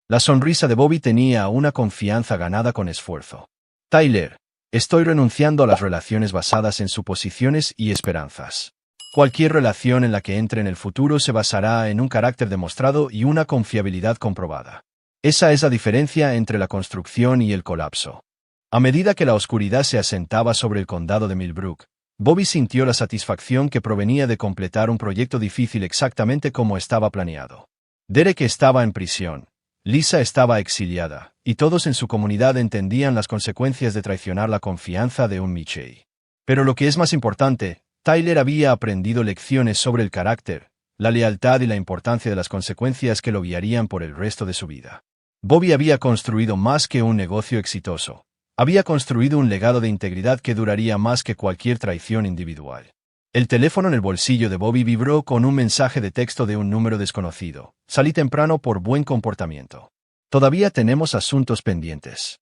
La sonrisa de Bobby tenía una confianza ganada con esfuerzo. «Tyler, estoy renunciando a las relaciones basadas en suposiciones y esperanzas. Cualquier relación en la que entre en el futuro se basará en un carácter demostrado y una confiabilidad comprobada. Esa es la diferencia entre la construcción y el colapso». A medida que la oscuridad se asentaba sobre el condado de Millbrook, Bobby sintió la satisfacción que provenía de completar un proyecto difícil exactamente como estaba planeado. Derek estaba en prisión, Lisa estaba exiliada, y todos en su comunidad entendían las consecuencias de traicionar la confianza de un Michie. Pero lo que es más importante, Tyler había aprendido lecciones sobre el carácter, la lealtad y la importancia de las consecuencias que lo guiarían por el resto de su vida. Bobby había construido más que un negocio exitoso. Había construido un legado de integridad que duraría más que cualquier traición individual. El teléfono en el bolsillo de Bobby vibró con un mensaje de texto de un número desconocido. «Salí temprano por buen comportamiento. Todavía tenemos asuntos pendientes».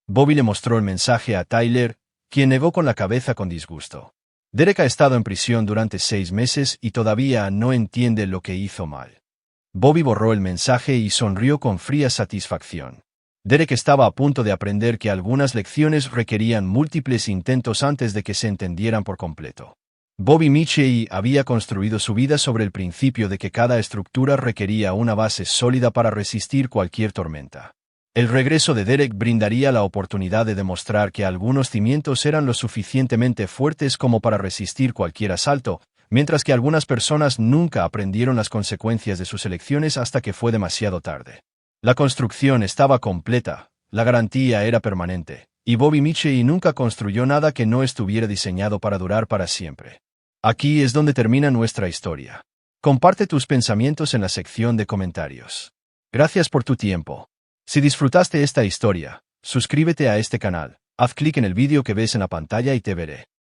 Bobby le mostró el mensaje a Tyler, quien negó con la cabeza con disgusto. «Derek ha estado en prisión durante 6 meses y todavía no entiende lo que hizo mal». Bobby borró el mensaje y sonrió con fría satisfacción. Derek estaba a punto de aprender que algunas lecciones requerían múltiples intentos antes de que se entendieran por completo. Bobby Michie había construido su vida sobre el principio de que cada estructura requería una base sólida para resistir cualquier tormenta. El regreso de Derek brindaría la oportunidad de demostrar que algunos cimientos eran lo suficientemente fuertes como para resistir cualquier asalto, mientras que algunas personas nunca aprendieron las consecuencias de sus elecciones hasta que fue demasiado tarde. La construcción estaba completa, la garantía era permanente, y Bobby Michie nunca construyó nada que no estuviera diseñado para durar para siempre. Aquí es donde termina nuestra historia. Comparte tus pensamientos en la sección de comentarios. Gracias por tu tiempo. Si disfrutaste esta historia, suscríbete a este canal, haz clic en el vídeo que ves en la pantalla y te veré.